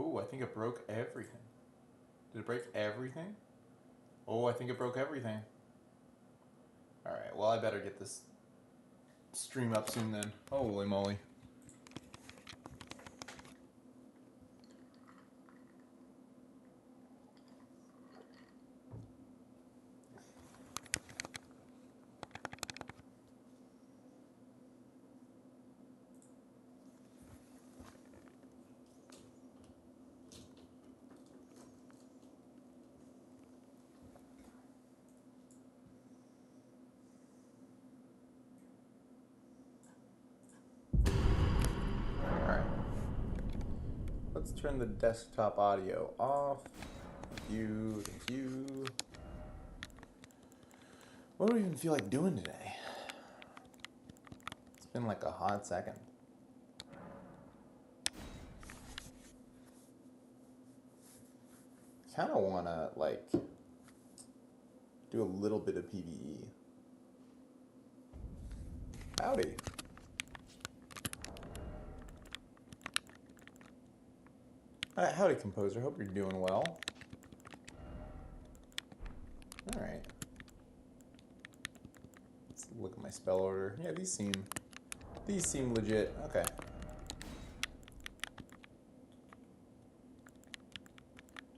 Oh, I think it broke everything. Did it break everything? Oh, I think it broke everything. Alright, well, I better get this stream up soon then. Holy moly. Alright. Let's turn the desktop audio off. Thank you, thank you. What do we even feel like doing today? It's been like a hot second. I kind of want to, like, do a little bit of PvE. Howdy. Howdy, Composer. Hope you're doing well. Alright. Let's look at my spell order. Yeah, these seem legit. Okay.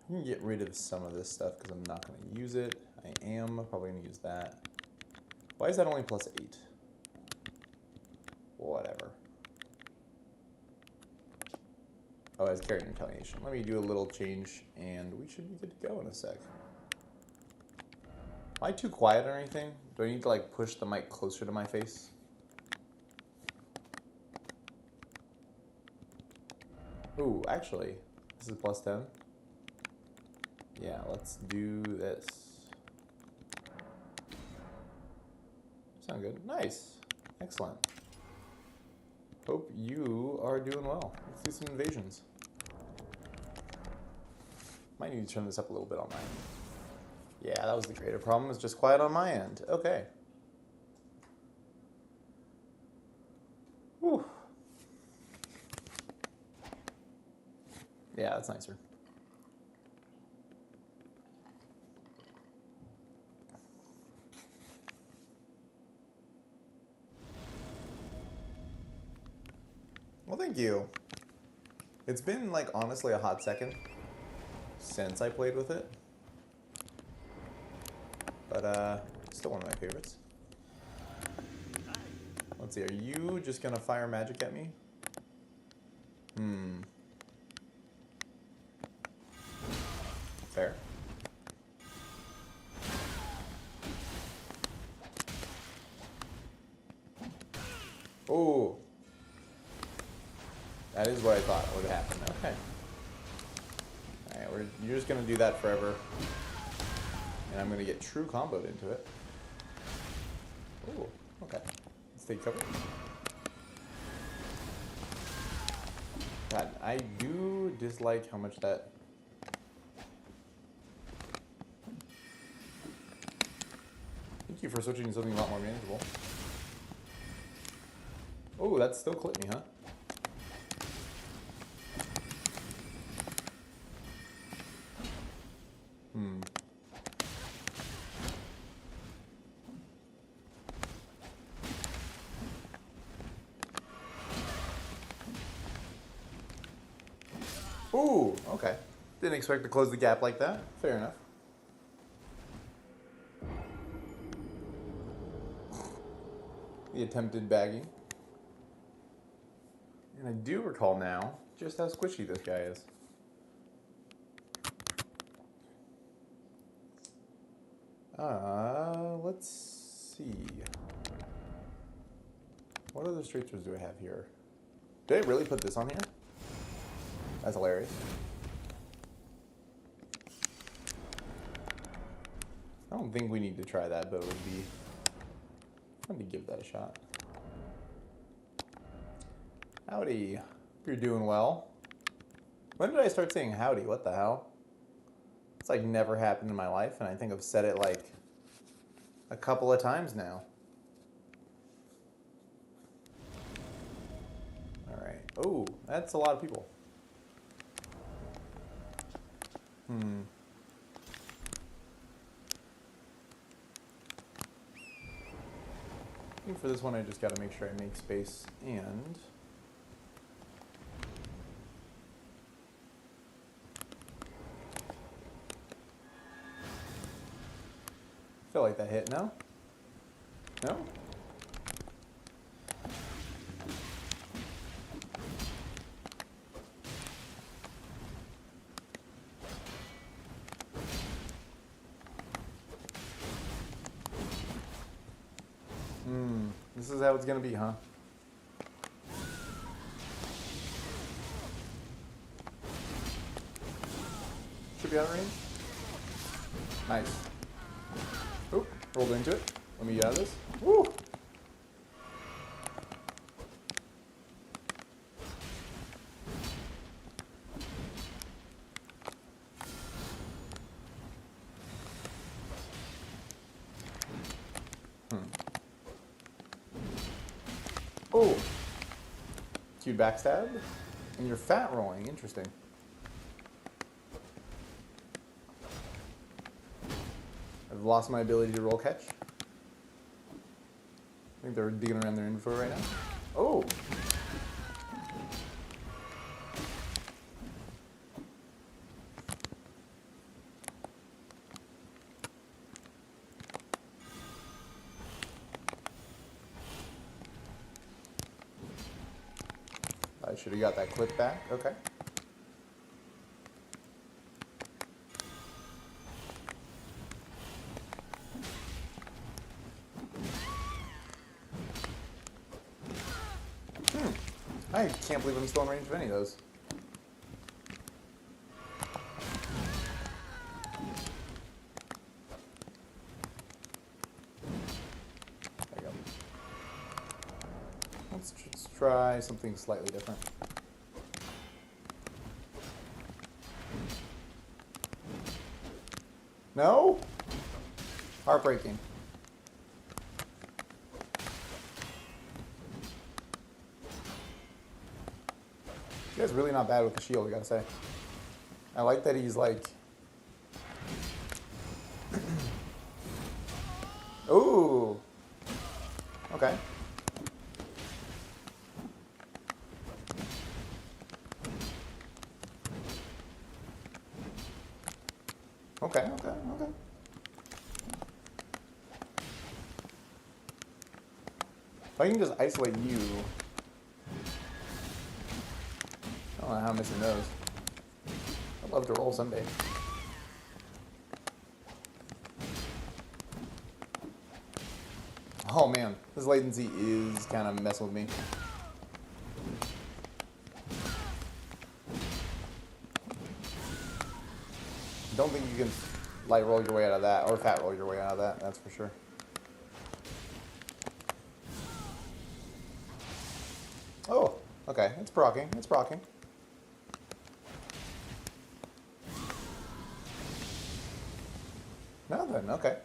I can get rid of some of this stuff because I'm not going to use it. I am probably going to use that. Why is that only +8? Whatever. Oh, as character retaliation. Let me do a little change, and we should be good to go in a sec. Am I too quiet or anything? Do I need to, like, push the mic closer to my face? Ooh, actually, this is +10. Yeah, let's do this. Sound good. Nice. Excellent. Hope you are doing well. Let's do some invasions. Might need to turn this up a little bit on my end. Yeah, that was the greater problem. It's just quiet on my end. Okay. Whew. Yeah, that's nicer. Well, thank you. It's been, like, honestly a hot second since I played with it. But, still one of my favorites. Let's see, are you just gonna fire magic at me? Fair. Oh. That is what I thought would happen. Okay. Alright, you're just gonna do that forever. And I'm gonna get true comboed into it. Oh, okay. Let's take cover. God, I do dislike how much that... Thank you for switching to something a lot more manageable. Oh, that still clipped me, huh? Ooh, okay. Didn't expect to close the gap like that. Fair enough. The attempted bagging. And I do recall now just how squishy this guy is. Let's see. What other straights do I have here? Did I really put this on here? That's hilarious. I don't think we need to try that, but it would be fun to give that a shot. Howdy. Hope you're doing well. When did I start saying howdy? What the hell? It's like never happened in my life, and I think I've said it like a couple of times now. Alright. Oh, that's a lot of people. Hmm. I think for this one I just gotta make sure I make space and... I feel like that hit, no? No? This is how it's gonna be, huh? Should be out of range. Nice. Oop, rolled into it. Let me get out of this. Woo! Oh! Cute backstab. And you're fat rolling. Interesting. I've lost my ability to roll catch. I think they're digging around their inventory right now. Oh! I should have got that clip back. Okay. I can't believe I'm still in range of any of those. There you go. Let's just try something slightly different. No? Heartbreaking. This guy's really not bad with the shield, I gotta say. I like that he's like... Ooh! Okay. Okay. If I can just isolate you... I don't know how I'm missing those. I'd love to roll someday. Oh man, this latency is kind of messing with me. Don't think you can light roll your way out of that, or fat roll your way out of that, that's for sure. Oh, okay, it's proccing, it's proccing. Nothing, okay.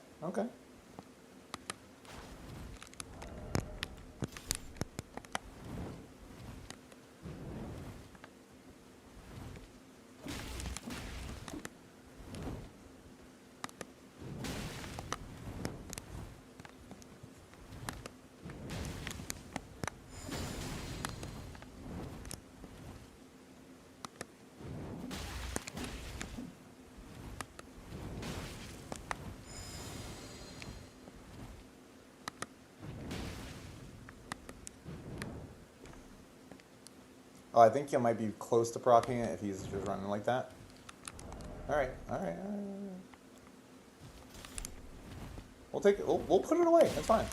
Oh, I think you might be close to proccing it if he's just running like that. All right. We'll take it. We'll put it away. That's fine.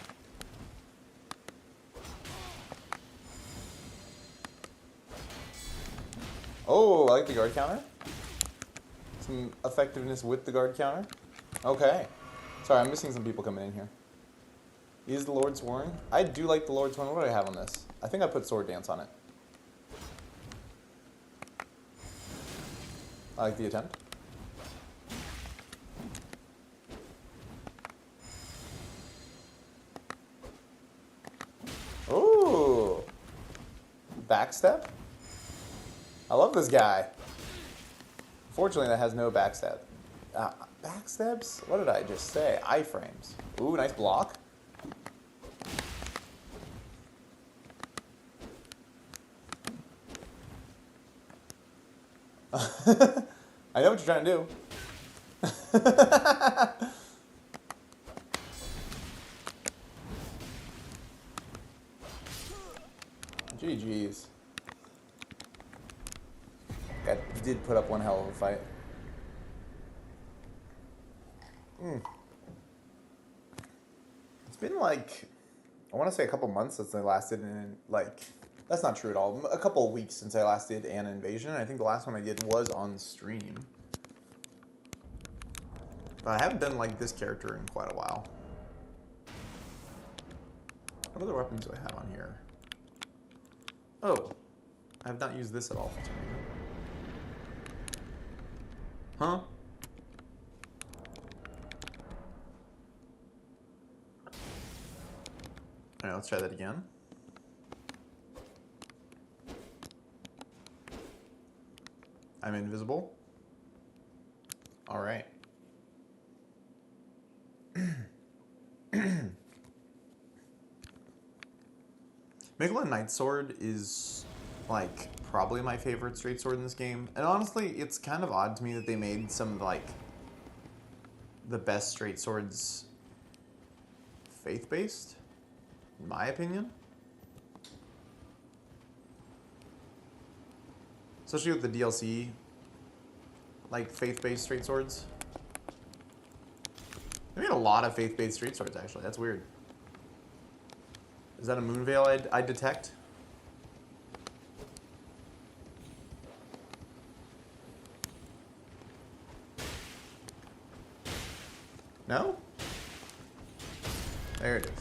Oh, I like the guard counter. Some effectiveness with the guard counter. Okay. Sorry, I'm missing some people coming in here. Is the Lord Sworn? I do like the Lord Sworn. What do I have on this? I think I put Sword Dance on it. I like the attempt. Ooh. Backstep? I love this guy. Fortunately, that has no backstab. Backstabs? What did I just say? Iframes. Ooh, nice block. I know what you're trying to do. GG's. Guy did put up one hell of a fight. It's been like, I want to say a couple months since I last did an, like, that's not true at all. A couple of weeks since I last did an invasion. I think the last one I did was on stream. But I haven't done like this character in quite a while. What other weapons do I have on here? Oh, I have not used this at all for some reason. Huh? Alright, let's try that again. I'm invisible. Alright. Megala Knight's Sword is, like, probably my favorite straight sword in this game. And honestly, it's kind of odd to me that they made some, like, the best straight swords faith-based, in my opinion. Especially with the DLC, like, faith-based straight swords. They made a lot of faith-based straight swords, actually. That's weird. Is that a Moonveil I detect? No? There it is.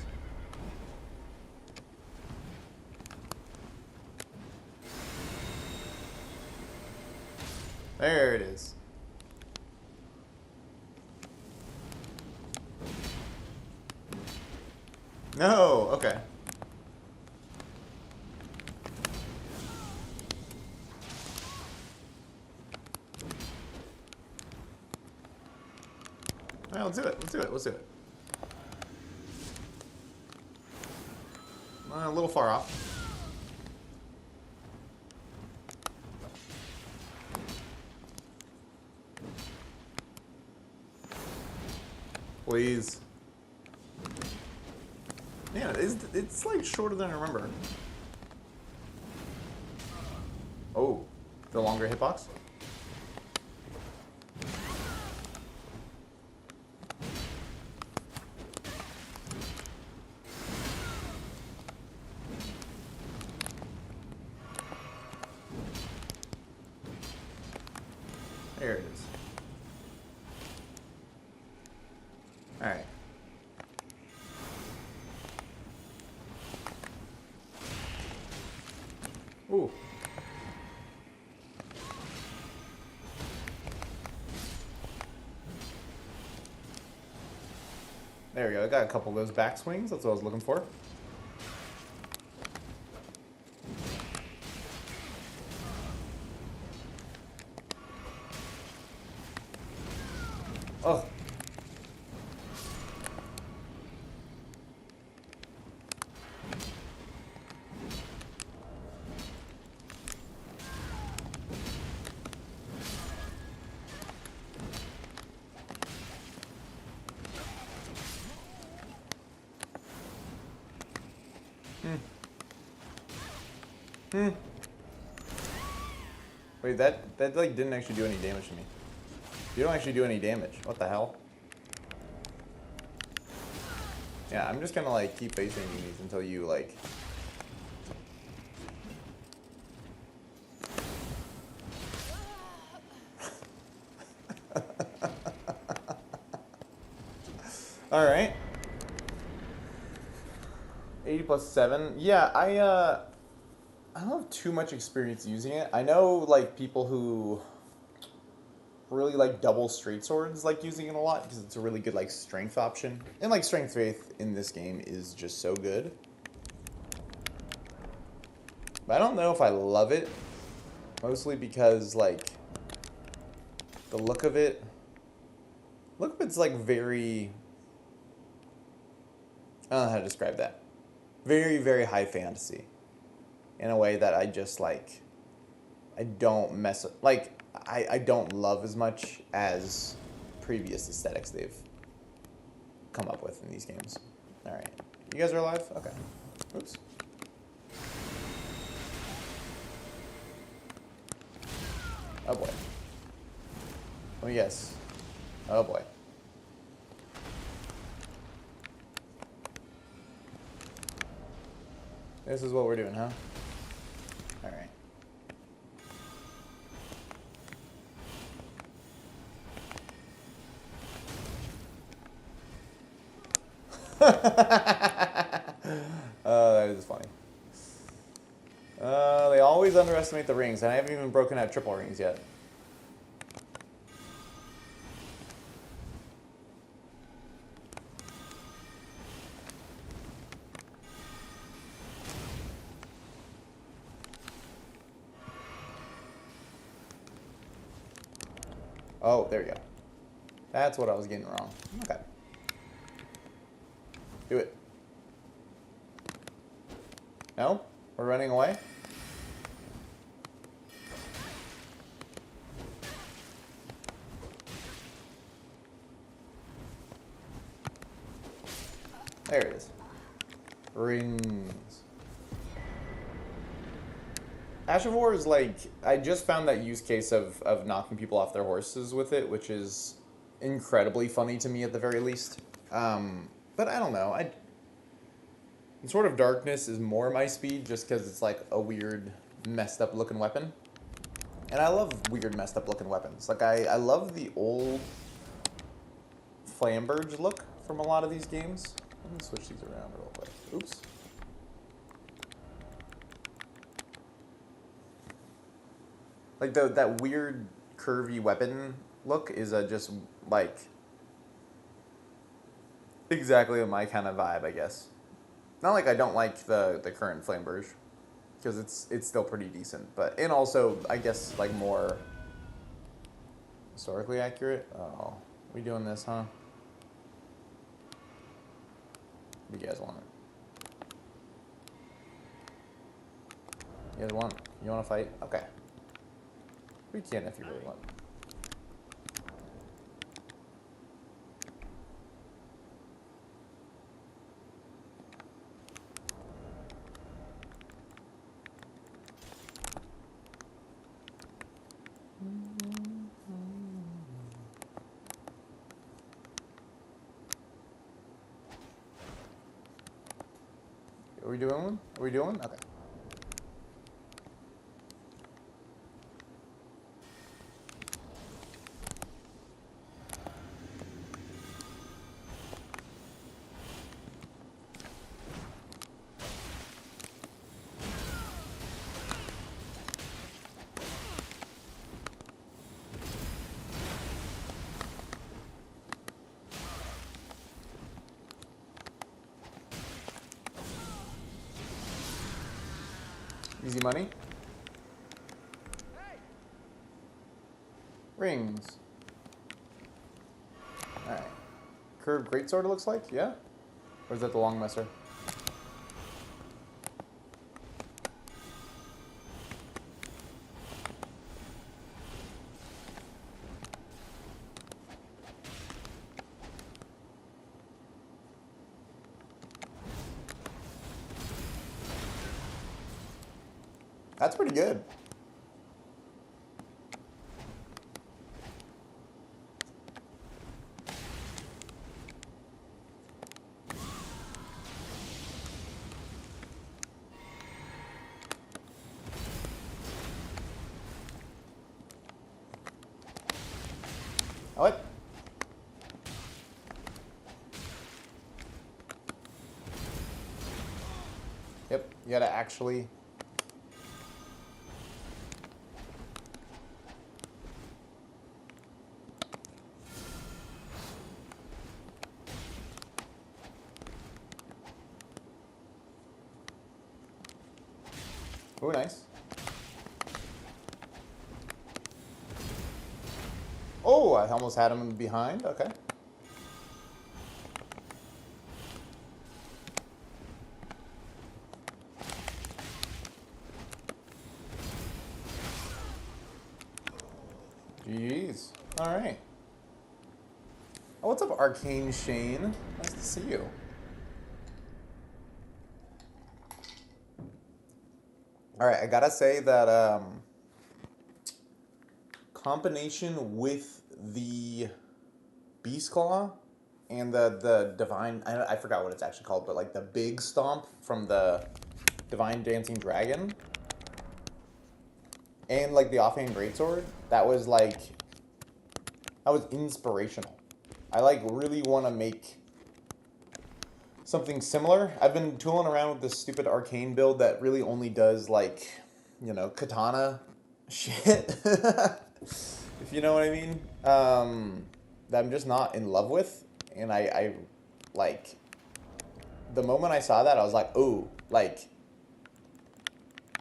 There it is. No, okay. All right, let's do it. Let's do it. Let's do it. A little far off. Please. Yeah, it's like shorter than I remember. Oh, the longer hitbox? There it is. Alright. Ooh. There we go. I got a couple of those back swings. That's what I was looking for. Oh. Wait, that like didn't actually do any damage to me. You don't actually do any damage. What the hell? Yeah, I'm just gonna like keep facing these until you like. All right. 80 plus 7. Yeah, I don't have too much experience using it. I know like people who really like double straight swords like using it a lot because it's a really good like strength option. And like strength faith in this game is just so good. But I don't know if I love it. Mostly because like The look of it. Look of it's like very. I don't know how to describe that. Very, very high fantasy. In a way that I just like. I don't mess with. Like, I don't love as much as previous aesthetics they've come up with in these games. Alright. You guys are alive? Okay. Oops. Oh boy. Let me guess. Oh boy. This is what we're doing, huh? Alright. That is funny. They always underestimate the rings, and I haven't even broken out triple rings yet. Oh, there we go. That's what I was getting wrong. Okay. Do it. No? We're running away? There it is. Rings. Ash of War is like, I just found that use case of knocking people off their horses with it, which is incredibly funny to me at the very least. But I don't know. Sword of Darkness is more my speed just because it's like a weird, messed up looking weapon. And I love weird, messed up looking weapons. Like, I love the old Flamberge look from a lot of these games. Let me switch these around real quick. Oops. Like, that weird, curvy weapon look is just, like, exactly my kind of vibe, I guess. Not like I don't like the current Flamberge, because it's still pretty decent, but, and also, I guess, like, more historically accurate. Oh, we doing this, huh? What do you guys want? You want to fight? Okay. We can if you really want. Are we doing one? Are we doing one? Okay. Easy money. Rings. Alright. Curved greatsword, it looks like? Yeah? Or is that the long messer? That's pretty good. What? Yep, you gotta actually... Oh, nice. Oh, I almost had him behind. Okay. Jeez. All right. Oh, what's up, Arcane Shane? Nice to see you. All right, I gotta say that combination with the Beast Claw and the Divine, I forgot what it's actually called, but like the Big Stomp from the Divine Dancing Dragon and like the Offhand Greatsword, that was inspirational. I like really want to make something similar. I've been tooling around with this stupid arcane build that really only does like, you know, katana shit. If you know what I mean. That I'm just not in love with. And I like, the moment I saw that, I was like, ooh, like,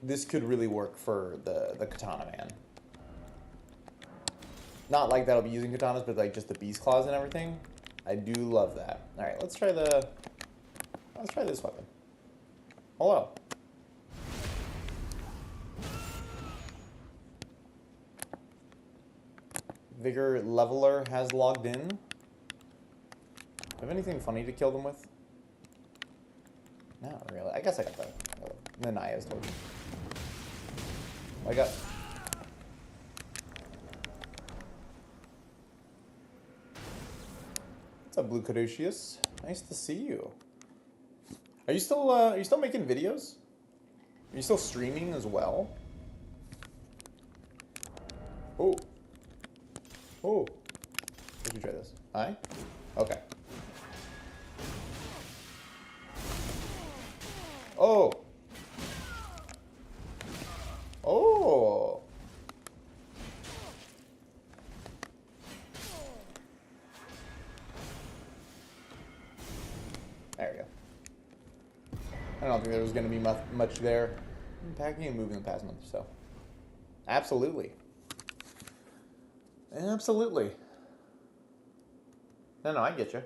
this could really work for the katana man. Not like that I'll be using katanas, but like just the beast claws and everything. I do love that. All right, let's try this weapon. Hello. Vigor Leveler has logged in. Do I have anything funny to kill them with? Not really. I guess I got the Naya's torch. I got... What's up, Blue Caduceus? Nice to see you. Are you still making videos? Are you still streaming as well? Oh. Oh. Let me try this. Hi? Okay. Oh. Oh. There we go. I don't think there was going to be much there. Packing and moving the past month or so. Absolutely. Absolutely. No, I get you.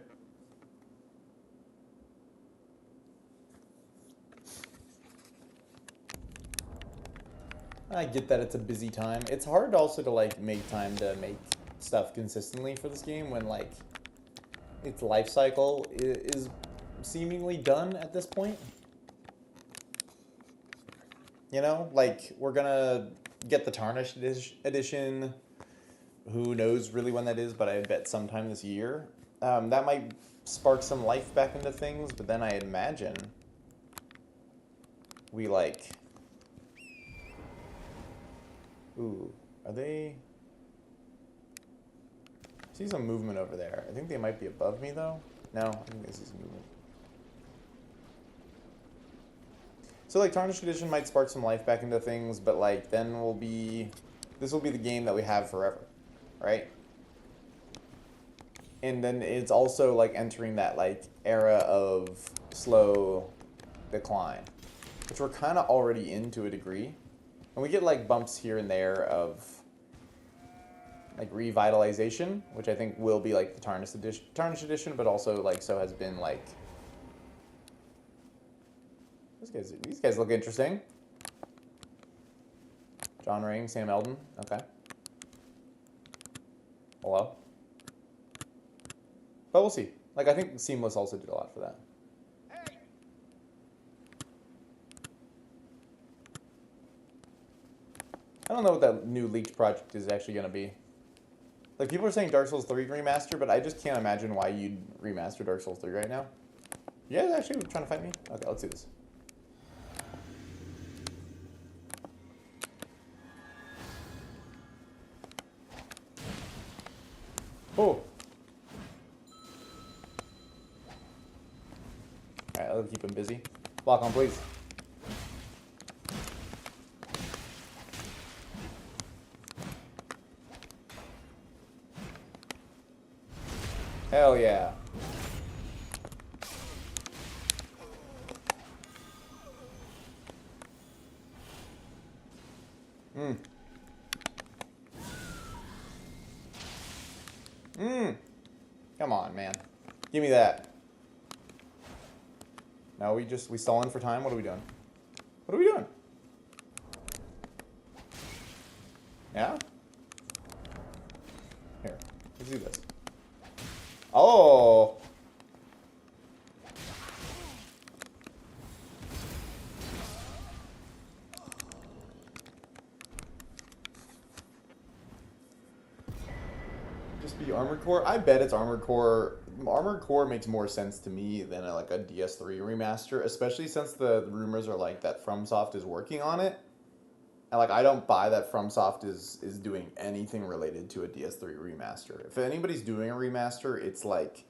I get that it's a busy time. It's hard also to like make time to make stuff consistently for this game when like its life cycle is seemingly done at this point. You know, like we're gonna get the Tarnished edition. Who knows really when that is, but I bet sometime this year. That might spark some life back into things, but then I imagine we like... Ooh, are they... I see some movement over there. I think they might be above me, though. No, I think this is movement. So, like, Tarnished Edition might spark some life back into things, but, like, then we'll be... This will be the game that we have forever, right? And then it's also, like, entering that, like, era of slow decline, which we're kind of already in to a degree. And we get, like, bumps here and there of... like revitalization, which I think will be like the Tarnished edition, but also like so has been like these guys look interesting. John Ring, Sam Elden, okay. Hello. But we'll see. Like I think Seamless also did a lot for that. I don't know what that new leaked project is actually going to be. Like, people are saying Dark Souls 3 remaster, but I just can't imagine why you'd remaster Dark Souls 3 right now. You guys actually trying to fight me? Okay, let's do this. Oh! Alright, I'll keep him busy. Lock on, please. Hell yeah. Come on, man. Give me that. No, we stalling for time. What are we doing? What are we doing? Yeah? Here, let's do this. Oh! Just be Armored Core? I bet it's Armored Core. Armored Core makes more sense to me than like a DS3 remaster, especially since the rumors are like that FromSoft is working on it. And like I don't buy that FromSoft is doing anything related to a DS3 remaster. If anybody's doing a remaster, it's like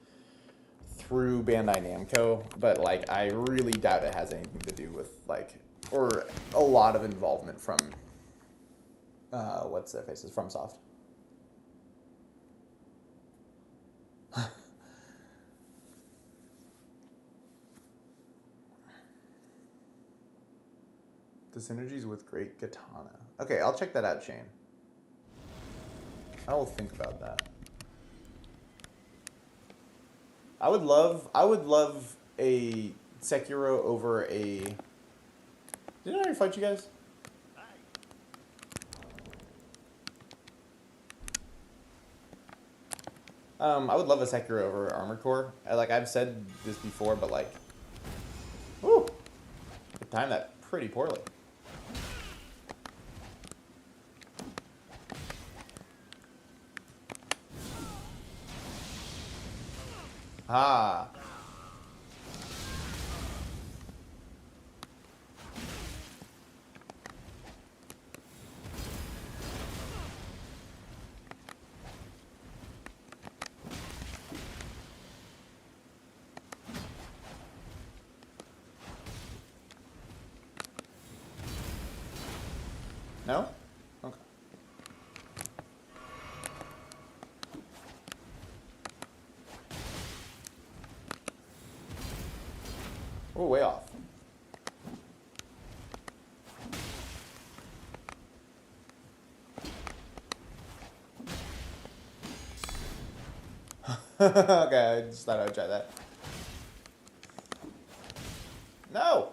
through Bandai Namco, but like I really doubt it has anything to do with like or a lot of involvement from what's their faces FromSoft. The synergies with Great Katana. Okay, I'll check that out, Shane. I will think about that. I would love a Sekiro over a... Didn't I already fight you guys? I would love a Sekiro over Armored Core. I've said this before, but like... Woo! I timed that pretty poorly. Ah. No? Okay. Oh, way off. Okay, I just thought I would try that. No!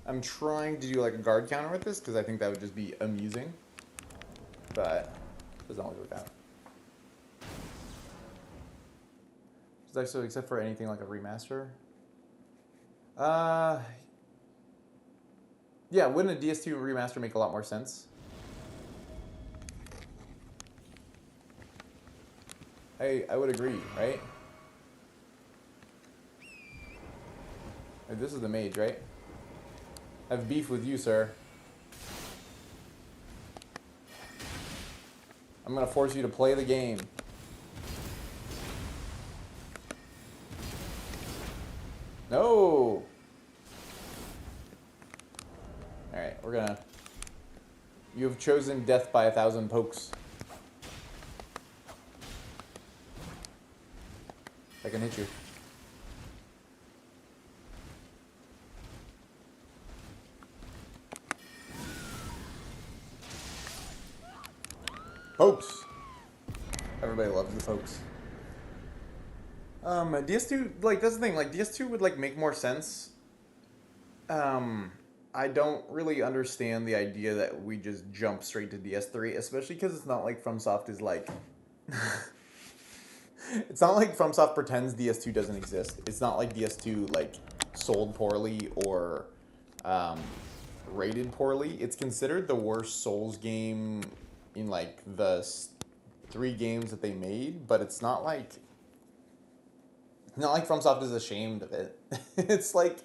I'm trying to do like a guard counter with this because I think that would just be amusing. But it doesn't always work out. So except for anything like a remaster. Yeah, wouldn't a DS2 remaster make a lot more sense? I would agree, right? This is the mage, right? I have beef with you, sir. I'm gonna force you to play the game. No! Alright, we're gonna... You have chosen death by 1,000 pokes. I can hit you. Pokes! Everybody loves the pokes. DS2, like, that's the thing, like, DS2 would, like, make more sense. I don't really understand the idea that we just jump straight to DS3, especially because it's not like FromSoft is, like... It's not like FromSoft pretends DS2 doesn't exist. It's not like DS2, like, sold poorly or, rated poorly. It's considered the worst Souls game in, like, the 3 games that they made, but it's not like FromSoft is ashamed of it. It's like,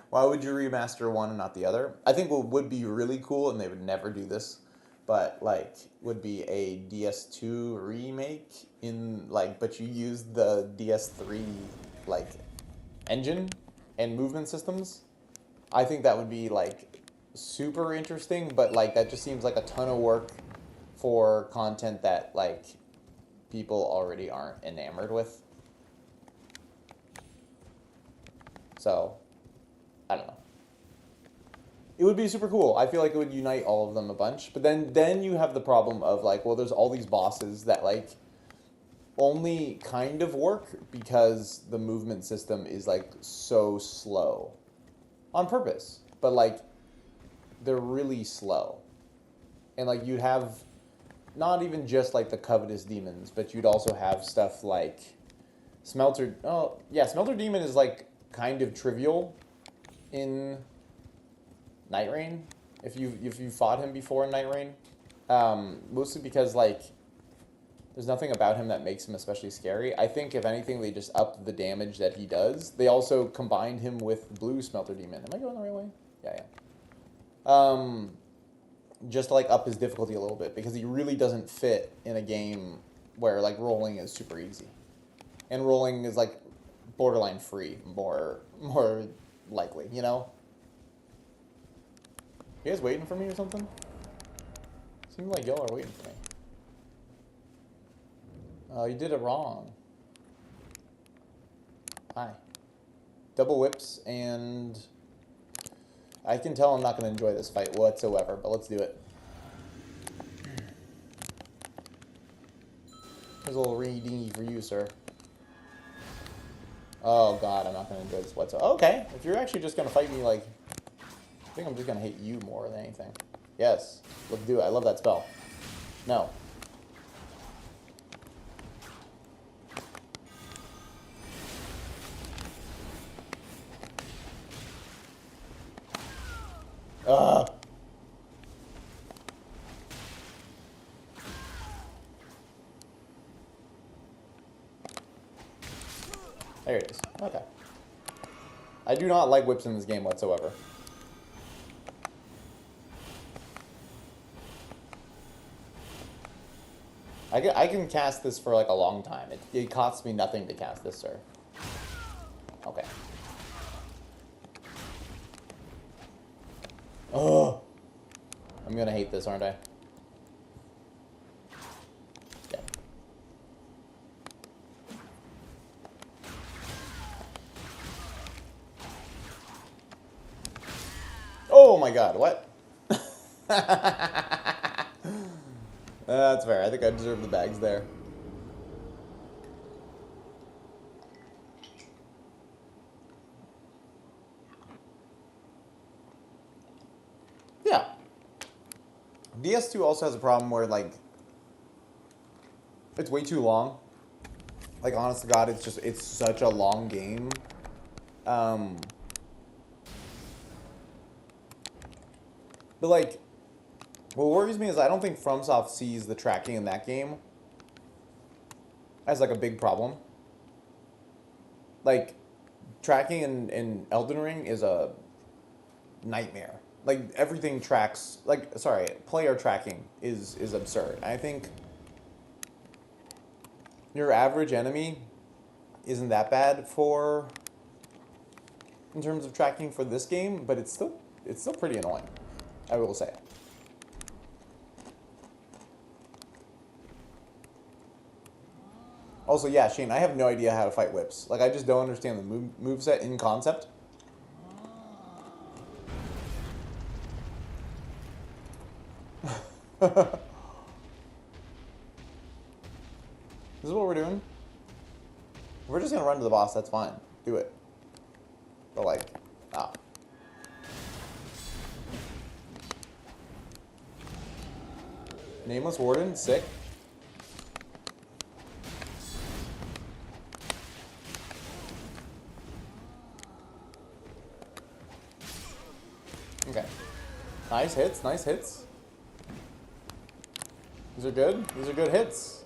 why would you remaster one and not the other? I think what would be really cool, and they would never do this, but like would be a DS2 remake in like, but you use the DS3 like engine and movement systems. I think that would be like super interesting, but like that just seems like a ton of work for content that like people already aren't enamored with. So, I don't know. It would be super cool. I feel like it would unite all of them a bunch. But then you have the problem of like, well, there's all these bosses that like only kind of work because the movement system is like so slow. On purpose. But like they're really slow. And like you'd have not even just like the covetous demons, but you'd also have stuff like Smelter. Oh, yeah, Smelter Demon is like kind of trivial in Night Rain. If you fought him before in Night Rain, mostly because like there's nothing about him that makes him especially scary. I think if anything, they just upped the damage that he does. They also combined him with Blue Smelter Demon. Am I going the right way? Yeah, yeah. Just to like up his difficulty a little bit because he really doesn't fit in a game where like rolling is super easy, and rolling is like borderline free, more likely, you know. You guys waiting for me or something? Seems like y'all are waiting for me. Oh, you did it wrong. Hi. Double whips, and I can tell I'm not going to enjoy this fight whatsoever, but let's do it. Here's a little reading for you, sir. Oh god, I'm not going to enjoy this whatsoever. Okay, if you're actually just going to fight me, like, I think I'm just going to hate you more than anything. Yes, let's do it. I love that spell. No. Ugh. There it is. Okay. I do not like whips in this game whatsoever. I can cast this for like a long time. It costs me nothing to cast this, sir. Okay. Oh, I'm gonna hate this, aren't I? Yeah. Oh my god, what? That's fair. I think I deserve the bags there. Yeah. DS2 also has a problem where, like, it's way too long. Like, honest to God, it's such a long game. But, like, what worries me is I don't think FromSoft sees the tracking in that game as, like, a big problem. Like, tracking in Elden Ring is a nightmare. Like, everything tracks, like, sorry, player tracking is absurd. I think your average enemy isn't that bad in terms of tracking for this game, but it's still pretty annoying, I will say. Also, yeah, Shane, I have no idea how to fight whips. Like, I just don't understand the moveset in concept. This is what we're doing. If we're just gonna run to the boss, that's fine. Do it. But like, ah. Nameless Warden, sick. Okay. Nice hits, nice hits. These are good. These are good hits.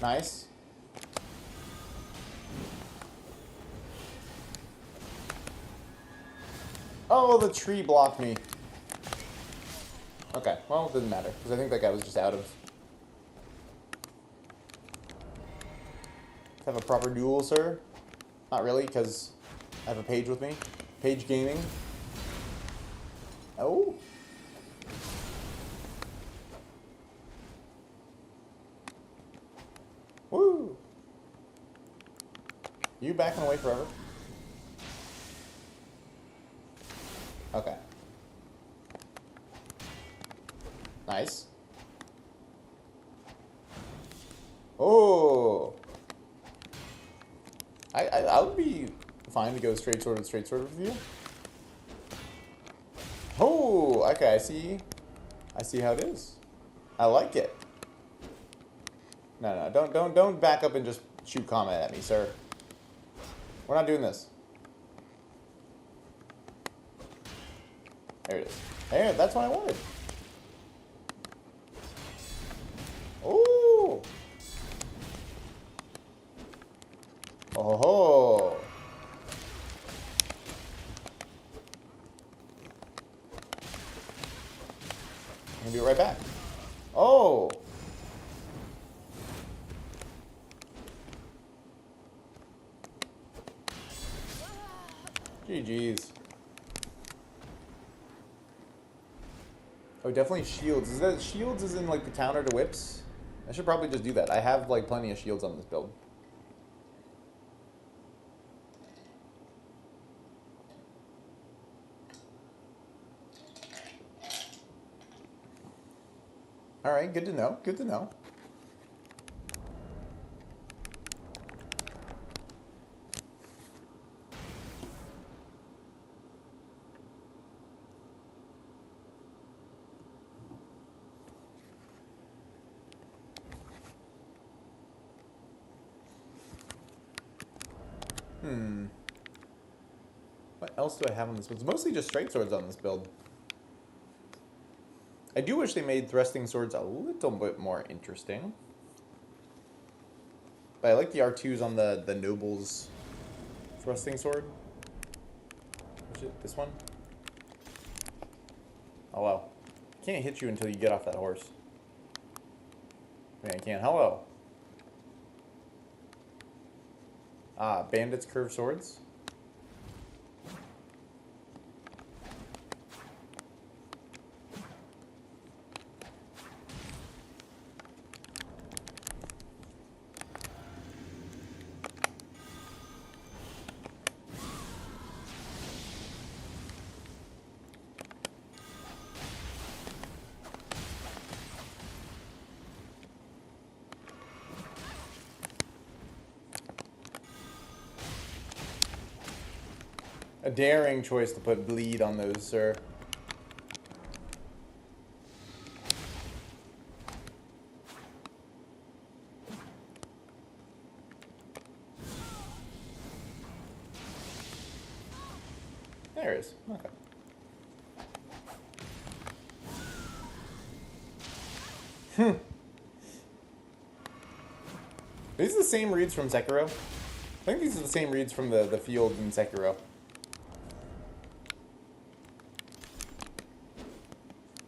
Nice. Oh, the tree blocked me. Okay, well, it didn't matter, because I think that guy was just out of... Have a proper duel, sir? Not really, because I have a page with me. Page gaming. Oh. Woo. You backing away forever? Nice. Oh. I would be fine to go straight sword with you. Oh, okay, I see. I see how it is. I like it. No, don't back up and just shoot comment at me, sir. We're not doing this. There it is. There, that's what I wanted. Oh. Oh ho. I'm gonna be right back. Oh. GG's. Oh, definitely shields. Is that shields is in like the counter to whips? I should probably just do that. I have like plenty of shields on this build. All right, good to know. Good to know. What else do I have on this build? It's mostly just straight swords on this build. I do wish they made thrusting swords a little bit more interesting. But I like the R2s on the Noble's thrusting sword. Is it this one? Oh, wow. Can't hit you until you get off that horse. I can't. Hello. Ah, bandits curved swords. A daring choice to put bleed on those, sir. There it is. Okay. These are the same reads from Sekiro. I think these are the same reads from the field in Sekiro.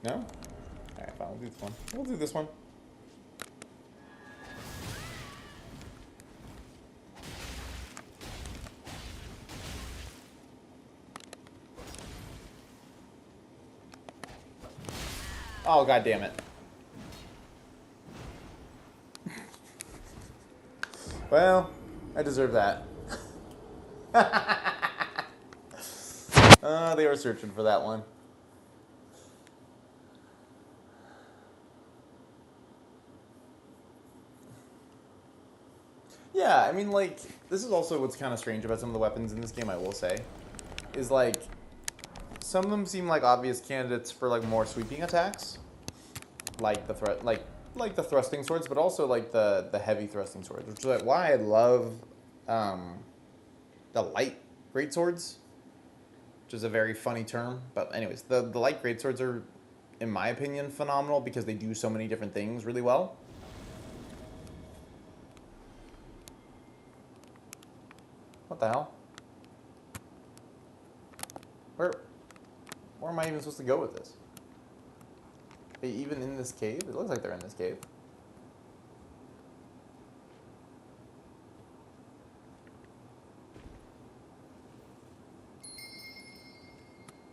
No? Alright, fine, we'll do this one. We'll do this one. Oh, god damn it. Well, I deserve that. They were searching for that one. Yeah, I mean, like, this is also what's kind of strange about some of the weapons in this game, I will say. Is, like, some of them seem like obvious candidates for, like, more sweeping attacks. Like the like the thrusting swords, but also, like, the heavy thrusting swords. Which is like why I love the light greatswords. Which is a very funny term. But anyways, the light greatswords are, in my opinion, phenomenal because they do so many different things really well. What the hell? Where am I even supposed to go with this? Are they even in this cave? It looks like they're in this cave.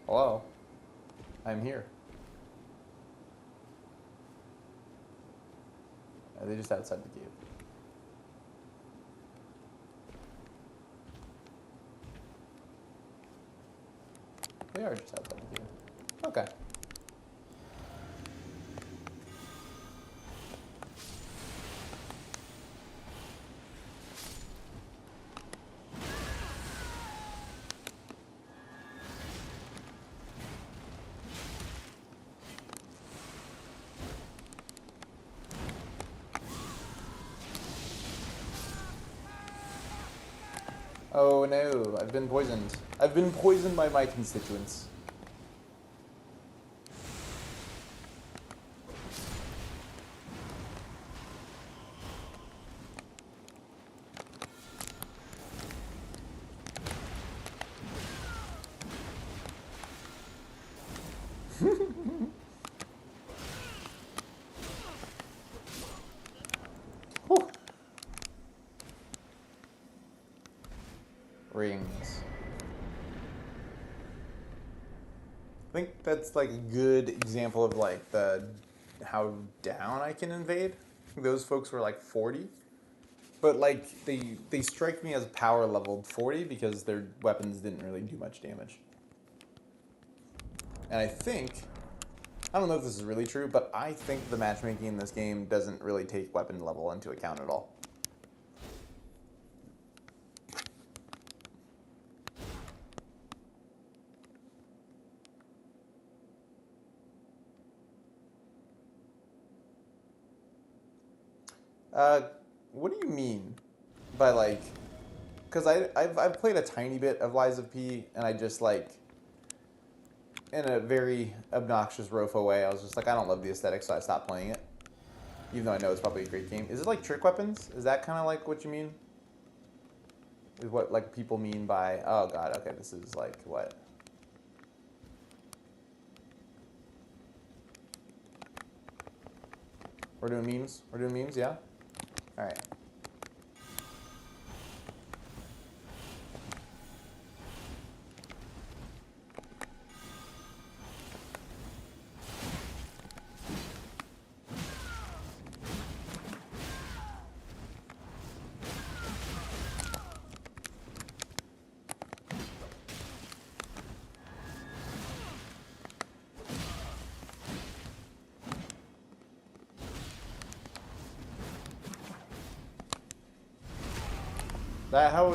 Hello? I'm here. Are they just outside the cave? They are just outside the cave. Okay. Oh no, I've been poisoned. I've been poisoned by my constituents. Whew. Rings. I think that's like a good example of like how down I can invade. Those folks were like 40. But like they strike me as power leveled 40 because their weapons didn't really do much damage. And I don't know if this is really true, but I think the matchmaking in this game doesn't really take weapon level into account at all. What do you mean by like? Because I've played a tiny bit of Lies of P, and I just like, in a very obnoxious Rofo way, I was just like, I don't love the aesthetic, so I stopped playing it. Even though I know it's probably a great game. Is it like trick weapons? Is that kind of like what you mean? Is what like people mean by, oh god, okay, this is like what? We're doing memes? We're doing memes, yeah? Alright.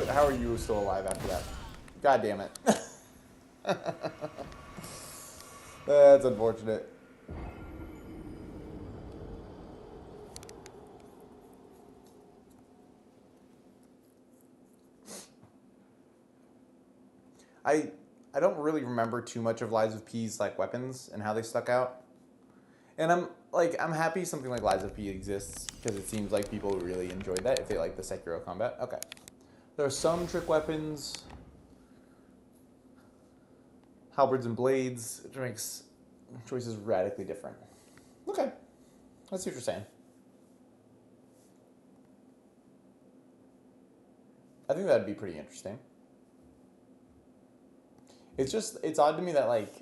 How are you still alive after that? God damn it. That's unfortunate. I don't really remember too much of Lies of P's like weapons and how they stuck out. And I'm happy something like Lies of P exists because it seems like people really enjoy that if they like the Sekiro combat. Okay. There are some trick weapons, halberds and blades, which makes choices radically different. Okay. I see what you're saying. I think that'd be pretty interesting. It's odd to me that like,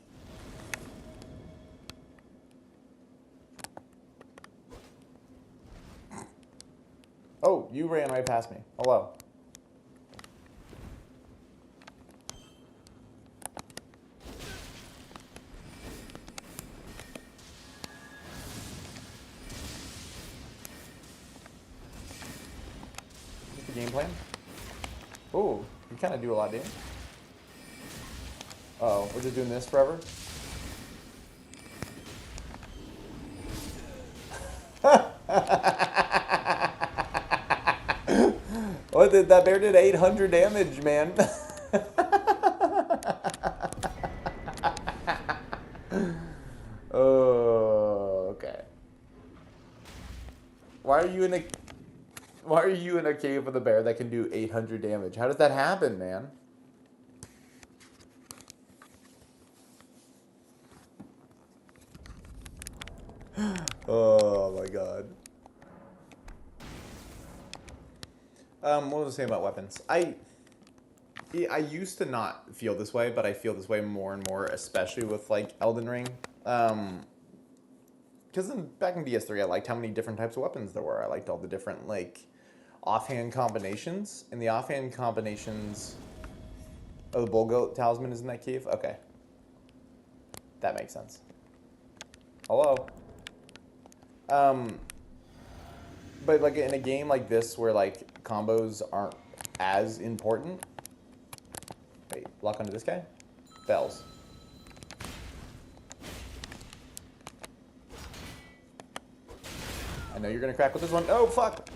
oh, you ran right past me. Hello. Is this the game plan? Oh, you kind of do a lot, didn't you? Uh-oh, we're just doing this forever? What did that bear did 800 damage, man. Oh, okay. Why are you in a cave with a bear that can do 800 damage? How does that happen, man? Oh my god. What was I saying about weapons? I used to not feel this way, but I feel this way more and more, especially with like Elden Ring. Because back in DS3, I liked how many different types of weapons there were. I liked all the different like offhand combinations, and the offhand combinations. Oh, the bull goat talisman is in that cave. Okay, that makes sense. Hello. But like in a game like this where like combos aren't as important. Wait, lock onto this guy? Bells. I know you're gonna crack with this one. Oh fuck!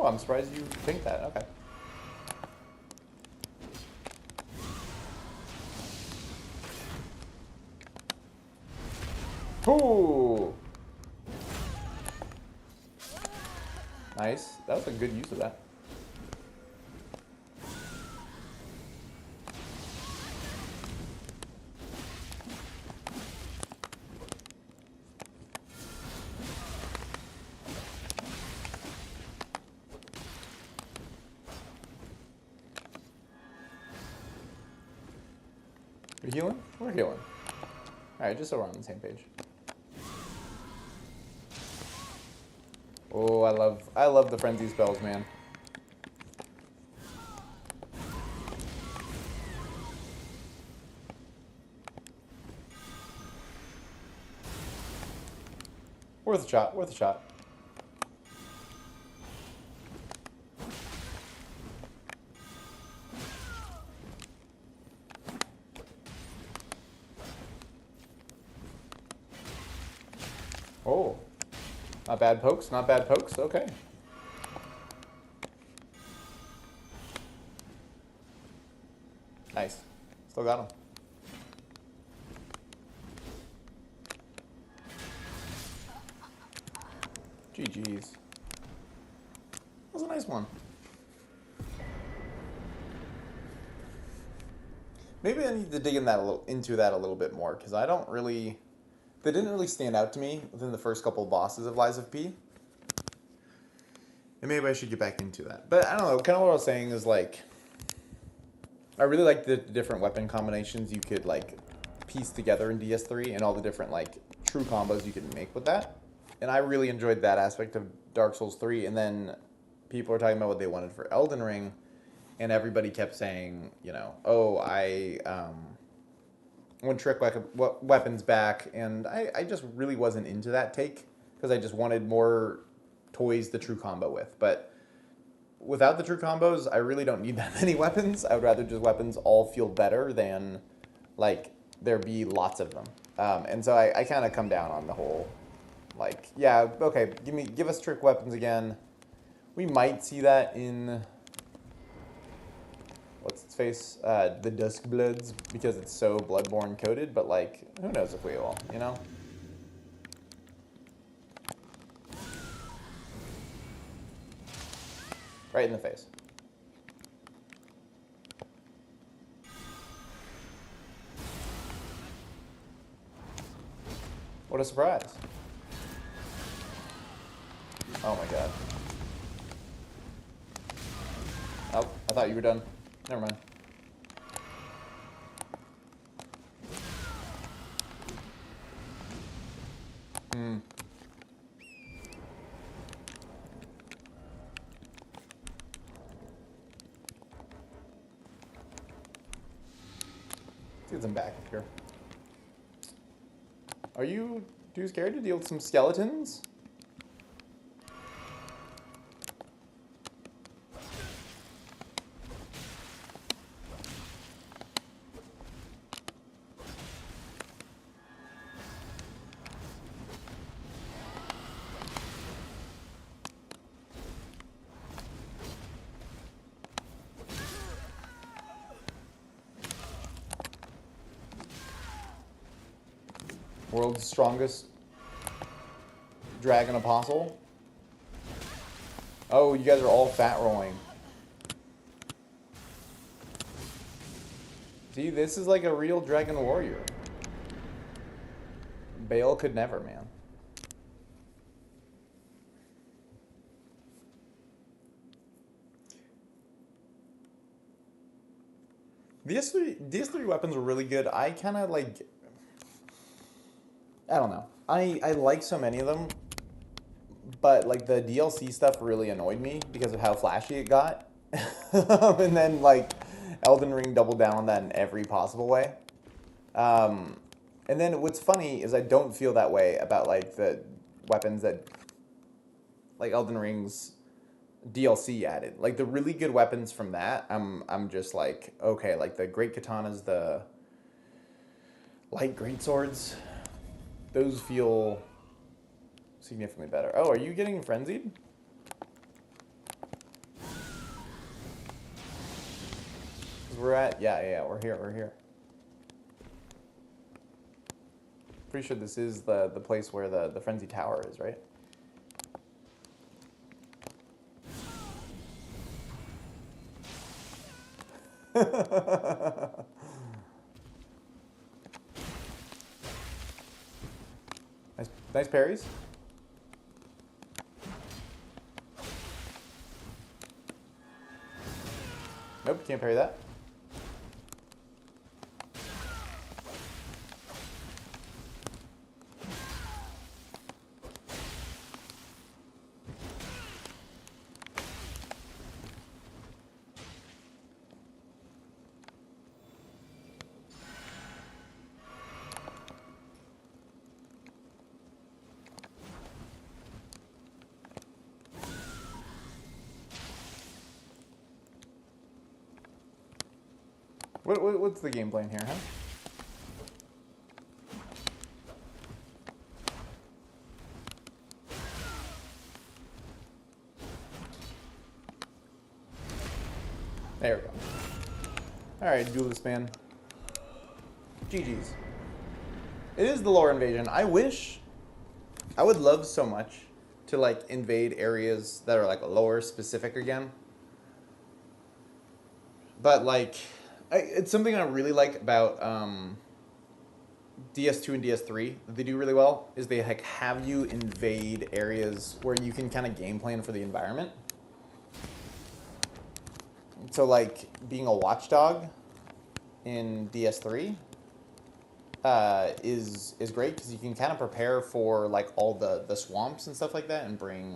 I'm surprised you think that. Okay. Ooh. Nice. That was a good use of that. You healing? We're healing. Alright, just so we're on the same page. Oh, I love the frenzy spells, man. Worth a shot, worth a shot. Oh. Not bad pokes, not bad pokes, okay. Nice. Still got him. GG's. That was a nice one. Maybe I need to dig into that a little bit more, because I don't really... They didn't really stand out to me within the first couple of bosses of Lies of P. And maybe I should get back into that. But I don't know, kind of what I was saying is like... I really like the different weapon combinations you could like piece together in DS3 and all the different like true combos you can make with that. And I really enjoyed that aspect of Dark Souls 3. And then people were talking about what they wanted for Elden Ring. And everybody kept saying, you know, oh, I want trick weapons back. And I just really wasn't into that take because I just wanted more toys to true combo with. But without the true combos, I really don't need that many weapons. I would rather just weapons all feel better than, like, there be lots of them. And so I kind of come down on the whole, like, yeah, okay, give us trick weapons again. We might see that in, what's its face? The Duskbloods, because it's so Bloodborne coded, but, like, who knows if we will, you know? Right in the face. What a surprise. Oh my god. Oh, I thought you were done. Never mind. Let's get some back up here. Are you too scared to deal with some skeletons? World's strongest dragon apostle. Oh, you guys are all fat rolling. See, this is like a real dragon warrior. Bale could never, man. DS3 weapons were really good. I kind of like... I don't know. I like so many of them, but like the DLC stuff really annoyed me because of how flashy it got. And then like Elden Ring doubled down on that in every possible way. And then what's funny is I don't feel that way about like the weapons that like Elden Ring's DLC added. Like the really good weapons from that, I'm just like, okay, like the great katanas, the light greatswords, those feel significantly better. Oh, are you getting frenzied? we're at? Yeah, we're here. Pretty sure this is the place where the Frenzy Tower is, right? Nice parries. Nope, can't parry that. What's the game plan here, huh? There we go. Alright, duelist man. GG's. It is the lore invasion. I would love so much to like invade areas that are like lore specific again. But like, it's something I really like about DS2 and DS3 that they do really well is they like have you invade areas where you can kind of game plan for the environment. So like being a watchdog in DS3 is great because you can kind of prepare for like all the swamps and stuff like that and bring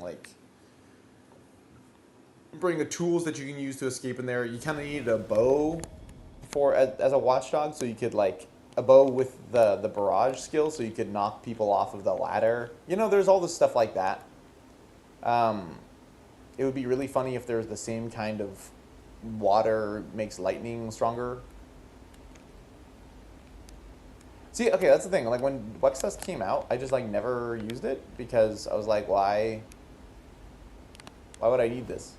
the tools that you can use to escape in there. You kind of need a bow for as a watchdog, so you could like a bow with the barrage skill, so you could knock people off of the ladder. You know, there's all this stuff like that. It would be really funny if there's the same kind of water makes lightning stronger. See, okay, that's the thing. Like when Wexfest came out, I just like never used it because I was like, why would I need this?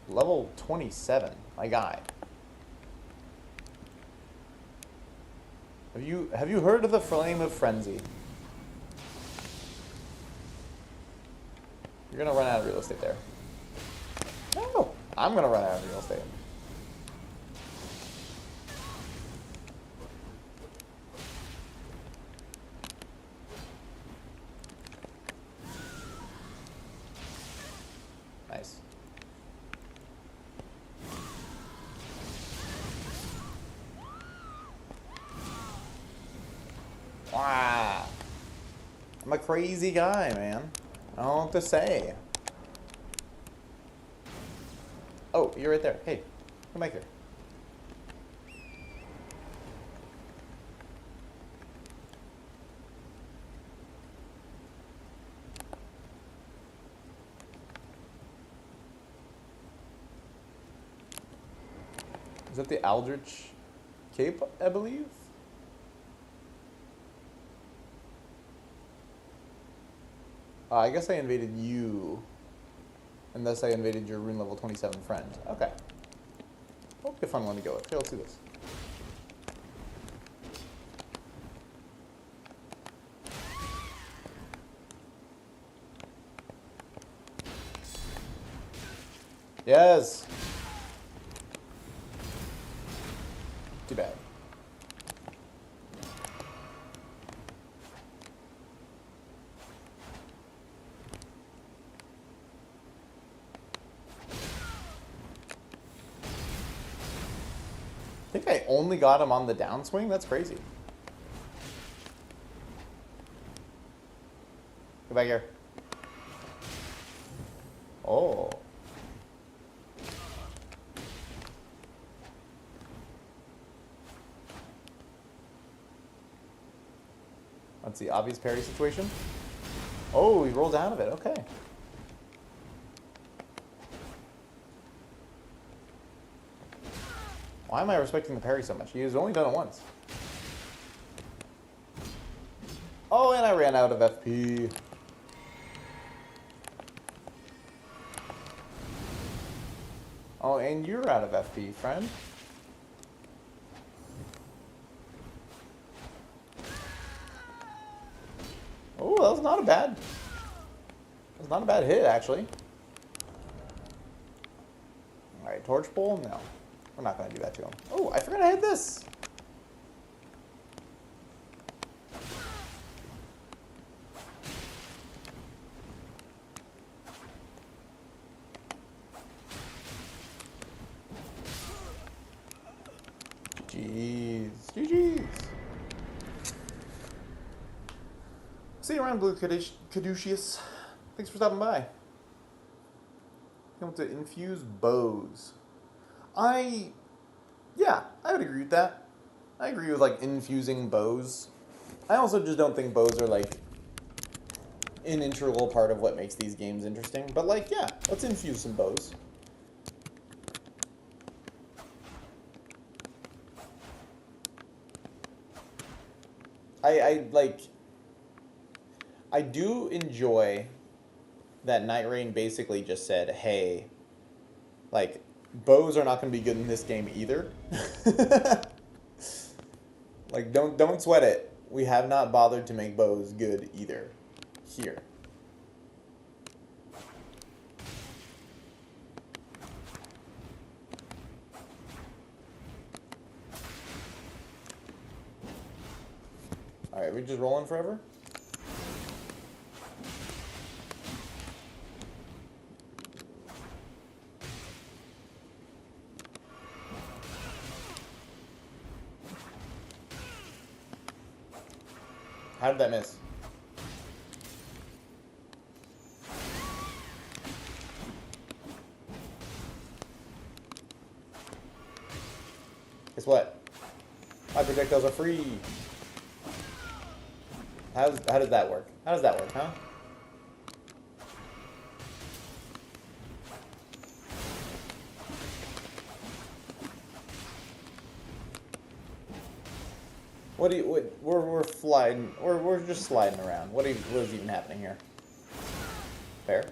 Level 27, my guy. Have you heard of the Flame of Frenzy? You're gonna run out of real estate there. No, I'm gonna run out of real estate. Nice. Wow. I'm a crazy guy, man. I don't know what to say. Oh, you're right there. Hey, come back here. Is that the Aldrich Cape, I believe? I guess I invaded you. Unless I invaded your rune level 27 friend. Okay. That'll be a fun one to go with. Okay, let's do this. Yes! Too bad. I think I only got him on the downswing? That's crazy. Go back here. Oh. That's the obvious parry situation. Oh, he rolled out of it. Okay. Why am I respecting the parry so much? He has only done it once. Oh, and I ran out of FP. Oh, and you're out of FP, friend. Oh, that was not a bad. That was not a bad hit, actually. All right, torch bowl. No, we're not gonna do that to him. Oh, I forgot I had this. Jeez. GG's. See you around, Blue Caduceus. Thanks for stopping by. Able to infuse bows. Yeah, I would agree with that. I agree with, like, infusing bows. I also just don't think bows are, like, an integral part of what makes these games interesting. But, like, yeah, let's infuse some bows. I do enjoy that Night Rain basically just said, hey, like, bows are not going to be good in this game either. Like, don't sweat it. We have not bothered to make bows good either. Here. Alright, we just rolling forever? How did that miss? Guess what? My projectiles are free. How does that work? How does that work, huh? We're flying, we're just sliding around. What is even happening here? Fair.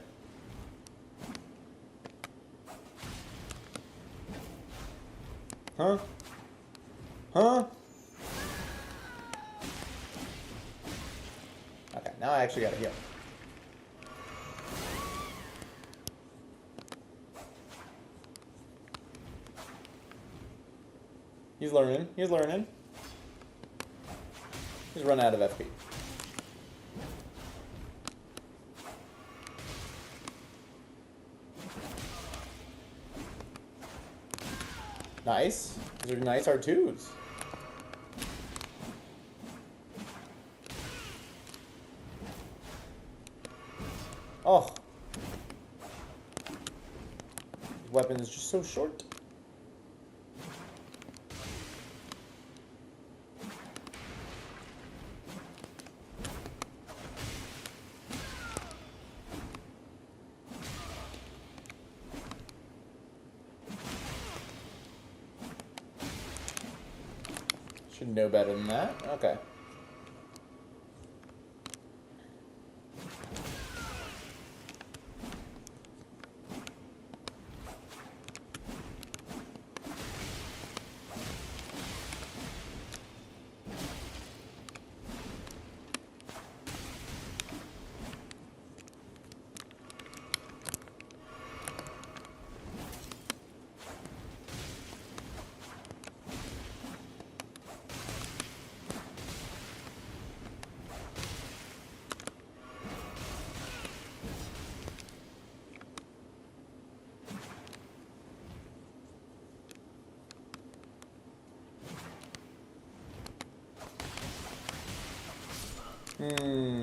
Huh? Huh? Okay, now I actually gotta heal. He's learning. He's learning. He's run out of FP. Nice. These are nice R2s. Oh. His weapon is just so short. Should know better than that. Okay.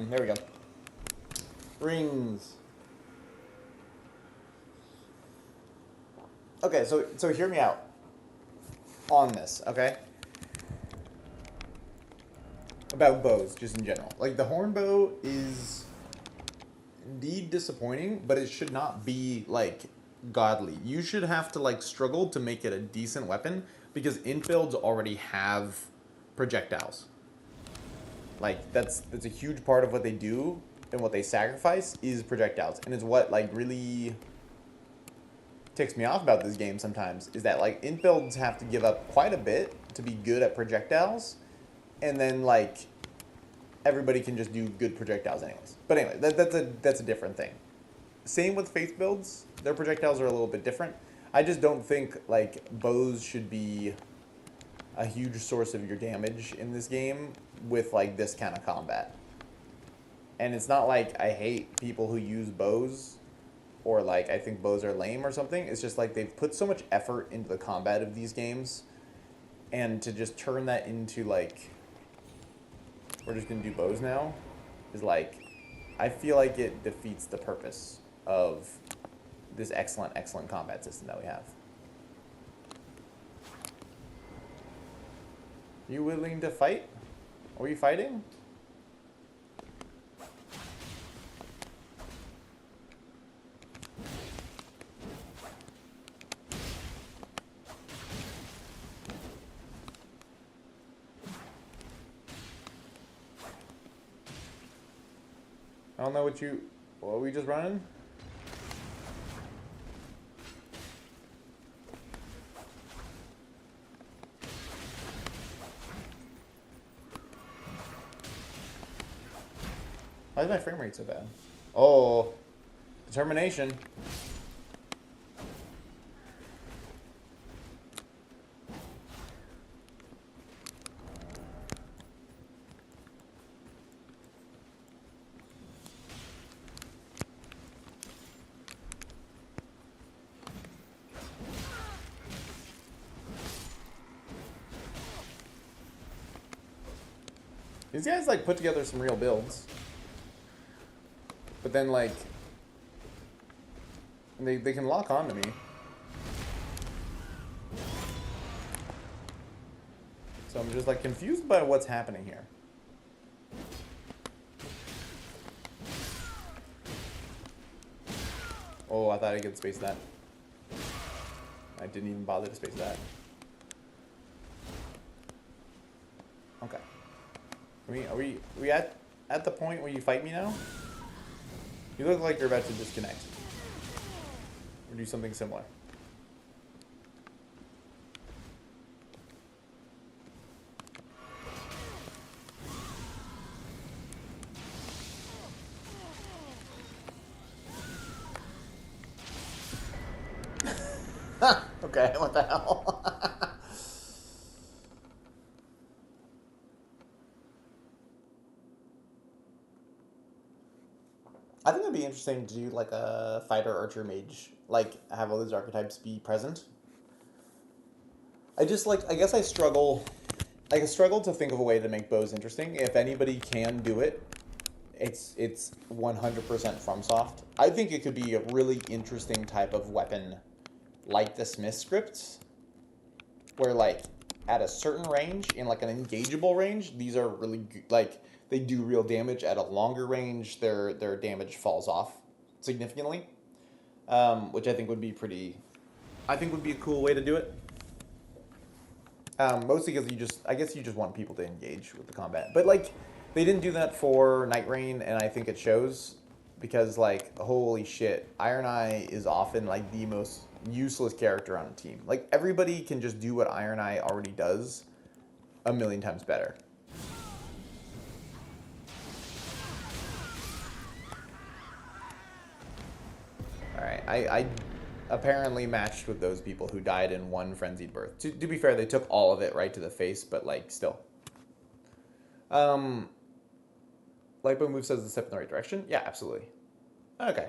There we go. Rings. Okay, so hear me out on this, okay? About bows, just in general. Like, the horn bow is indeed disappointing, but it should not be, like, godly. You should have to, like, struggle to make it a decent weapon, because infields already have projectiles. Like, that's a huge part of what they do and what they sacrifice is projectiles. And it's what, like, really ticks me off about this game sometimes is that like int builds have to give up quite a bit to be good at projectiles, and then like everybody can just do good projectiles anyways. But anyway, that's a different thing. Same with faith builds. Their projectiles are a little bit different. I just don't think like bows should be a huge source of your damage in this game with like this kind of combat. And it's not like I hate people who use bows or like I think bows are lame or something. It's just like they've put so much effort into the combat of these games, and to just turn that into like we're just gonna do bows now is like I feel like it defeats the purpose of this excellent combat system that we have. You willing to fight? Are we fighting? I don't know what are we just running? Why is my frame rate so bad? Oh, determination. These guys like put together some real builds. But then, like, they can lock on to me. So I'm just, like, confused by what's happening here. Oh, I thought I could space that. I didn't even bother to space that. Okay. Are we at the point where you fight me now? You look like you're about to disconnect. Or do something similar. Okay, what the hell? I think it'd be interesting to do like a fighter, archer, mage, like have all those archetypes be present. I guess I struggle to think of a way to make bows interesting. If anybody can do it, it's 100% FromSoft. I think it could be a really interesting type of weapon, like the Smith scripts, where like at a certain range, in like an engageable range, these are really like they do real damage. At a longer range, their damage falls off significantly, which I think would be a cool way to do it. Mostly because I guess you just want people to engage with the combat. But like, they didn't do that for Night Rain, and I think it shows, because like, holy shit, Iron Eye is often like the most useless character on a team. Like, everybody can just do what Iron Eye already does a million times better. Alright, I apparently matched with those people who died in one frenzied birth. To be fair, they took all of it right to the face, but like, still. Lightbow move says the step in the right direction? Yeah, absolutely. Okay.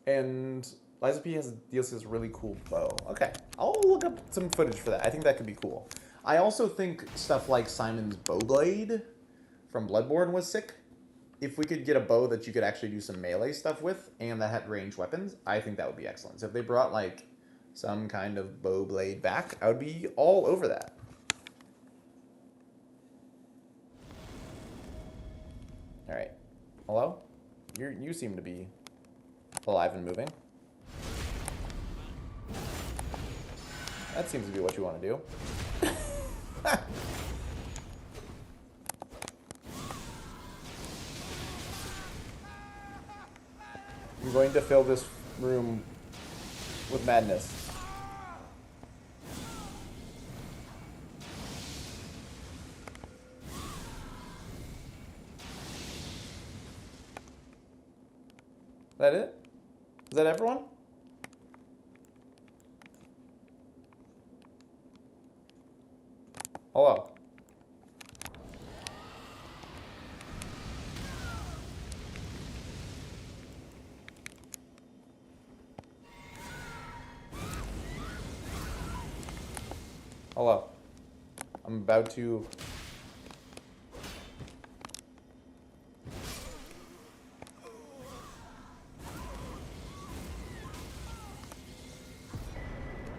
And Liza P has DLC a really cool bow. Okay, I'll look up some footage for that. I think that could be cool. I also think stuff like Simon's Bowblade from Bloodborne was sick. If we could get a bow that you could actually do some melee stuff with, and that had ranged weapons, I think that would be excellent. So if they brought like some kind of Bowblade back, I would be all over that. All right, hello? You seem to be alive and moving. That seems to be what you want to do. I'm going to fill this room with madness. Is that it? Is that everyone? Hello. Hello. I'm about to...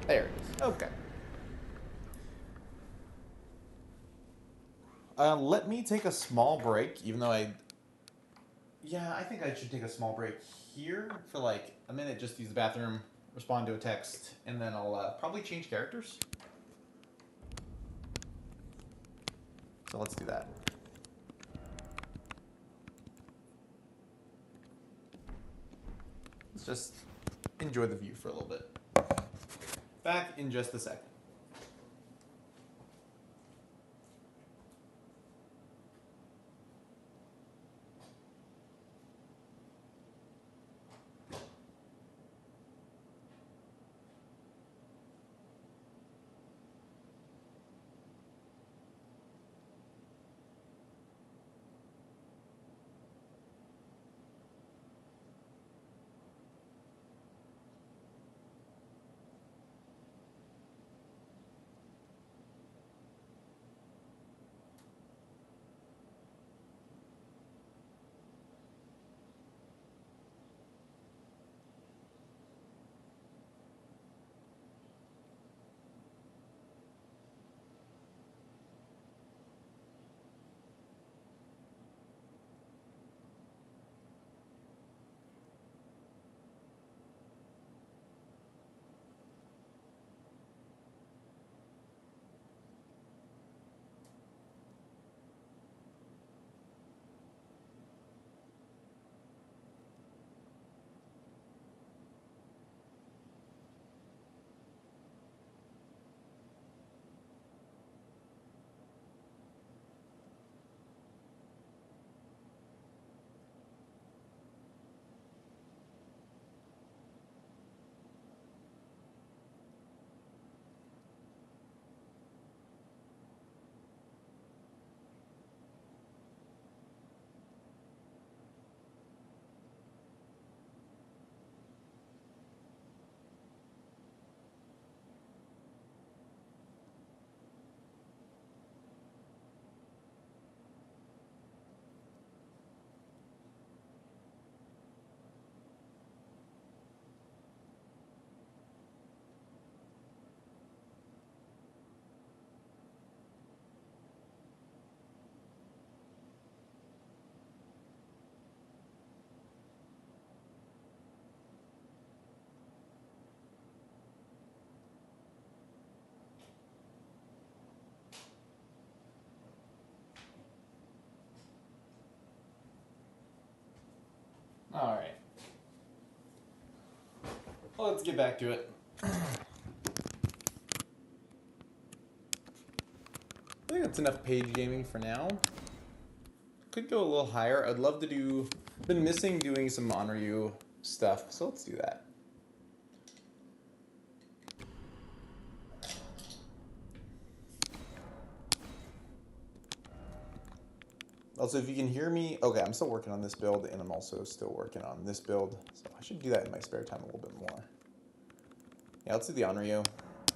There it is. Okay. Let me take a small break, even though Yeah, I think I should take a small break here for like a minute, just use the bathroom, respond to a text, and then I'll probably change characters. So let's do that. Let's just enjoy the view for a little bit. Back in just a second. All right. Well, let's get back to it. I think that's enough page gaming for now. Could go a little higher. I'd love to do... Been missing doing some Onryu stuff, so let's do that. Also, if you can hear me... Okay, I'm still working on this build, and I'm also still working on this build. So I should do that in my spare time a little bit more. Yeah, let's do the Onryu.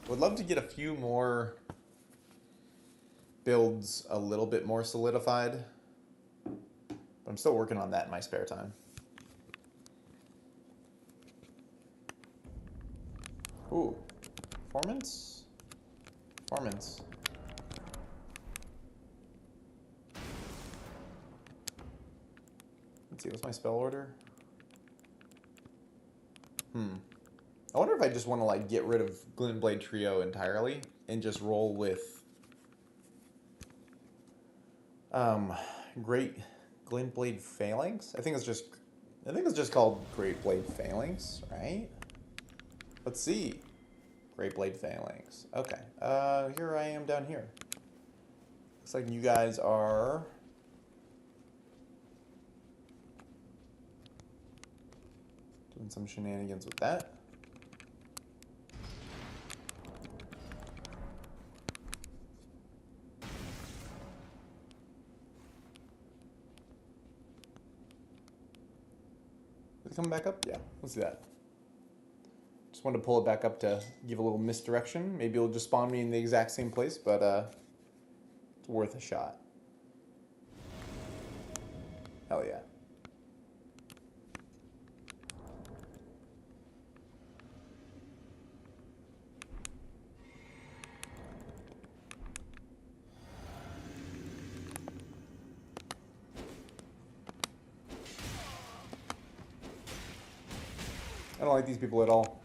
Would love to get a few more builds a little bit more solidified. But I'm still working on that in my spare time. Ooh. Performance? Performance. Let's see, what's my spell order? I wonder if I just want to like get rid of Glintblade Trio entirely and just roll with Great Glintblade Phalanx. I think it's just called Great Blade Phalanx, right? Let's see. Great Blade Phalanx. Okay. Here I am down here. Looks like you guys are... doing some shenanigans with that. Is it coming back up? Yeah, let's do that. Just wanted to pull it back up to give a little misdirection. Maybe it'll just spawn me in the exact same place, but it's worth a shot. Hell yeah. I don't like these people at all.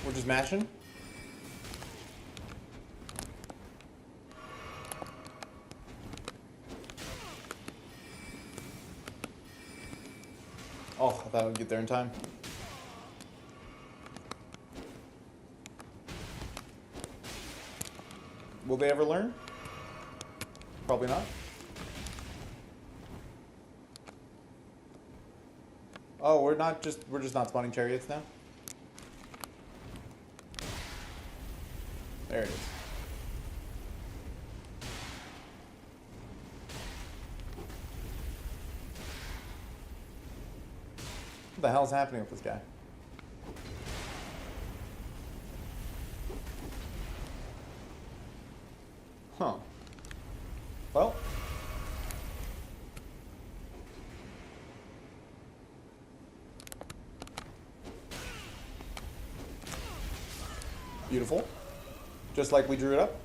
We're just mashing. Oh, I thought I would get there in time. Will they ever learn? Probably not. Oh, we're just not spawning chariots now? There it is. What the hell's happening with this guy? Huh. Well. Beautiful. Just like we drew it up.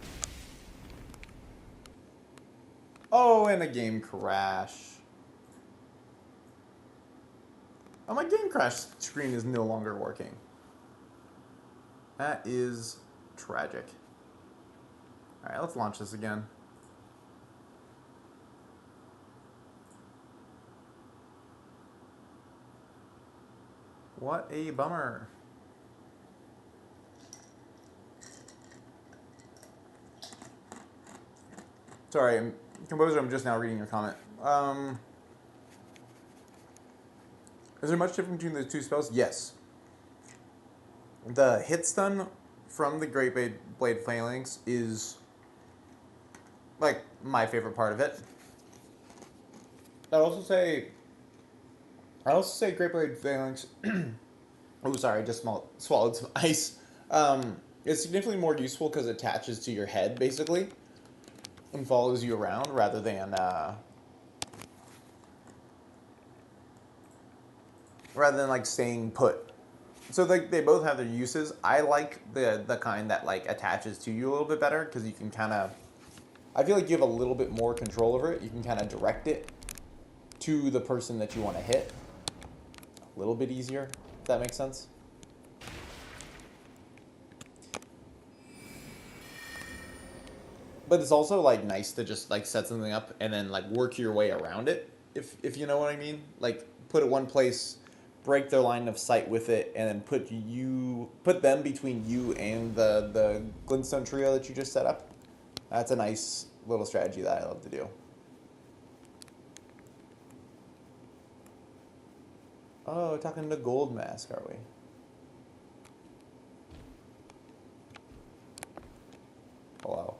Oh, and a game crash. Oh, my game crash screen is no longer working. That is tragic. Alright, let's launch this again. What a bummer. Sorry, Composer, I'm just now reading your comment. Is there much difference between the two spells? Yes. The hit stun from the Great Blade Phalanx is, like, my favorite part of it. I'd also say Great Blade Phalanx... oh, sorry, I just swallowed some ice. It's significantly more useful because it attaches to your head, basically, and follows you around rather than like staying put. So they both have their uses. I like the kind that like attaches to you a little bit better because you can kind of, I feel like you have a little bit more control over it. You can kind of direct it to the person that you want to hit a little bit easier, if that makes sense. But it's also like nice to just like set something up and then like work your way around it, if you know what I mean. Like put it one place, break their line of sight with it, and then put them between you and the glintstone trio that you just set up. That's a nice little strategy that I love to do. Oh, talking to Gold Mask, are we? Hello.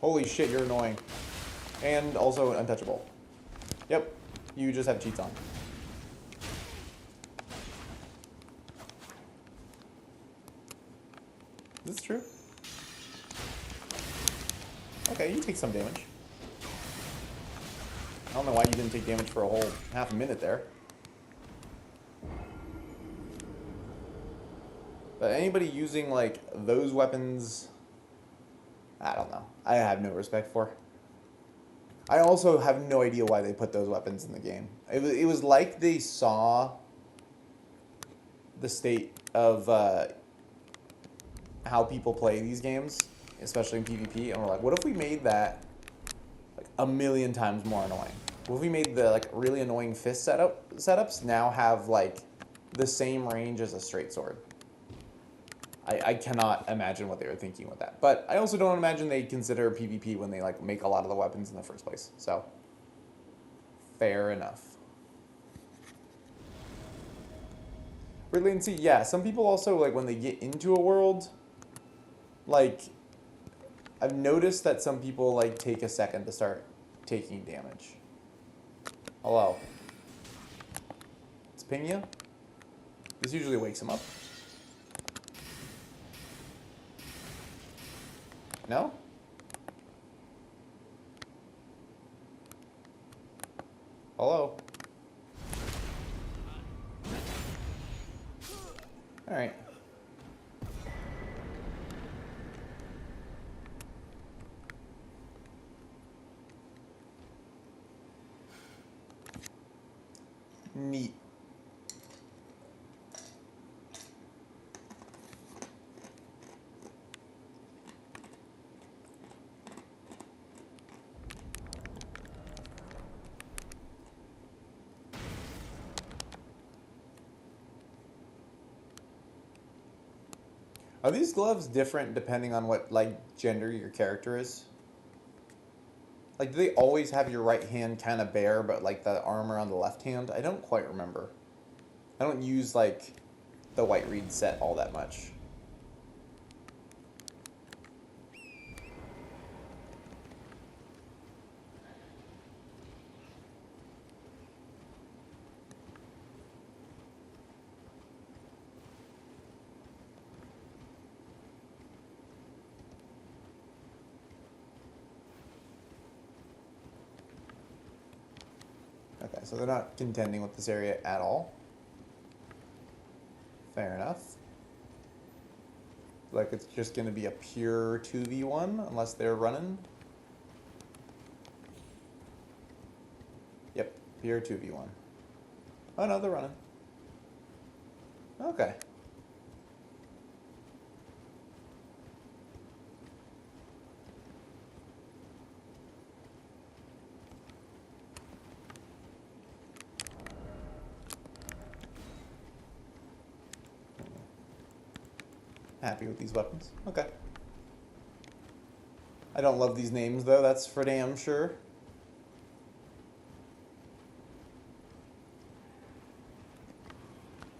Holy shit, you're annoying. And also untouchable. Yep, you just have cheats on. Is this true? Okay, you take some damage. I don't know why you didn't take damage for a whole half a minute there. But anybody using, like, those weapons, I don't know. I have no respect for. I also have no idea why they put those weapons in the game. It was like they saw the state of how people play these games, especially in PvP, and we're like, what if we made that like a million times more annoying? What if we made the like really annoying fist setups now have like the same range as a straight sword? I cannot imagine what they were thinking with that. But I also don't imagine they consider PvP when they like make a lot of the weapons in the first place. So fair enough. Weird latency, yeah. Some people also like when they get into a world, like I've noticed that some people like take a second to start taking damage. Hello. It's ping you? This usually wakes him up. No? Hello? Alright. Neat. Are these gloves different depending on what like gender your character is? Like, do they always have your right hand kind of bare, but like the armor on the left hand? I don't quite remember. I don't use like the white reed set all that much. Okay, so they're not contending with this area at all. Fair enough. Like it's just going to be a pure 2v1 unless they're running. Yep, pure 2v1. Oh no, they're running. Okay. Happy with these weapons. Okay. I don't love these names though, that's for damn sure.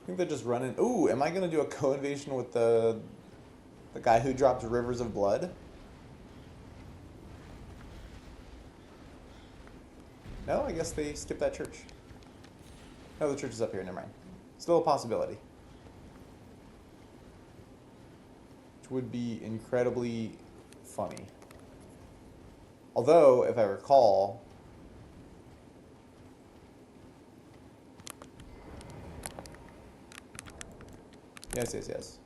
I think they're just running. Ooh, am I gonna do a co-invasion with the guy who dropped Rivers of Blood? No, I guess they skipped that church. No, the church is up here, never mind. Still a possibility. Which would be incredibly funny. Although, if I recall, yes.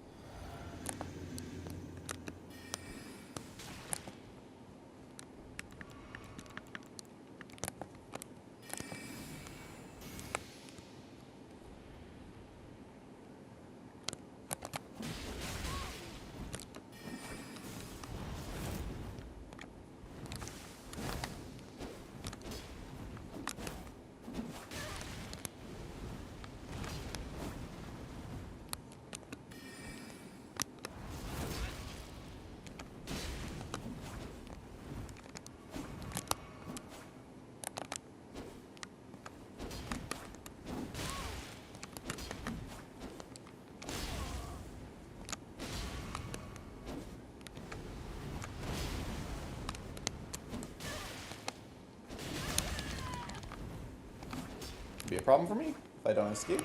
Be a problem for me if I don't escape.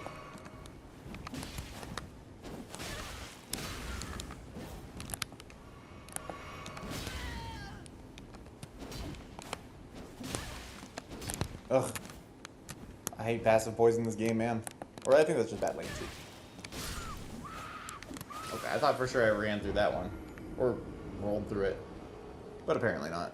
Ugh. I hate passive poison in this game, man. Or I think that's just bad latency. Okay, I thought for sure I ran through that one. Or rolled through it. But apparently not.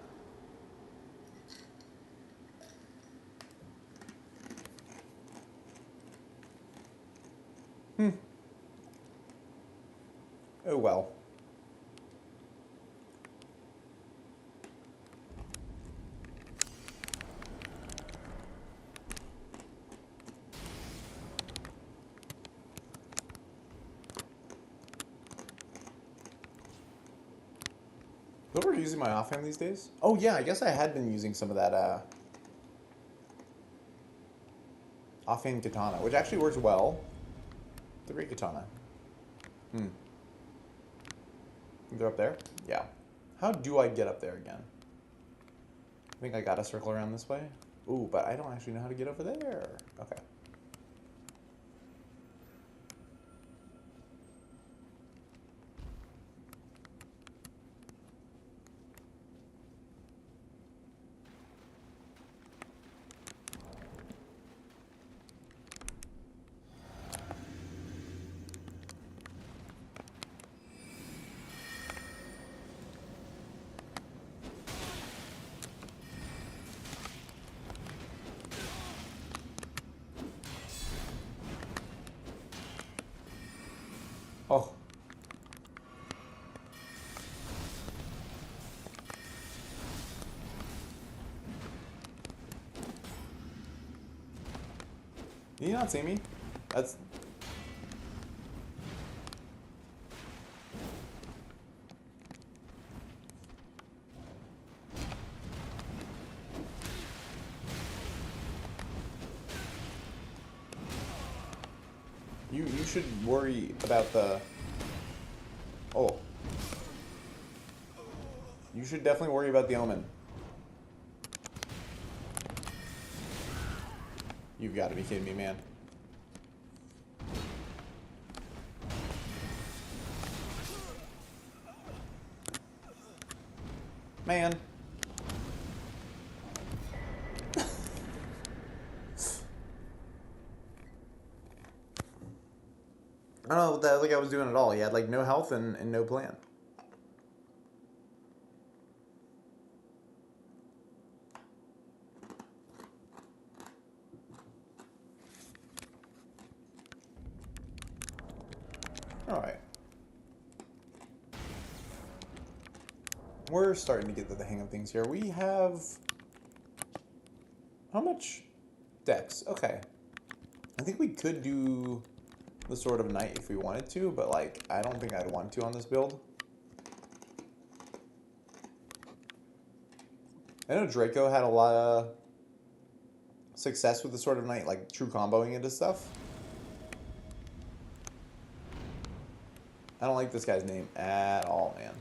Oh well. Whoever's using my offhand these days? Oh yeah, I guess I had been using some of that offhand katana, which actually works well. The great katana. They're up there? Yeah. How do I get up there again? I think I gotta circle around this way. Ooh, but I don't actually know how to get over there. Okay. Oh. Did you not see me? That's... You should worry about the... Oh. You should definitely worry about the omen. You've got to be kidding me, man. Man. I don't know what the hell I was doing at all. He had like no health and no plan. Alright. We're starting to get the hang of things here. We have... How much? Dex. Okay. I think we could do the Sword of Night if we wanted to, but like, I don't think I'd want to on this build. I know Draco had a lot of success with the Sword of Night, like true comboing into stuff. I don't like this guy's name at all, man.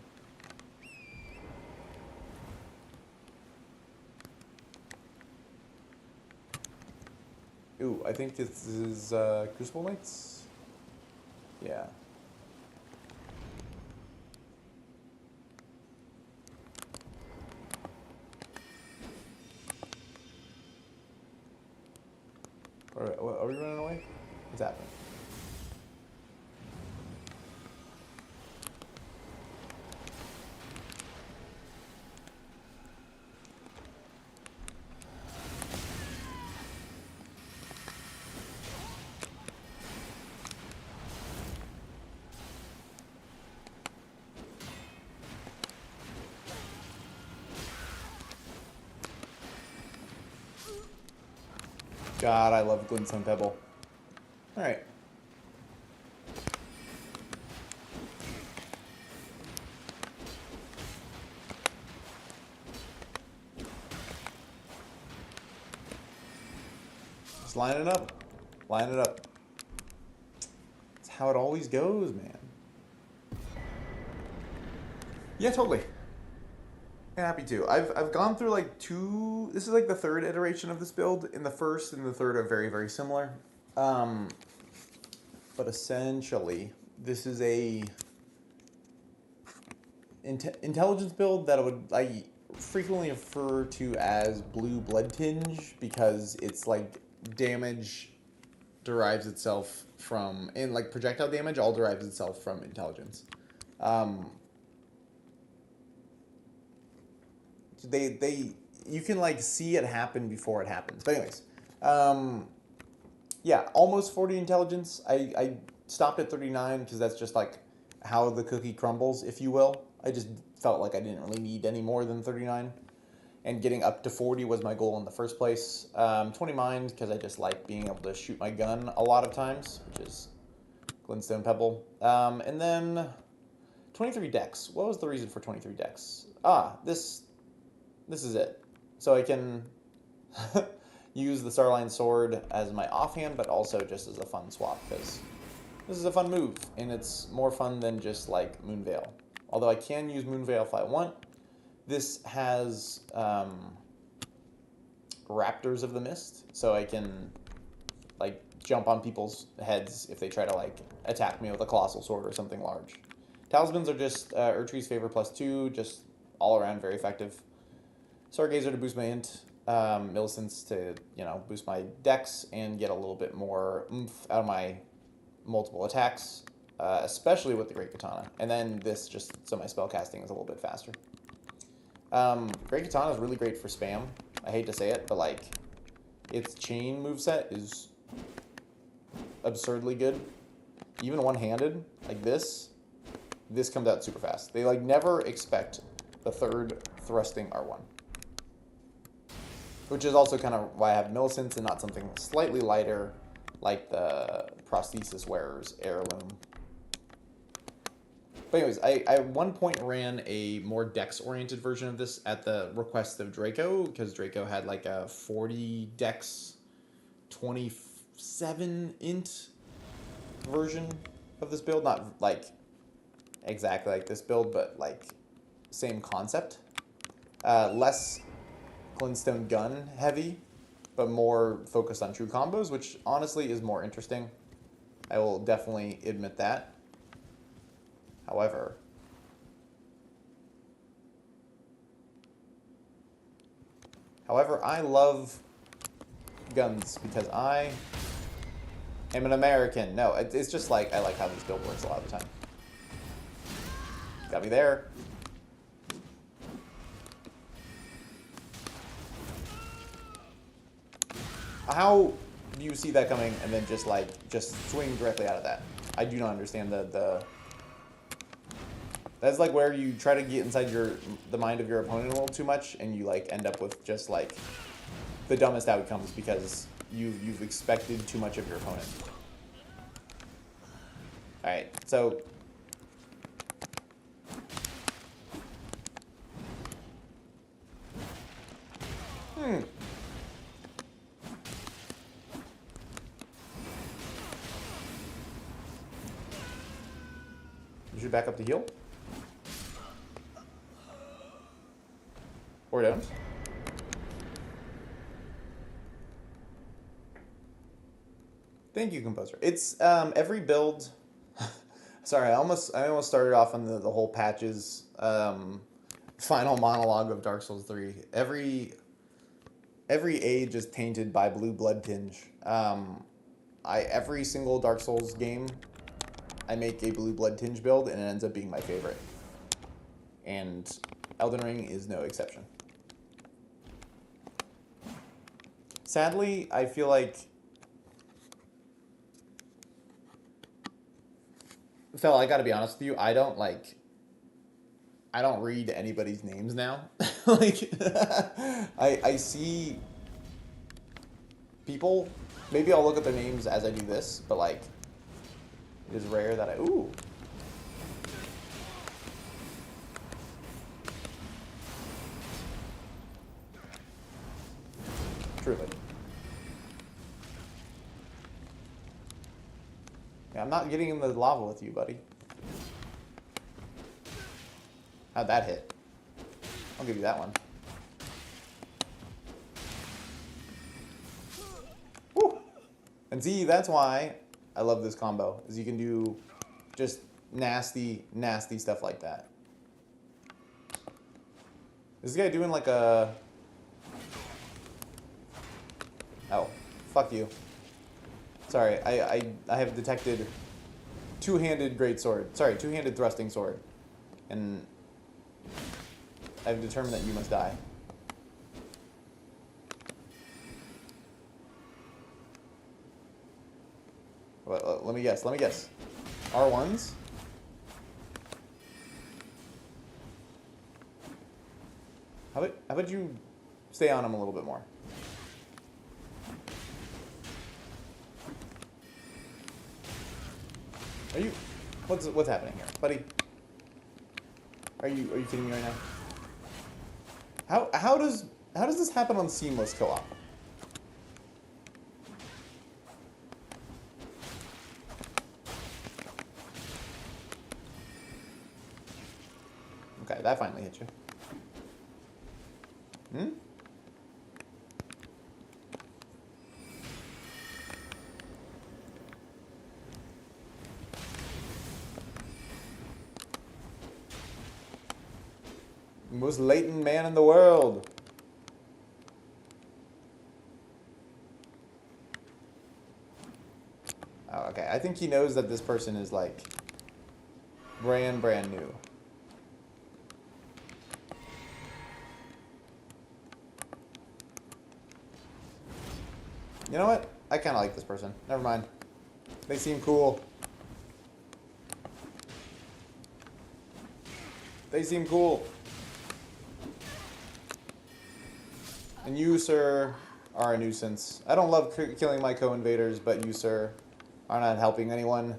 Ooh, I think this is Crucible Knights? Yeah. Are we running away? What's happening? God, I love Glintstone Pebble. Alright. Just line it up. Line it up. That's how it always goes, man. Yeah, totally. Happy to. I've gone through like two... This is like the third iteration of this build. In the first and the third are very, very similar. But essentially, this is a... intelligence build that would frequently refer to as blue blood tinge because it's like damage derives itself from, and like projectile damage all derives itself from intelligence. Um, they you can like see it happen before it happens. But anyways, yeah, almost 40 intelligence. I stopped at 39 because that's just like how the cookie crumbles, if you will. I just felt like I didn't really need any more than 39. And getting up to 40 was my goal in the first place. 20 mind because I just like being able to shoot my gun a lot of times, which is Glintstone Pebble. And then 23 dex. What was the reason for 23 dex? This is it. So I can use the Starline Sword as my offhand, but also just as a fun swap, because this is a fun move, and it's more fun than just like Moonveil. Although I can use Moonveil if I want. This has Raptors of the Mist, so I can like jump on people's heads if they try to like attack me with a Colossal Sword or something large. Talismans are just Urtree's Favor +2, just all around very effective. Stargazer to boost my int, Millicent's to, you know, boost my dex and get a little bit more oomph out of my multiple attacks, especially with the Great Katana. And then this just so my spell casting is a little bit faster. Great Katana is really great for spam. I hate to say it, but like its chain moveset is absurdly good. Even one-handed, like this comes out super fast. They like never expect the third thrusting R1. Which is also kind of why I have Millicents and not something slightly lighter like the Prosthesis Wearer's Heirloom. But anyways, I at one point ran a more dex-oriented version of this at the request of Draco, because Draco had like a 40 dex, 27 int version of this build. Not like exactly like this build, but like same concept. Less Glintstone gun heavy, but more focused on true combos, which honestly is more interesting. I will definitely admit that. However, I love guns because I am an American. No, it's just like I like how this build works a lot of the time. Got me there. How do you see that coming and then just swing directly out of that? I do not understand the that's like where you try to get inside the mind of your opponent a little too much, and you like end up with just like the dumbest outcomes because you've expected too much of your opponent. All right, so you should back up to heal. Or don't. Thank you, Composer. It's every build. Sorry, I almost started off on the whole patches final monologue of Dark Souls 3. Every age is tainted by blue blood tinge. Every single Dark Souls game, I make a blue blood tinge build, and it ends up being my favorite. And Elden Ring is no exception. Sadly, I feel like Phil, I gotta be honest with you, I don't read anybody's names now. Like I see people, maybe I'll look at their names as I do this, but like it is rare that ooh. Truly. Yeah, I'm not getting in the lava with you, buddy. How'd that hit? I'll give you that one. Woo! And see, that's why I love this combo, is you can do just nasty, nasty stuff like that. Is this guy doing like a... Oh, fuck you. Sorry, I have detected two-handed greatsword. Sorry, two-handed thrusting sword. And I've determined that you must die. Let me guess, R1s? How about you stay on him a little bit more? Are you... What's happening here? Buddy? Are you kidding me right now? How does this happen on seamless co-op? Okay, that finally hit you. Hmm? Most latent man in the world. Oh, okay. I think he knows that this person is like brand new. You know what? I kind of like this person. Never mind. They seem cool. They seem cool. And you, sir, are a nuisance. I don't love killing my co-invaders, but you, sir, are not helping anyone.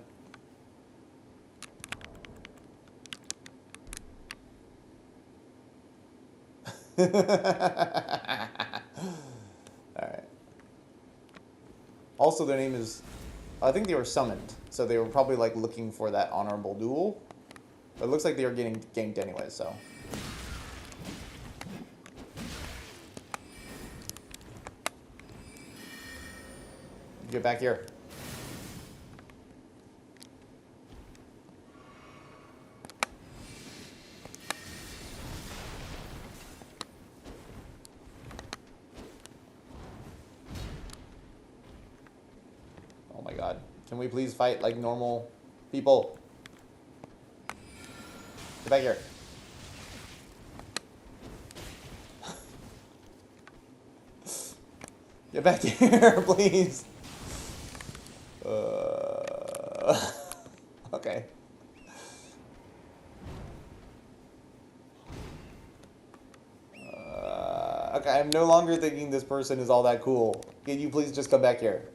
Alright. Also, their name is... I think they were summoned, so they were probably, like, looking for that honorable duel. But it looks like they were getting ganked anyway, so... Get back here. Oh my god. Can we please fight like normal people? Get back here. Get back here, please. Okay. Okay, I'm no longer thinking this person is all that cool. Can you please just come back here?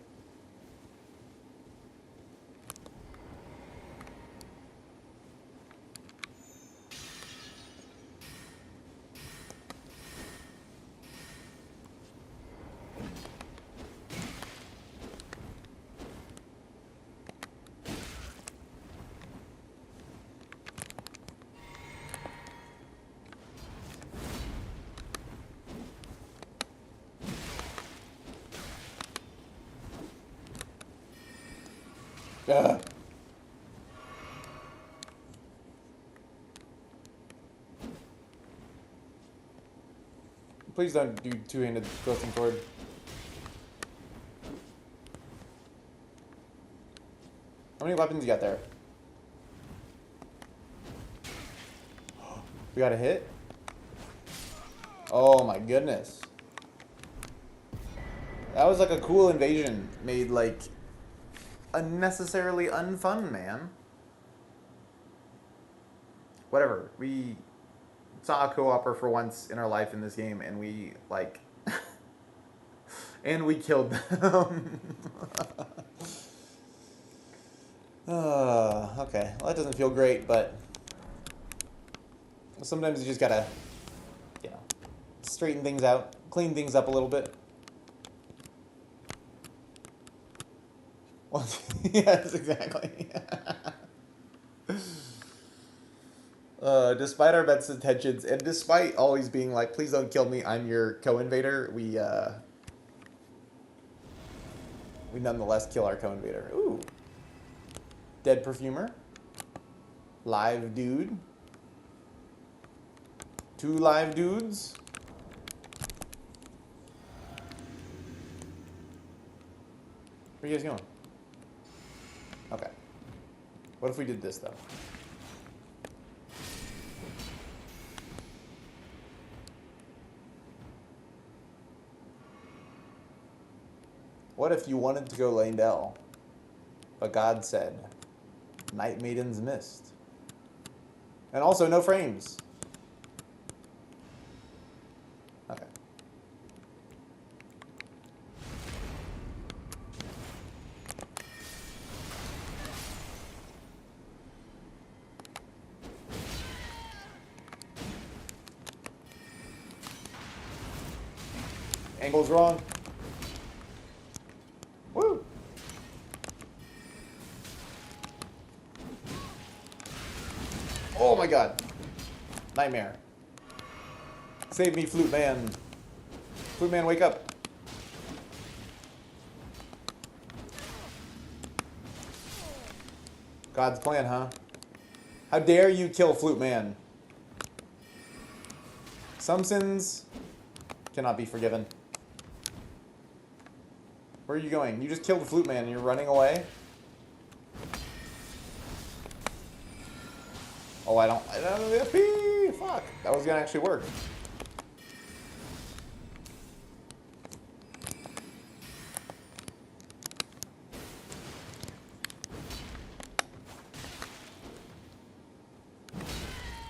Ugh. Please don't do two-handed thrusting sword. How many weapons you got there? We got a hit? Oh my goodness. That was like a cool invasion made like unnecessarily unfun, man. Whatever. We saw a co-opper for once in our life in this game and we like and we killed them. Okay. Well, that doesn't feel great, but sometimes you just gotta, you know, straighten things out, clean things up a little bit. Well, yes, exactly. Despite our best intentions, and despite always being like, please don't kill me, I'm your co-invader, we nonetheless kill our co-invader. Ooh. Dead perfumer. Live dude. 2 live dudes. Where are you guys going? Okay. What if we did this, though? What if you wanted to go Leyndell, but God said, Night Maiden's Mist. And also no frames. Okay. Angle's wrong. Woo! Oh my god. Nightmare. Save me, Flute Man. Flute Man, wake up. God's plan, huh? How dare you kill Flute Man? Some sins cannot be forgiven. Where are you going? You just killed the Flute Man and you're running away? Oh, I don't fuck. That was gonna actually work.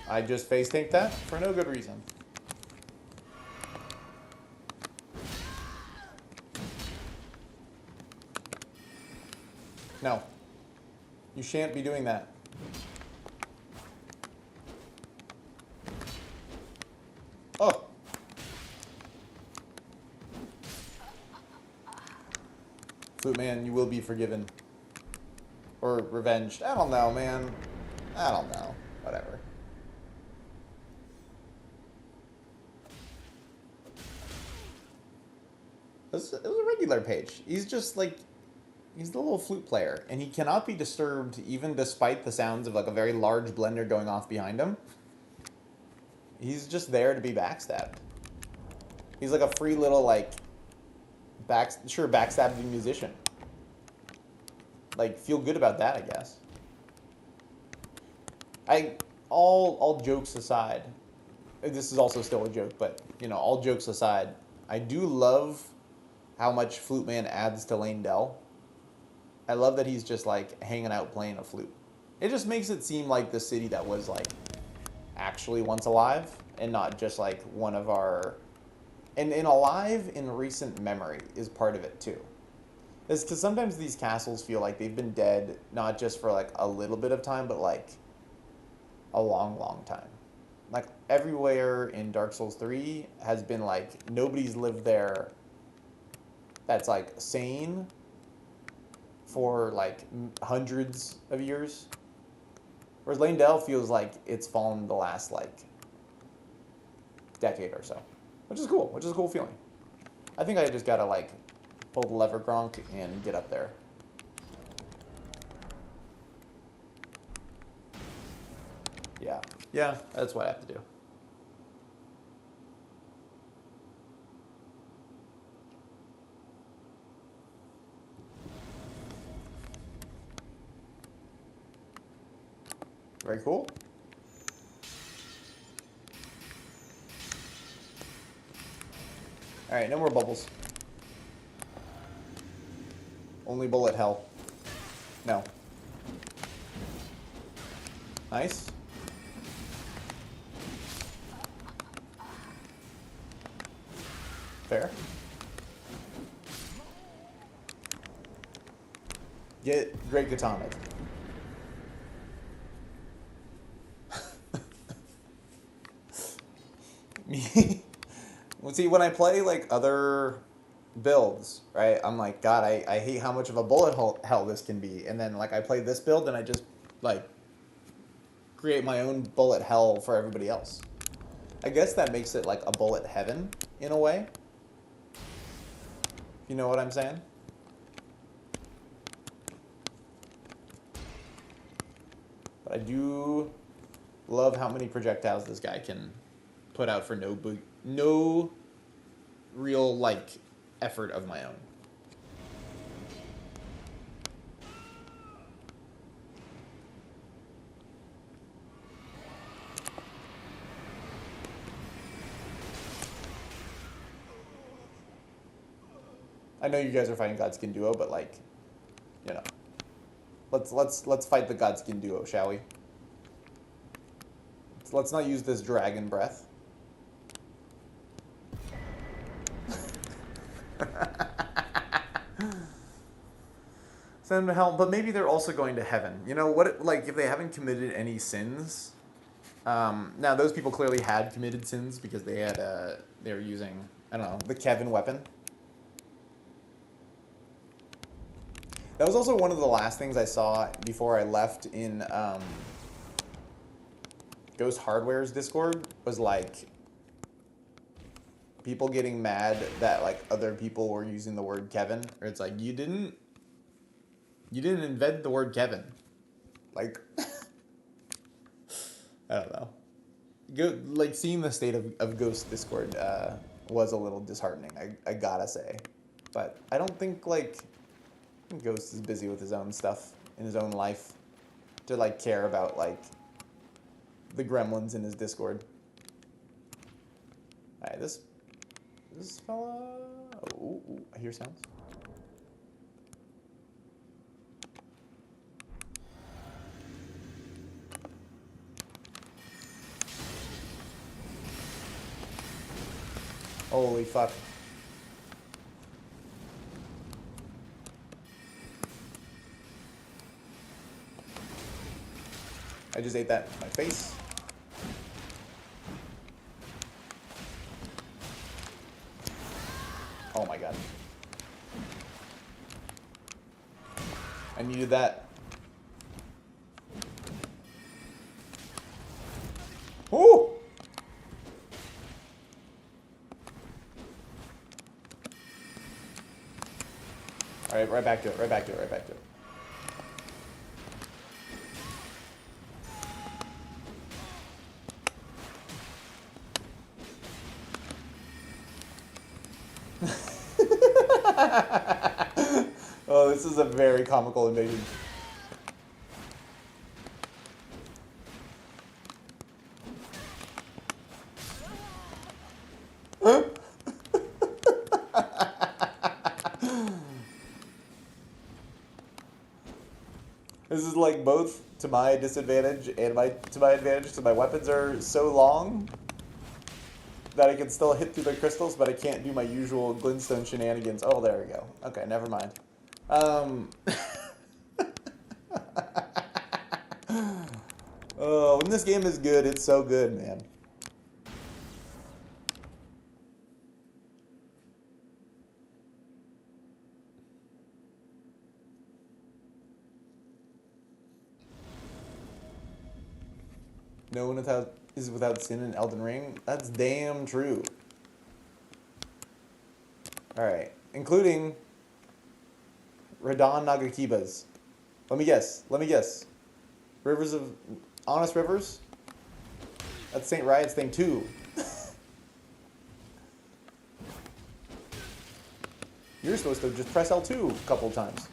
I just face tanked that for no good reason. No. You shan't be doing that. Oh. Flute Man, you will be forgiven. Or revenged. I don't know, man. I don't know. Whatever. It was a regular page. He's just like, he's the little flute player, and he cannot be disturbed even despite the sounds of like a very large blender going off behind him. He's just there to be backstabbed. He's like a free little like, backstabbing musician. Like, feel good about that, I guess. All jokes aside, this is also still a joke, but you know, all jokes aside, I do love how much Flute Man adds to Leyndell. I love that he's just like hanging out playing a flute. It just makes it seem like the city that was like actually once alive and not just like one of our... And alive in recent memory is part of it too. It's because sometimes these castles feel like they've been dead not just for like a little bit of time, but like a long, long time. Like everywhere in Dark Souls 3 has been like nobody's lived there that's like sane for like hundreds of years. Whereas Leyndell feels like it's fallen the last like decade or so, which is cool, which is a cool feeling. I think I just gotta like pull the lever, Gronk, and get up there. Yeah, that's what I have to do. Very cool. All right, no more bubbles. Only bullet hell. No. Nice. Fair. Get great katana. Me. Well, see, when I play like other builds, right, I'm like, God, I hate how much of a bullet hell this can be. And then like I play this build and I just like create my own bullet hell for everybody else. I guess that makes it like a bullet heaven in a way. You know what I'm saying? But I do love how many projectiles this guy can put out for no real like effort of my own. I know you guys are fighting Godskin Duo, but like, you know, let's fight the Godskin Duo, shall we? Let's not use this dragon breath. Send them to hell, but maybe they're also going to heaven. You know what? Like, if they haven't committed any sins, now those people clearly had committed sins because they had they were using, I don't know, the Kevin weapon. That was also one of the last things I saw before I left in Ghost Hardware's Discord, was like people getting mad that like other people were using the word Kevin, or it's like you didn't invent the word Kevin. Like I don't know. Like seeing the state of Ghost Discord was a little disheartening, I gotta say. But I don't think like Ghost is busy with his own stuff in his own life to like care about like the gremlins in his Discord. Alright, this fella. Oh, I hear sounds. Holy fuck. I just ate that in my face. Oh my god. I needed that. Ooh! Alright, right back to it, right back to it, right back to it. Oh, this is a very comical invasion. This is like both to my disadvantage and to my advantage. So my weapons are so long that I can still hit through the crystals, but I can't do my usual glintstone shenanigans. Oh, there we go. Okay, never mind. Oh, when this game is good, it's so good, man. No one is without sin in Elden Ring. That's damn true. Alright. Including Radon Nagakibas. Let me guess. Rivers of Honest Rivers? That's St. Riot's thing too. You're supposed to just press L2 a couple times.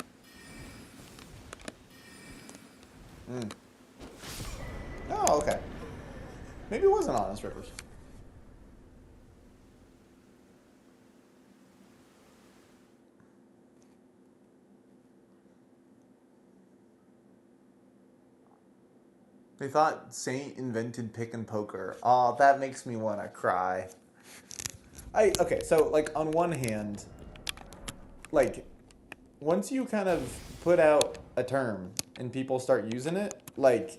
Oh, okay. Maybe it wasn't Honest Rivers. They thought Saint invented pick and poker. Oh, that makes me want to cry. Okay, so like on one hand, like once you kind of put out a term and people start using it, like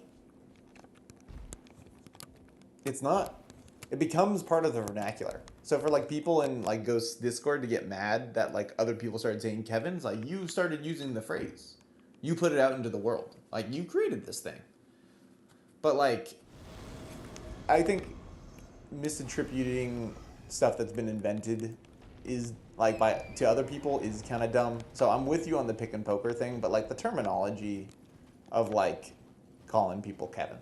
it becomes part of the vernacular. So for like people in like Ghost Discord to get mad that like other people started saying Kevin's, like you started using the phrase. You put it out into the world. Like you created this thing. But like I think misattributing stuff that's been invented is like to other people is kind of dumb. So I'm with you on the pick and poker thing, but like the terminology of like calling people Kevin,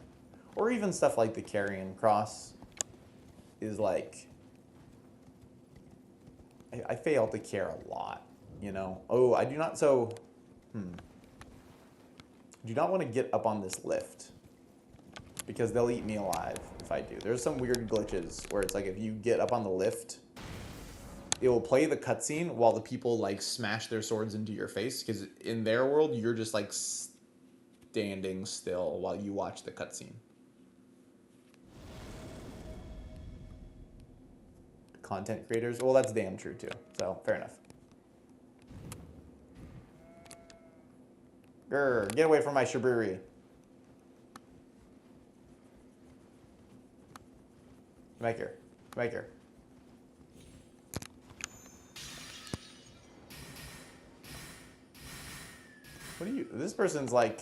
or even stuff like the carrion cross, is like I fail to care a lot, you know. Oh, I do not. So, do not want to get up on this lift because they'll eat me alive if I do. There's some weird glitches where it's like if you get up on the lift, it will play the cutscene while the people like smash their swords into your face, because in their world you're just like standing still while you watch the cutscene. Content creators, well, that's damn true too, so fair enough. Grr, get away from my Shabiri. Come back here. Come back here. What are you? This person's like.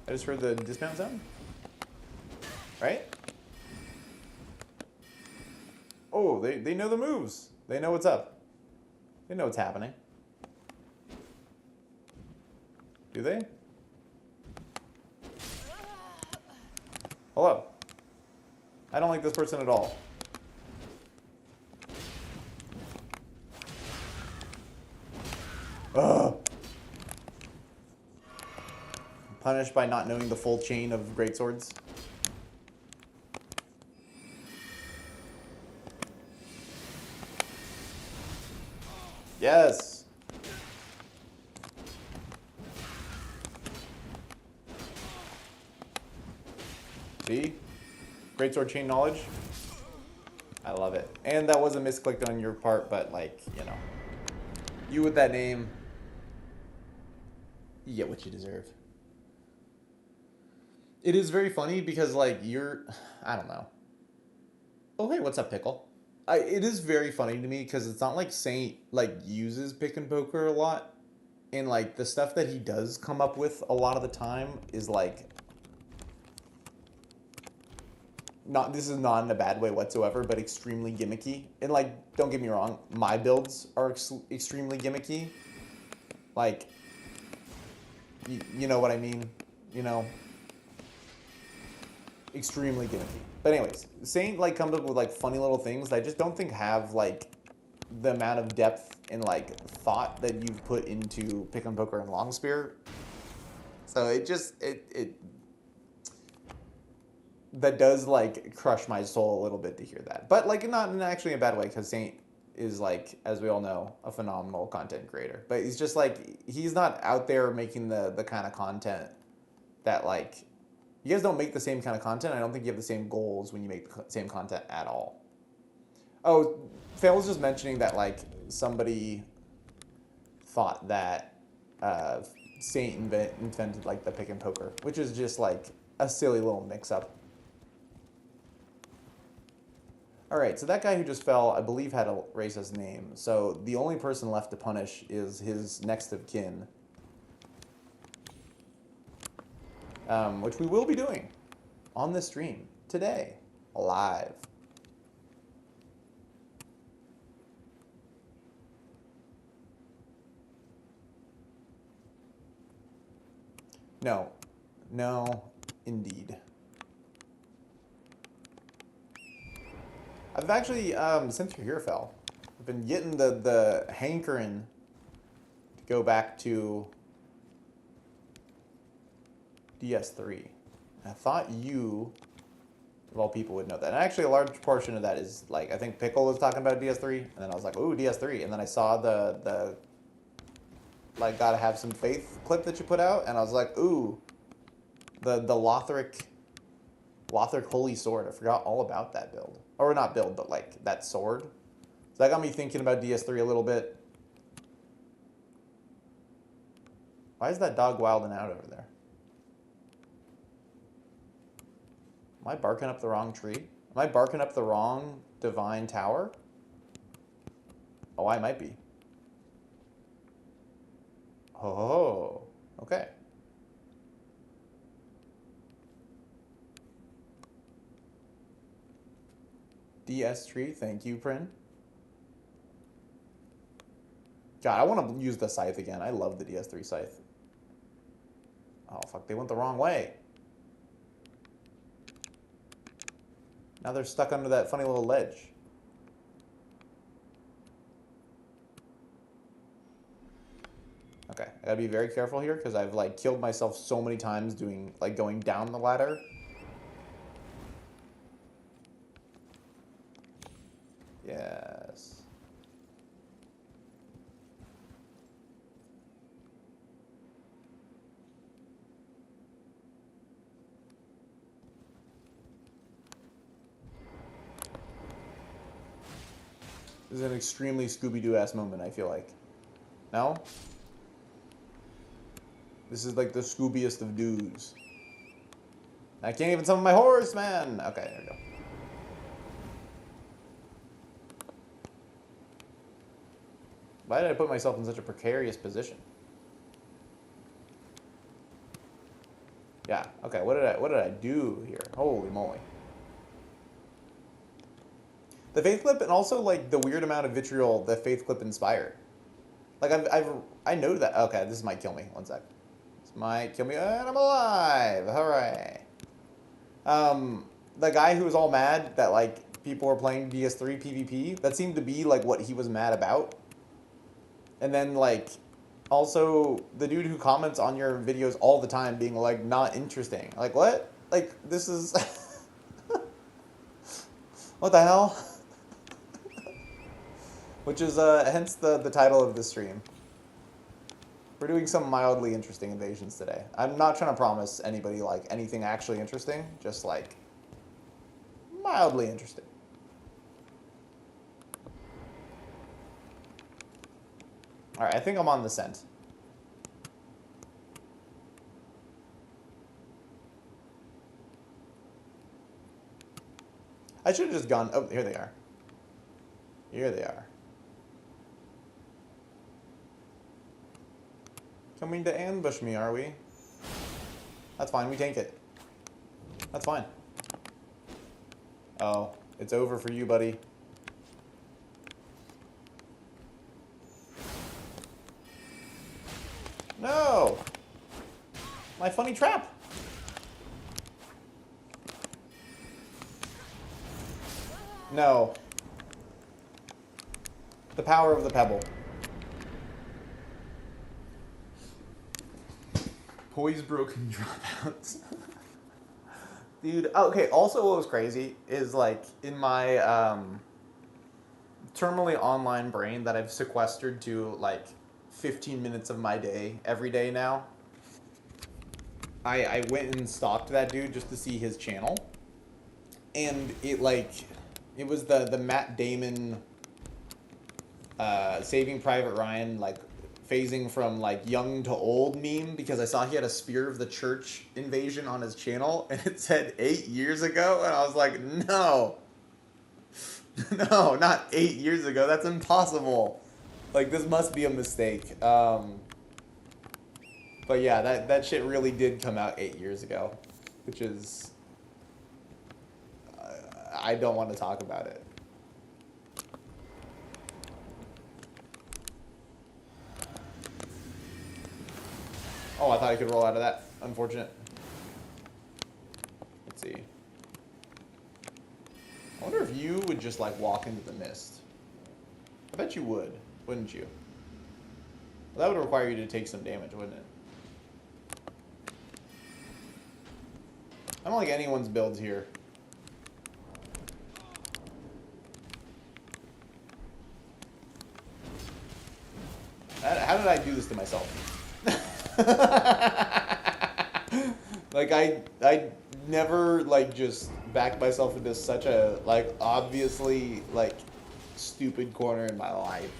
I just heard the dismount zone. Right? Oh, they know the moves. They know what's up. They know what's happening. Do they? Hello. I don't like this person at all. Ugh. Punished by not knowing the full chain of greatswords. Yes. See? Greatsword chain knowledge. I love it. And that was a misclick on your part, but like, you know. You with that name, you get what you deserve. It is very funny because like I don't know. Oh, hey, what's up, Pickle? It is very funny to me because it's not like Saint like uses pick and poker a lot, and like the stuff that he does come up with a lot of the time is like not. This is not in a bad way whatsoever, but extremely gimmicky. And like, don't get me wrong, my builds are extremely gimmicky. Like, you know what I mean? You know, extremely gimmicky. But anyways, Saint like comes up with like funny little things that I just don't think have like the amount of depth and like thought that you've put into pick and poker and long spear. So it just it that does like crush my soul a little bit to hear that. But like not in actually a bad way, because Saint is like, as we all know, a phenomenal content creator. But he's just like, he's not out there making the kind of content that like, you guys don't make the same kind of content. I don't think you have the same goals when you make the same content at all. Oh, Fail was just mentioning that like somebody thought that Saint invented like the pick and poker, which is just like a silly little mix-up. All right, so that guy who just fell, I believe, had a racist name. So the only person left to punish is his next of kin, which we will be doing on this stream today, live. No, indeed. I've actually, since you're here, Fel, I've been getting the hankering to go back to DS3. I thought you, of all people, would know that. And actually, a large portion of that is, like, I think Pickle was talking about DS3, and then I was like, ooh, DS3. And then I saw the like, gotta have some faith clip that you put out, and I was like, ooh, the Lothric Holy Sword. I forgot all about that build. Or not build, but like that sword. So that got me thinking about DS3 a little bit. Why is that dog wilding out over there? Am I barking up the wrong tree? Am I barking up the wrong divine tower? Oh, I might be. Oh, okay. DS3, thank you, Prin. God, I want to use the scythe again. I love the DS3 scythe. Oh, fuck, they went the wrong way. Now they're stuck under that funny little ledge. Okay, I gotta be very careful here because I've like killed myself so many times doing like going down the ladder. Yes. This is an extremely Scooby-Doo-ass moment, I feel like. No? This is like the Scoobiest of doos. I can't even summon my horse, man! Okay, there we go. Why did I put myself in such a precarious position? Yeah, okay, what did I do here? Holy moly. The Faith Clip and also like the weird amount of vitriol that Faith Clip inspired. Like I know that. Okay, this might kill me. One sec. This might kill me, and I'm alive. Hooray. The guy who was all mad that like people were playing DS3 PvP. That seemed to be like what he was mad about. And then like also the dude who comments on your videos all the time being like not interesting. Like what? Like this is what the hell? Which is hence the title of this stream. We're doing some mildly interesting invasions today. I'm not trying to promise anybody like anything actually interesting, just like mildly interesting. All right, I think I'm on the scent. I should have just gone. Oh, here they are. Here they are. Coming to ambush me, are we? That's fine, we tank it. That's fine. Oh, it's over for you, buddy. No! My funny trap! No. The power of the pebble. Poise broken dropouts. Dude, okay, also what was crazy is like in my terminally online brain that I've sequestered to like 15 minutes of my day every day now. I went and stalked that dude just to see his channel. And it was the Matt Damon Saving Private Ryan like phasing from like young to old meme because I saw he had a Spear of the Church invasion on his channel and it said 8 years ago and I was like, no. No, not 8 years ago. That's impossible. Like this must be a mistake. But yeah, that shit really did come out 8 years ago, which is I don't want to talk about it. Oh, I thought I could roll out of that. Unfortunate. Let's see. I wonder if you would just like walk into the mist. I bet you would, wouldn't you? Well, that would require you to take some damage, wouldn't it? I don't like anyone's builds here. How did I do this to myself? Like I never like just backed myself into such a like obviously like stupid corner in my life.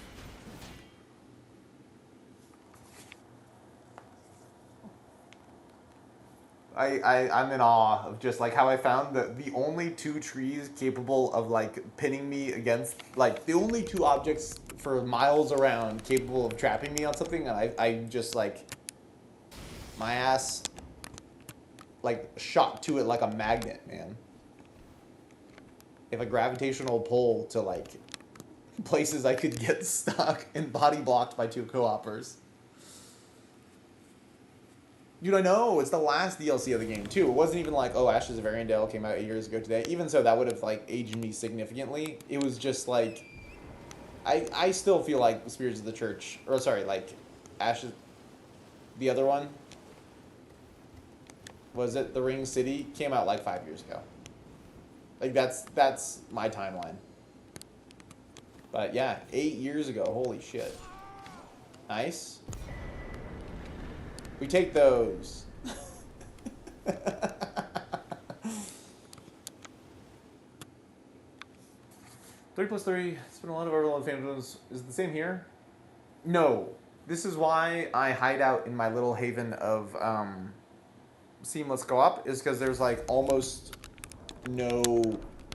I'm in awe of just like how I found the only two trees capable of like pinning me against like the only two objects for miles around capable of trapping me on something, and I just like my ass like shot to it like a magnet, man. If a gravitational pull to like places I could get stuck and body blocked by 2 co-opers. Dude, I know, it's the last DLC of the game, too. It wasn't even like, oh, Ashes of Arendelle came out 8 years ago today. Even so, that would have, like, aged me significantly. It was just, like... I still feel like Spirits of the Church... Or, sorry, like, Ashes... The other one... Was it The Ring City? Came out, like, 5 years ago. Like, that's my timeline. But, yeah, 8 years ago. Holy shit. Nice. We take those. 3+3. It's been a lot of Overlord Phantoms. Is it the same here? No. This is why I hide out in my little haven of seamless co-op, is because there's like almost no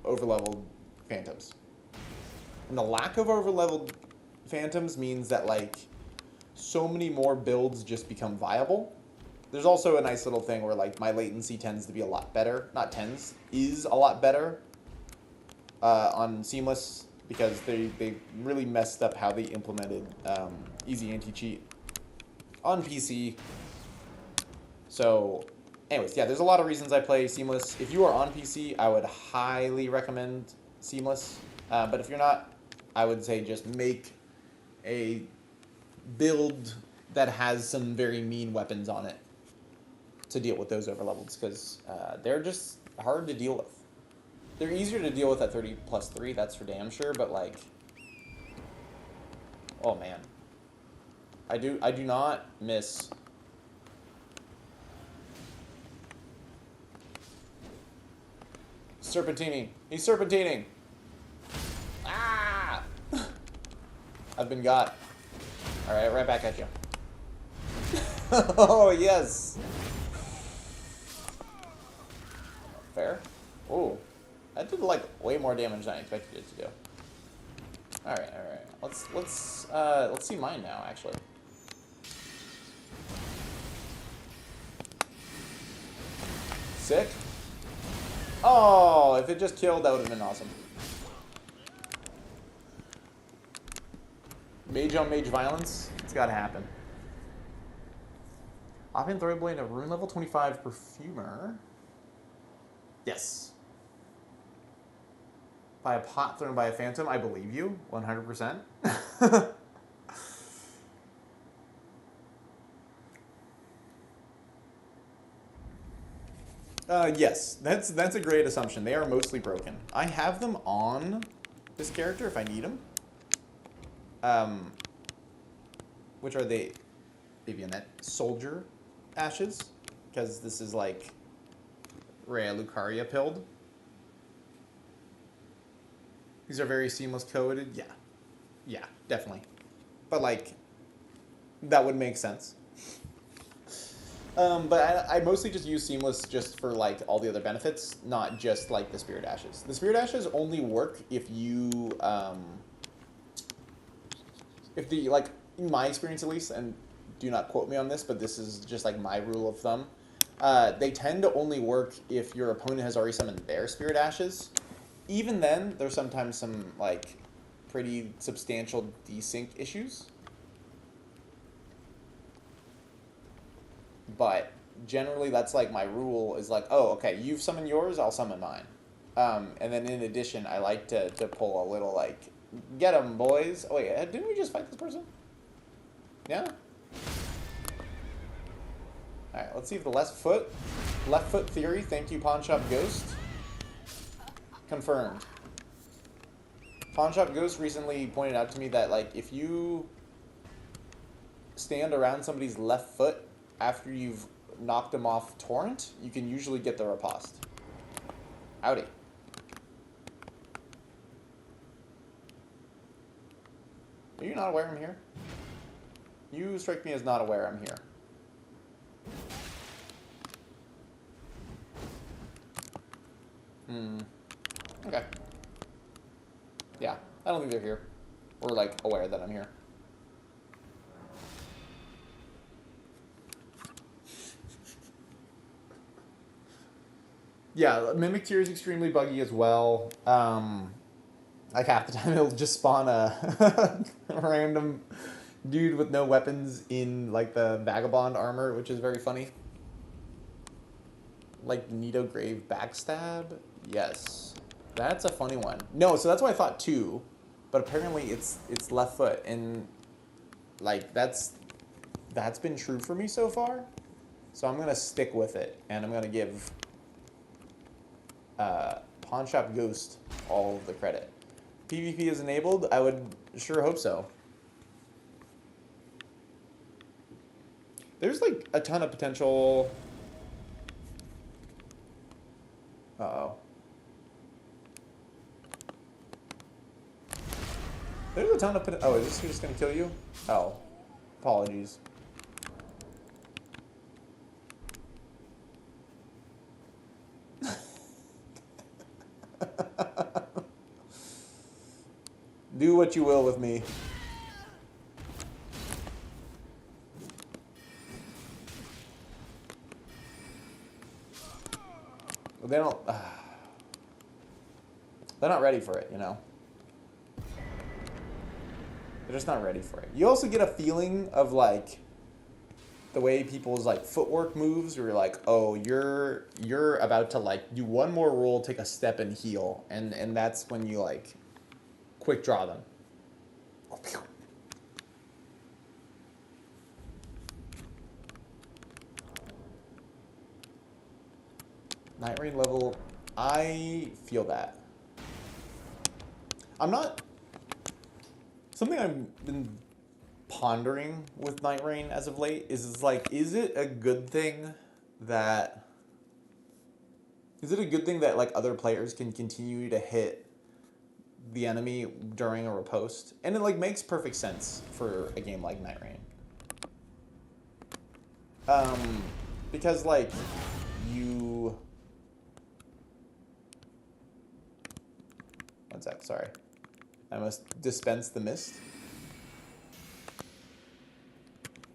overleveled phantoms. And the lack of overleveled phantoms means that like so many more builds just become viable. There's also a nice little thing where like my latency tends to be a lot better. Not tends, is a lot better on Seamless, because they really messed up how they implemented easy anti-cheat on PC. So anyways, yeah, there's a lot of reasons I play Seamless. If you are on PC, I would highly recommend Seamless. But if you're not, I would say just make a build that has some very mean weapons on it to deal with those overlevels, because they're just hard to deal with. They're easier to deal with at 30+3, that's for damn sure, but like, oh man. I do not miss serpentining. He's serpentining. Ah! I've been got. All right back at you. Oh yes. Fair. Oh, that did like way more damage than I expected it to do. All right. Let's see mine now, actually. Sick. Oh, if it just killed, that would have been awesome. Mage on mage violence. It's got to happen. Offhand Throw-Blade, a rune level 25 perfumer. Yes. By a pot thrown by a phantom, I believe you, 100%. Yes, that's a great assumption. They are mostly broken. I have them on this character if I need them. Which are they? Vivianette Soldier Ashes, because this is like Rhea Lucaria pilled. These are very seamless coded. Yeah, definitely. But like, that would make sense. But I mostly just use Seamless just for like all the other benefits, not just like the Spirit Ashes. The Spirit Ashes only work if you, if the, like, in my experience at least, and do not quote me on this, but this is just like my rule of thumb, they tend to only work if your opponent has already summoned their Spirit Ashes. Even then, there's sometimes some like pretty substantial desync issues. But generally, that's like my rule is like, oh, okay, you've summoned yours, I'll summon mine. And then in addition, I like to pull a little like, get 'em, boys. Oh wait, didn't we just fight this person? Yeah? Alright, let's see if the left foot theory, thank you Pawn Shop Ghost, confirmed. Pawn Shop Ghost recently pointed out to me that like, if you stand around somebody's left foot after you've knocked them off Torrent, you can usually get the riposte. Howdy. Are you not aware I'm here? You strike me as not aware I'm here. Okay. Yeah, I don't think they're here. Or like aware that I'm here. Yeah, Mimic Tier is extremely buggy as well. Like half the time it'll just spawn a random dude with no weapons in like the vagabond armor, which is very funny. Like Nito Grave backstab? Yes. That's a funny one. No, so that's what I thought too. But apparently it's left foot, and like that's been true for me so far. So I'm gonna stick with it, and I'm gonna give Pawn Shop Ghost all of the credit. PvP is enabled? I would sure hope so. There's like a ton of potential. Uh-oh. There's a ton of potential. Oh, is this just gonna kill you? Oh. Apologies. Do what you will with me. They don't. They're not ready for it, you know. They're just not ready for it. You also get a feeling of like the way people's like footwork moves, where you're like, oh, you're about to like do one more roll, take a step, and heal, and that's when you like quick draw them. Night Rain level, I feel that. I'm not. Something I've been pondering with Night Rain as of late is like, is it a good thing that like other players can continue to hit the enemy during a riposte? And it like makes perfect sense for a game like Night Rain. Because like you. One sec, sorry. I must dispense the mist.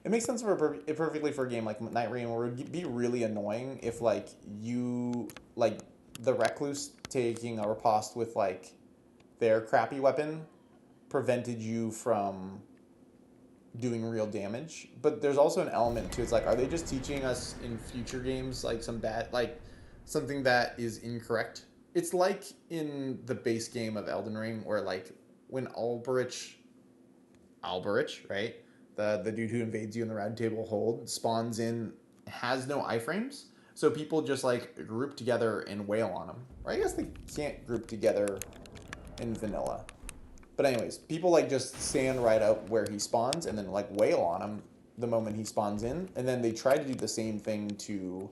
It makes sense perfectly for a game like Night Rain, where it would be really annoying if like you like the Recluse taking a riposte with like their crappy weapon prevented you from doing real damage. But there's also an element to it's like, are they just teaching us in future games like some bad like something that is incorrect? It's like in the base game of Elden Ring, where like when Alberich, right? The dude who invades you in the round table hold spawns in, has no iframes, so people just like group together and wail on him. Or I guess they can't group together in vanilla. But anyways, people like just stand right up where he spawns and then like wail on him the moment he spawns in, and then they try to do the same thing to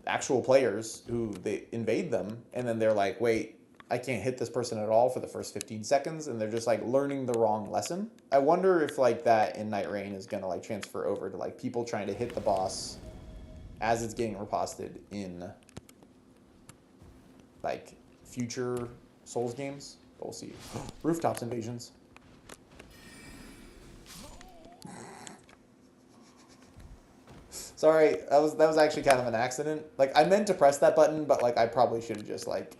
actual players who they invade them, and then they're like, wait, I can't hit this person at all for the first 15 seconds, and they're just like learning the wrong lesson. I wonder if like that in Night Rain is gonna like transfer over to like people trying to hit the boss as it's getting riposted in like future Souls games. But we'll see. Rooftops invasions. Sorry, that was actually kind of an accident. Like I meant to press that button, but like I probably should have just like.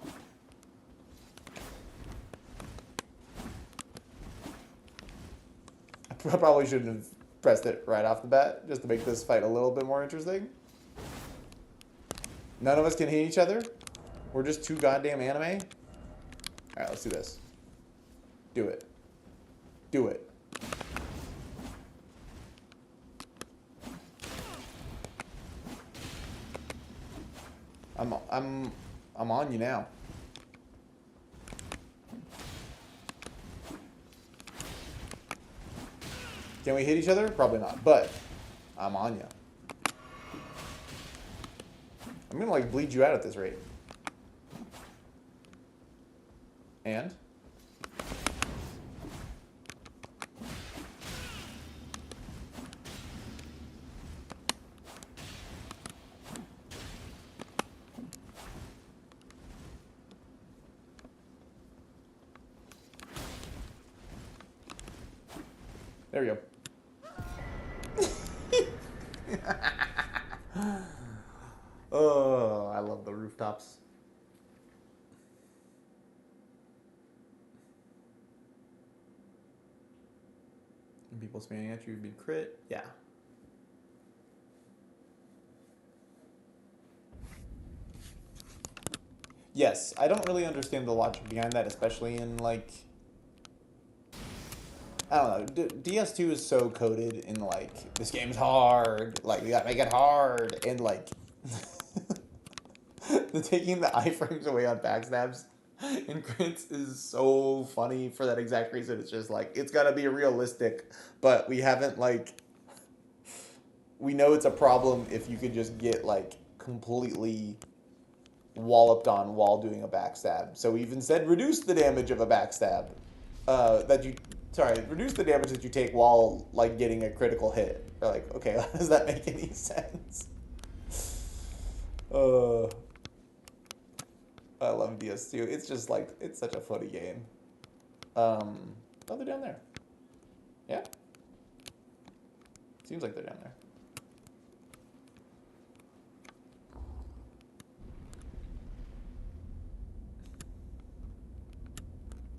I probably shouldn't have pressed it right off the bat, just to make this fight a little bit more interesting. None of us can hit each other. We're just too goddamn anime. All right, let's do this. Do it. Do it. I'm on you now. Can we hit each other? Probably not, but I'm on you. I'm gonna like bleed you out at this rate. And? There we go. Oh, I love the rooftops. And people spamming at you would be crit. Yeah. Yes, I don't really understand the logic behind that, especially in like, I don't know. DS2 is so coded in like, this game's hard. Like, we gotta make it hard. And like, the taking the iframes away on backstabs in crits is so funny for that exact reason. It's just like, it's gotta be realistic, but we haven't like, we know it's a problem if you could just get like completely walloped on while doing a backstab. So we even said reduce the damage of a backstab. Reduce the damage that you take while like getting a critical hit. They're like, okay, how does that make any sense? I love DS2. It's just like, it's such a funny game. Oh, they're down there. Yeah? Seems like they're down there.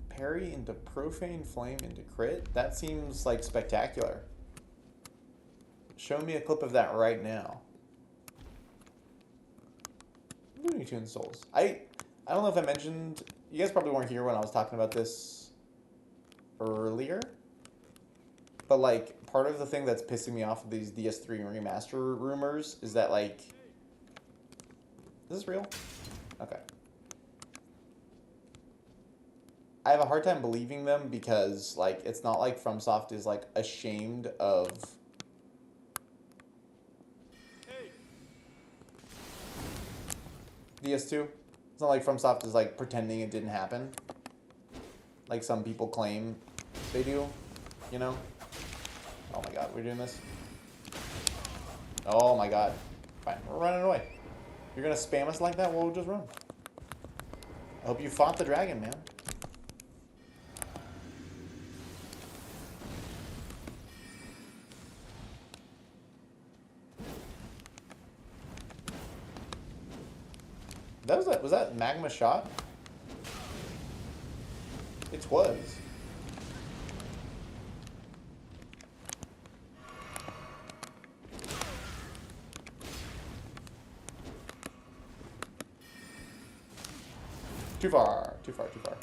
Parry into Profane Flame into crit? That seems like spectacular. Show me a clip of that right now. Looney Tunes Souls. I don't know if I mentioned, you guys probably weren't here when I was talking about this earlier, but like part of the thing that's pissing me off with these DS3 remaster rumors is that like, is this real? Okay. I have a hard time believing them because like, it's not like FromSoft is like ashamed of DS2. It's not like FromSoft is like pretending it didn't happen, like some people claim they do, you know? Oh my god, we're doing this? Oh my god. Fine, we're running away. You're gonna spam us like that? We'll just run. I hope you fought the dragon, man. Was that magma shot? It was. Too far. Too far. Too far.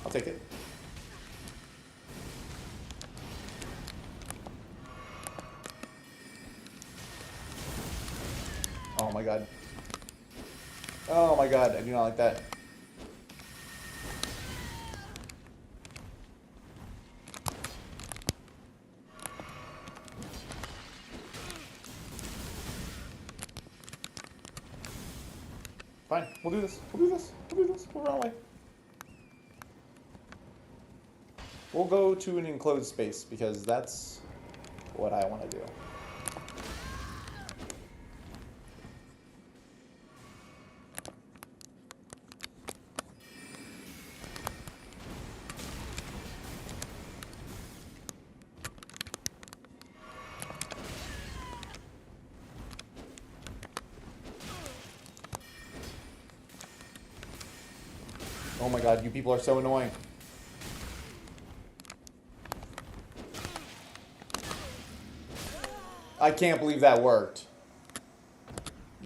I'll take it. Oh my god. Oh my god, I do not like that. Fine, we'll do this. We'll do this. We'll do this. We'll run away. We'll go to an enclosed space because that's what I want to do. Oh my god, you people are so annoying. I can't believe that worked.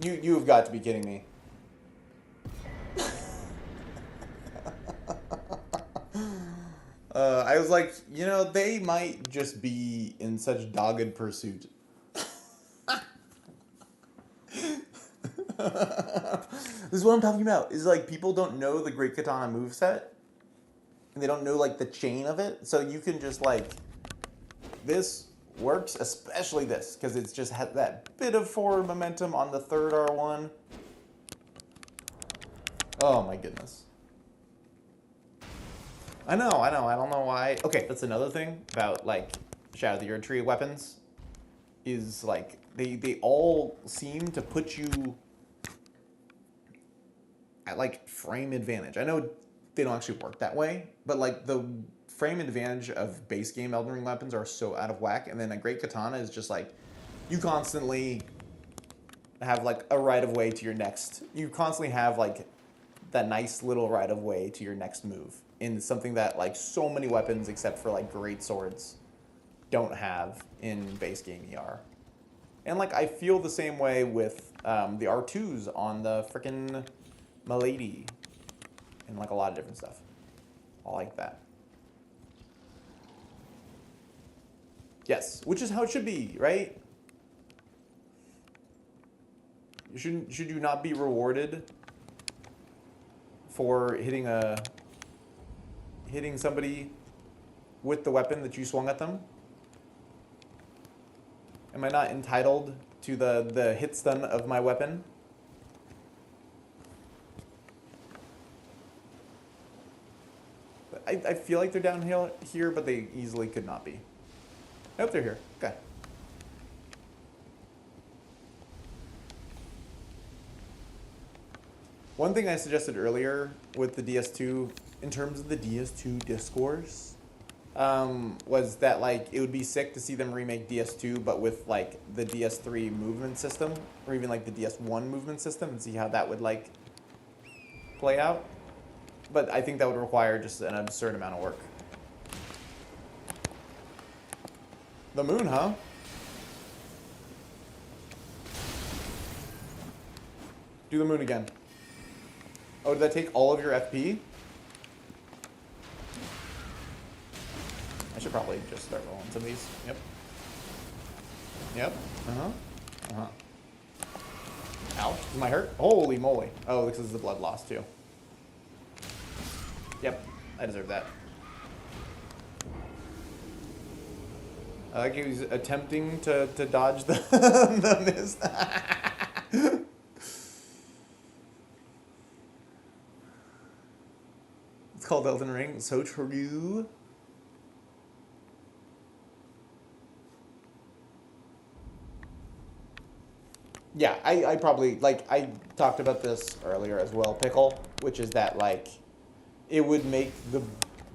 You have got to be kidding me. I was like, you know, they might just be in such dogged pursuit. This is what I'm talking about. Is like people don't know the Great Katana moveset. And they don't know like the chain of it. So you can just like, this works, especially this, because it's just had that bit of forward momentum on the third R1. Oh my goodness. I know, I don't know why. Okay, that's another thing about like Shadow of the Erdtree weapons, is like they all seem to put you at like frame advantage. I know they don't actually work that way, but like the frame advantage of base game Elden Ring weapons are so out of whack, and then a Great Katana is just like, you constantly have like a right of way to your next. You constantly have like that nice little right of way to your next move in something that like so many weapons except for like great swords don't have in base game ER. And like I feel the same way with the R2s on the frickin' Milady and like a lot of different stuff. I like that. Yes, which is how it should be, right? Should you not be rewarded for hitting somebody with the weapon that you swung at them? Am I not entitled to the hit stun of my weapon? I feel like they're down here, but they easily could not be. Nope, they're here. Okay. One thing I suggested earlier with the DS2, in terms of the DS2 discourse, was that like it would be sick to see them remake DS2, but with like the DS3 movement system, or even like the DS1 movement system, and see how that would like play out. But I think that would require just an absurd amount of work. The moon, huh? Do the moon again. Oh, did that take all of your FP? I should probably just start rolling some of these. Yep. Yep. Uh-huh. Uh-huh. Ow. Am I hurt? Holy moly. Oh, this is the blood loss, too. Yep. I deserve that. I like he's attempting to dodge the, the mist. It's called Elden Ring. So true. Yeah, I probably, like, I talked about this earlier as well, Pickle, which is that, like, it would make the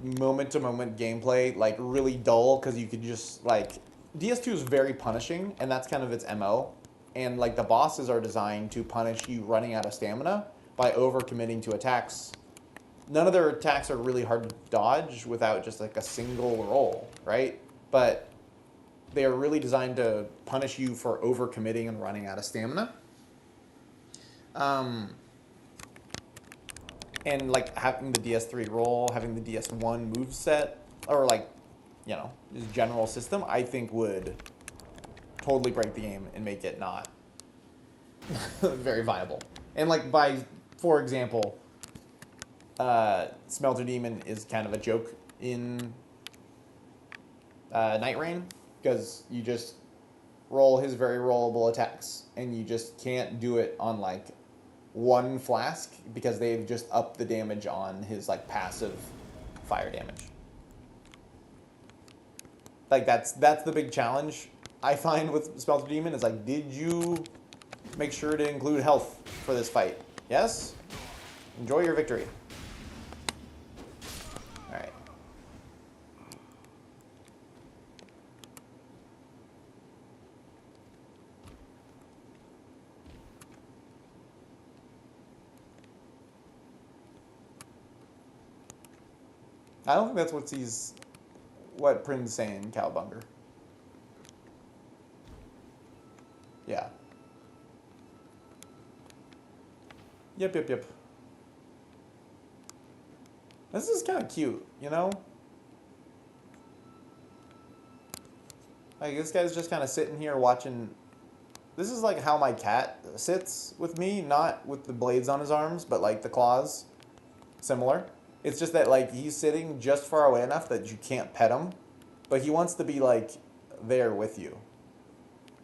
moment-to-moment gameplay, like, really dull, because you could just, like, DS2 is very punishing, and that's kind of its MO, and, like, the bosses are designed to punish you running out of stamina by over-committing to attacks. None of their attacks are really hard to dodge without just, like, a single roll, right? But they are really designed to punish you for over-committing and running out of stamina. And, like, having the DS3 roll, having the DS1 moveset, or, like, you know, just general system, I think would totally break the game and make it not very viable. And, like, for example, Smelter Demon is kind of a joke in Night Rain, because you just roll his very rollable attacks, and you just can't do it on, like, one flask, because they've just upped the damage on his, like, passive fire damage. Like, that's the big challenge I find with Smelter Demon, is like, did you make sure to include health for this fight? Yes? Enjoy your victory. Alright. I don't think that's what Prin's saying, Cowbunger. Yeah. Yep. This is kind of cute, you know? Like, this guy's just kind of sitting here watching. This is like how my cat sits with me, not with the blades on his arms, but like the claws. Similar. It's just that, like, he's sitting just far away enough that you can't pet him, but he wants to be, like, there with you.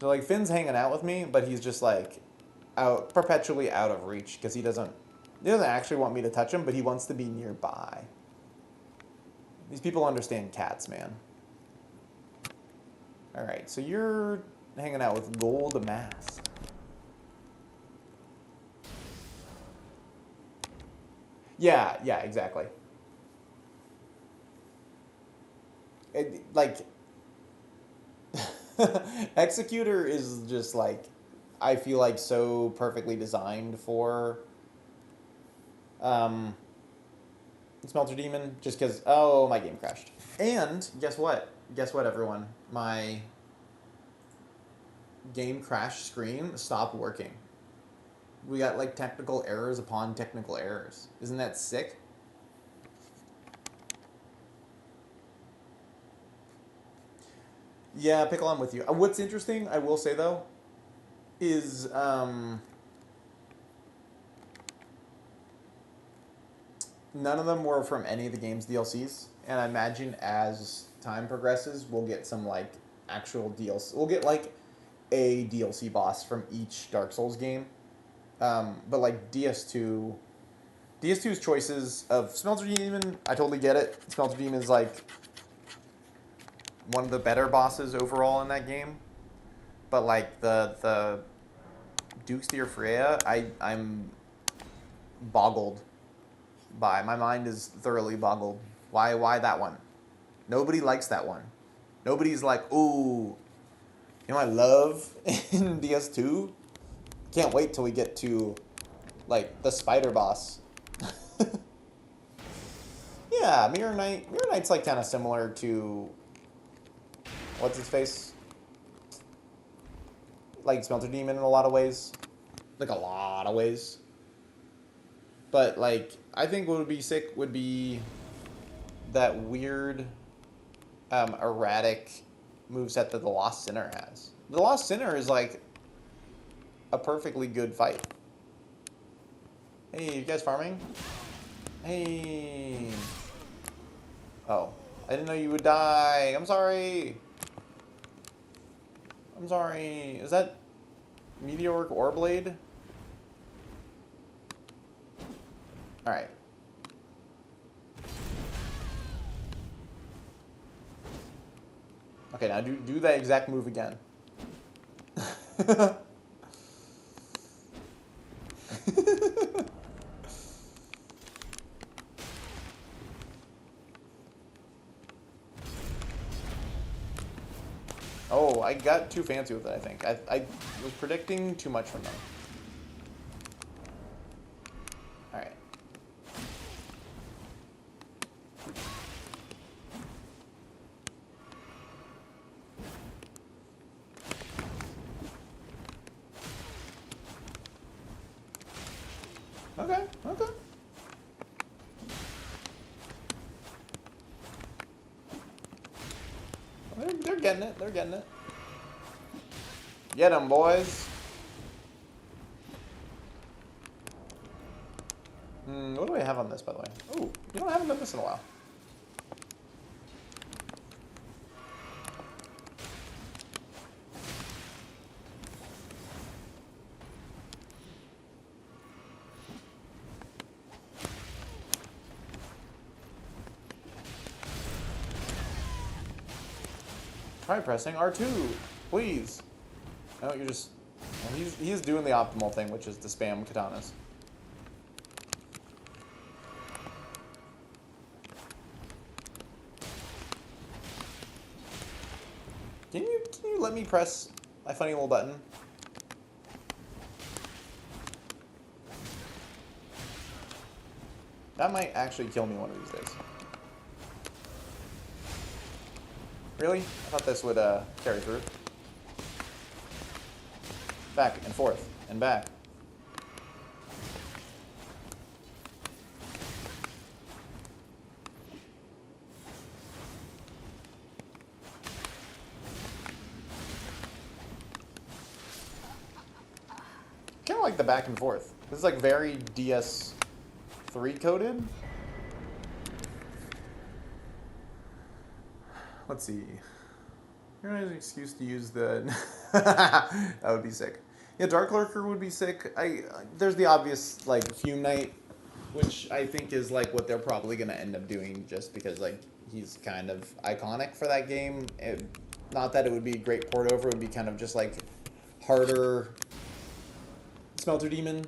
So, like, Finn's hanging out with me, but he's just, like, perpetually out of reach, because he doesn't actually want me to touch him, but he wants to be nearby. These people understand cats, man. Alright, so you're hanging out with Gold Mask. Yeah, exactly. Like, Executor is just, like, I feel like so perfectly designed for Smelter Demon, just because, oh, my game crashed. And guess what? Guess what, everyone? My game crash screen stopped working. We got like technical errors upon technical errors. Isn't that sick? Yeah, Pickle, I'm with you. What's interesting, I will say though, is none of them were from any of the game's DLCs, and I imagine as time progresses, we'll get some like actual DLC. We'll get like a DLC boss from each Dark Souls game, but like DS2's choices of Smelter Demon, I totally get it. Smelter Demon is like one of the better bosses overall in that game, but like the Duke's Dear Freya, I'm boggled by. My mind is thoroughly boggled. Why that one? Nobody likes that one. Nobody's like, ooh, you know what I love in DS2? Can't wait till we get to like the spider boss. Yeah, Mirror Knight. Mirror Knight's like kind of similar to what's his face? Like Smelter Demon in a lot of ways. Like a lot of ways. But like I think what would be sick would be that weird erratic moveset that the Lost Sinner has. The Lost Sinner is like a perfectly good fight. Hey, you guys farming? Hey. Oh, I didn't know you would die. I'm sorry. I'm sorry. Is that Meteoric Oreblade? Alright. Okay, now do that exact move again. Oh, I got too fancy with it, I think. I was predicting too much from them. Alright. Okay, okay. They're getting it. They're getting it. Get them, boys. What do I have on this, by the way? Oh, you know, I haven't done this in a while. Try pressing R2, please. No, you're just... Well, he's doing the optimal thing, which is to spam katanas. Can you let me press my funny little button? That might actually kill me one of these days. Really? I thought this would carry through. Back and forth and back. Kind of like the back and forth. This is like very DS3 coded. Let's see. Here's an excuse to use the... That would be sick. Yeah, Dark Lurker would be sick. There's the obvious, like, Fume Knight, which I think is, like, what they're probably going to end up doing just because, like, he's kind of iconic for that game. Not that it would be a great port over. It would be kind of just, like, harder Smelter Demon.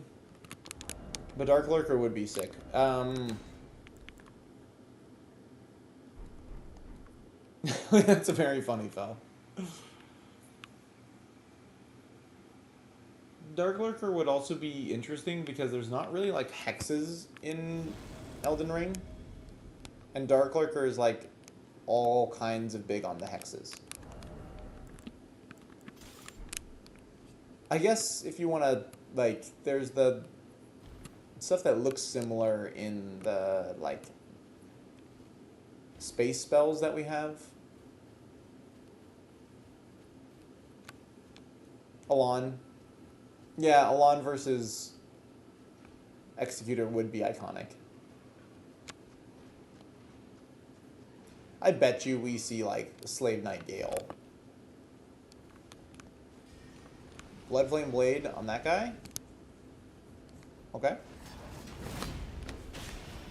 But Dark Lurker would be sick. That's a very funny fell. Dark Lurker would also be interesting because there's not really like hexes in Elden Ring. And Dark Lurker is like all kinds of big on the hexes. I guess if you want to, like, there's the stuff that looks similar in the, like, space spells that we have. Alon. Yeah, Alon versus Executor would be iconic. I bet you we see, like, Slave Knight Gale. Bloodflame Blade on that guy? Okay.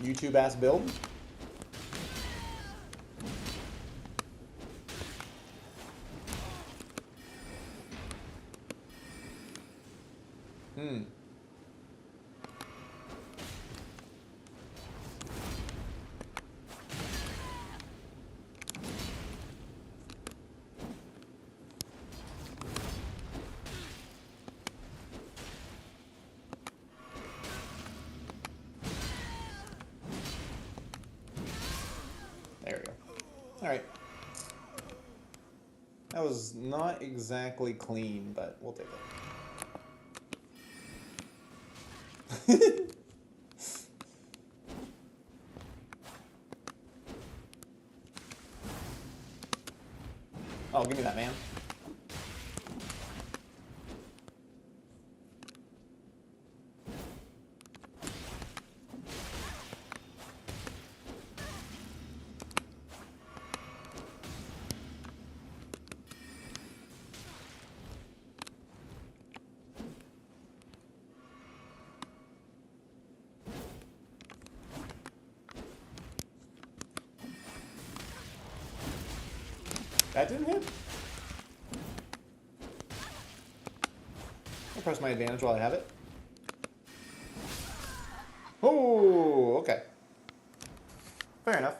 YouTube-ass build. There we go. Alright. That was not exactly clean, but we'll take it. Oh, give me that, man. That didn't hit? I'll press my advantage while I have it. Oh, okay. Fair enough.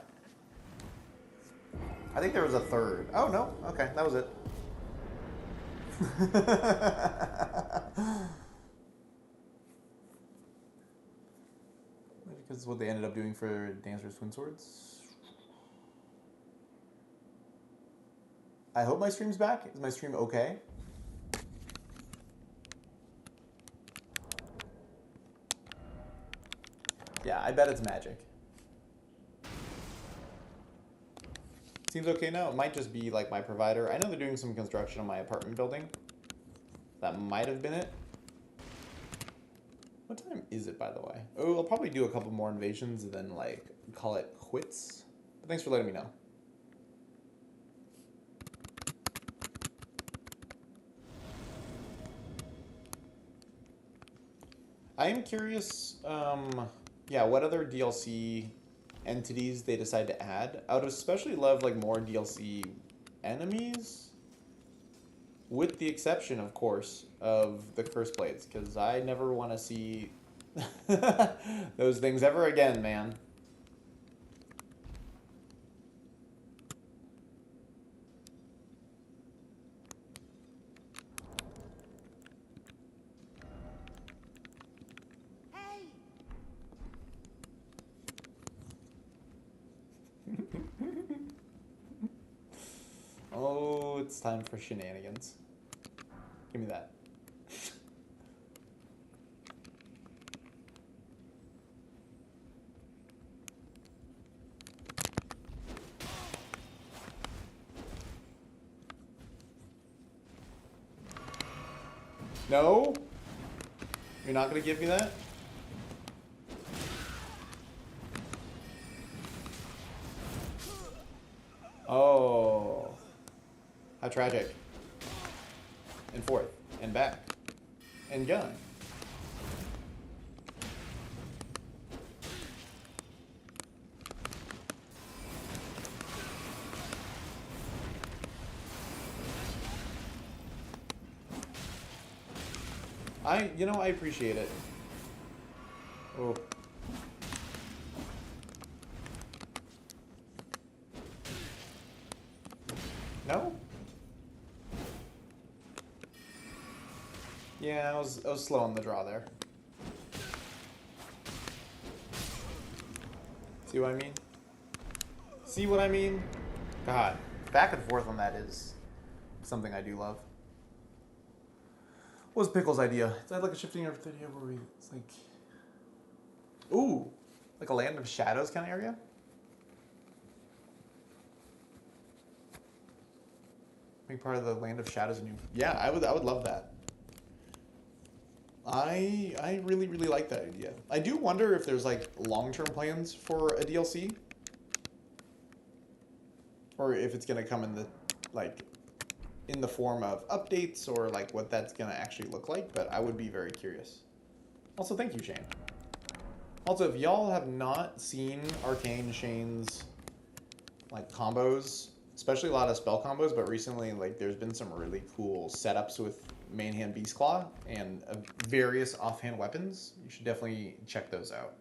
I think there was a third. Oh, no. Okay, that was it. Because it's what they ended up doing for Dancer's Twin Swords. I hope my stream's back. Is my stream okay? Yeah, I bet it's magic. Seems okay now. It might just be like my provider. I know they're doing some construction on my apartment building. That might have been it. What time is it, by the way? Oh, I'll probably do a couple more invasions and then, like, call it quits. But thanks for letting me know. I am curious, yeah, what other DLC entities they decide to add. I would especially love, like, more DLC enemies. With the exception, of course, of the Curse Blades, because I never want to see those things ever again, man. Hey. Oh, it's time for shenanigans. Give me that. No? You're not going to give me that? Oh. How tragic. And forth. And back. And gun. I appreciate it. Oh. No? Yeah, I was slow on the draw there. See what I mean? See what I mean? God, back and forth on that is something I do love. What was Pickle's idea? Is that like a shifting earth idea where we, it's like, ooh, like a land of shadows kind of area? Being part of the land of shadows and yeah, I would love that. I really like that idea. I do wonder if there's like long-term plans for a DLC, or if it's gonna come in the like in the form of updates or like what that's gonna actually look like. But I would be very curious. Also, thank you, Shane. Also, if y'all have not seen Arcane Shane's like combos, especially a lot of spell combos, but recently like there's been some really cool setups with main hand Beast Claw and various offhand weapons. You should definitely check those out.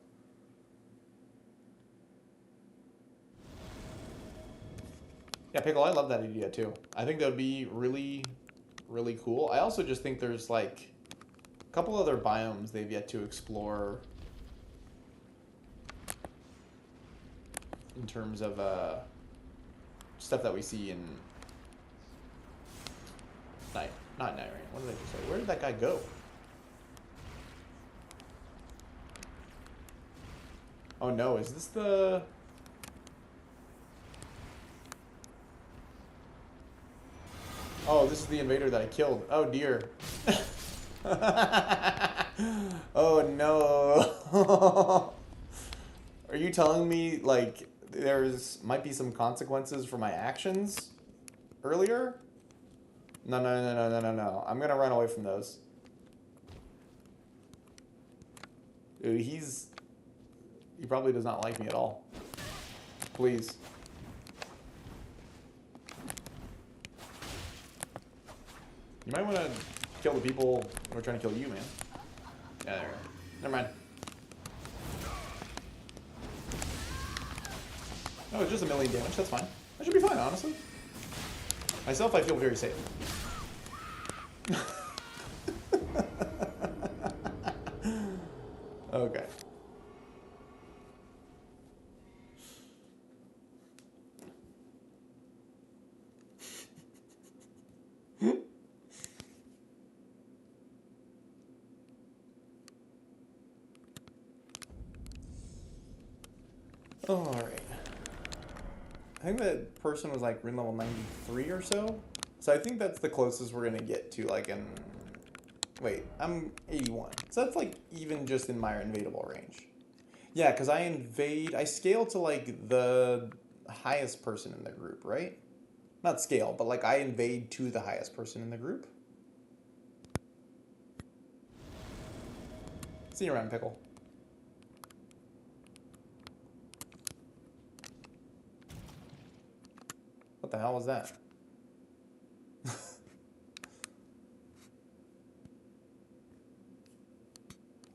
Yeah, Pickle, I love that idea too. I think that would be really cool. I also just think there's like a couple other biomes they've yet to explore in terms of stuff that we see in not Night Rain. What did I just say? Where did that guy go? Oh no, is this the... Oh, this is the invader that I killed. Oh dear. Oh no. Are you telling me like might be some consequences for my actions earlier? No. I'm gonna run away from those. Dude, he probably does not like me at all. Please. You might want to kill the people who are trying to kill you, man. Yeah, there we go. Never mind. No, it's just a million damage. That's fine. I should be fine, honestly. Myself, I feel very safe. Okay. All right. I think that person was like ring level 93 or so. So I think that's the closest we're gonna get to like an... Wait, I'm 81. So that's like even just in my invadable range. Yeah, because I scale to like the highest person in the group, right? Not scale, but like I invade to the highest person in the group. See you around, Pickle. What the hell was that?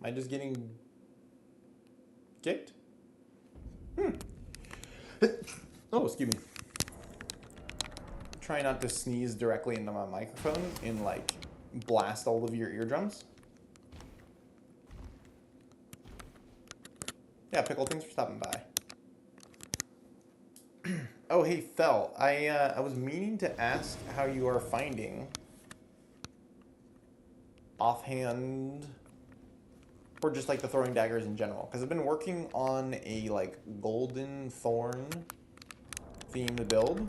Am I just getting kicked? Oh, excuse me. Try not to sneeze directly into my microphone and like blast all of your eardrums. Yeah, Pickle, thanks for stopping by. Oh, hey, Fel. I was meaning to ask how you are finding offhand, or just like the throwing daggers in general, because I've been working on a like golden thorn themed build.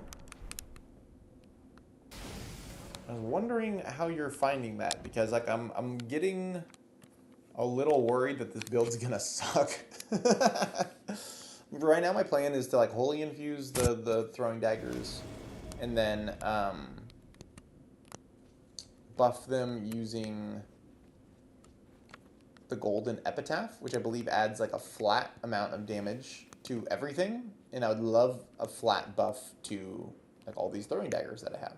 I was wondering how you're finding that, because like I'm getting a little worried that this build's gonna suck. Right now my plan is to like holy infuse the throwing daggers and then buff them using the golden epitaph, which I believe adds like a flat amount of damage to everything, and I would love a flat buff to like all these throwing daggers that I have.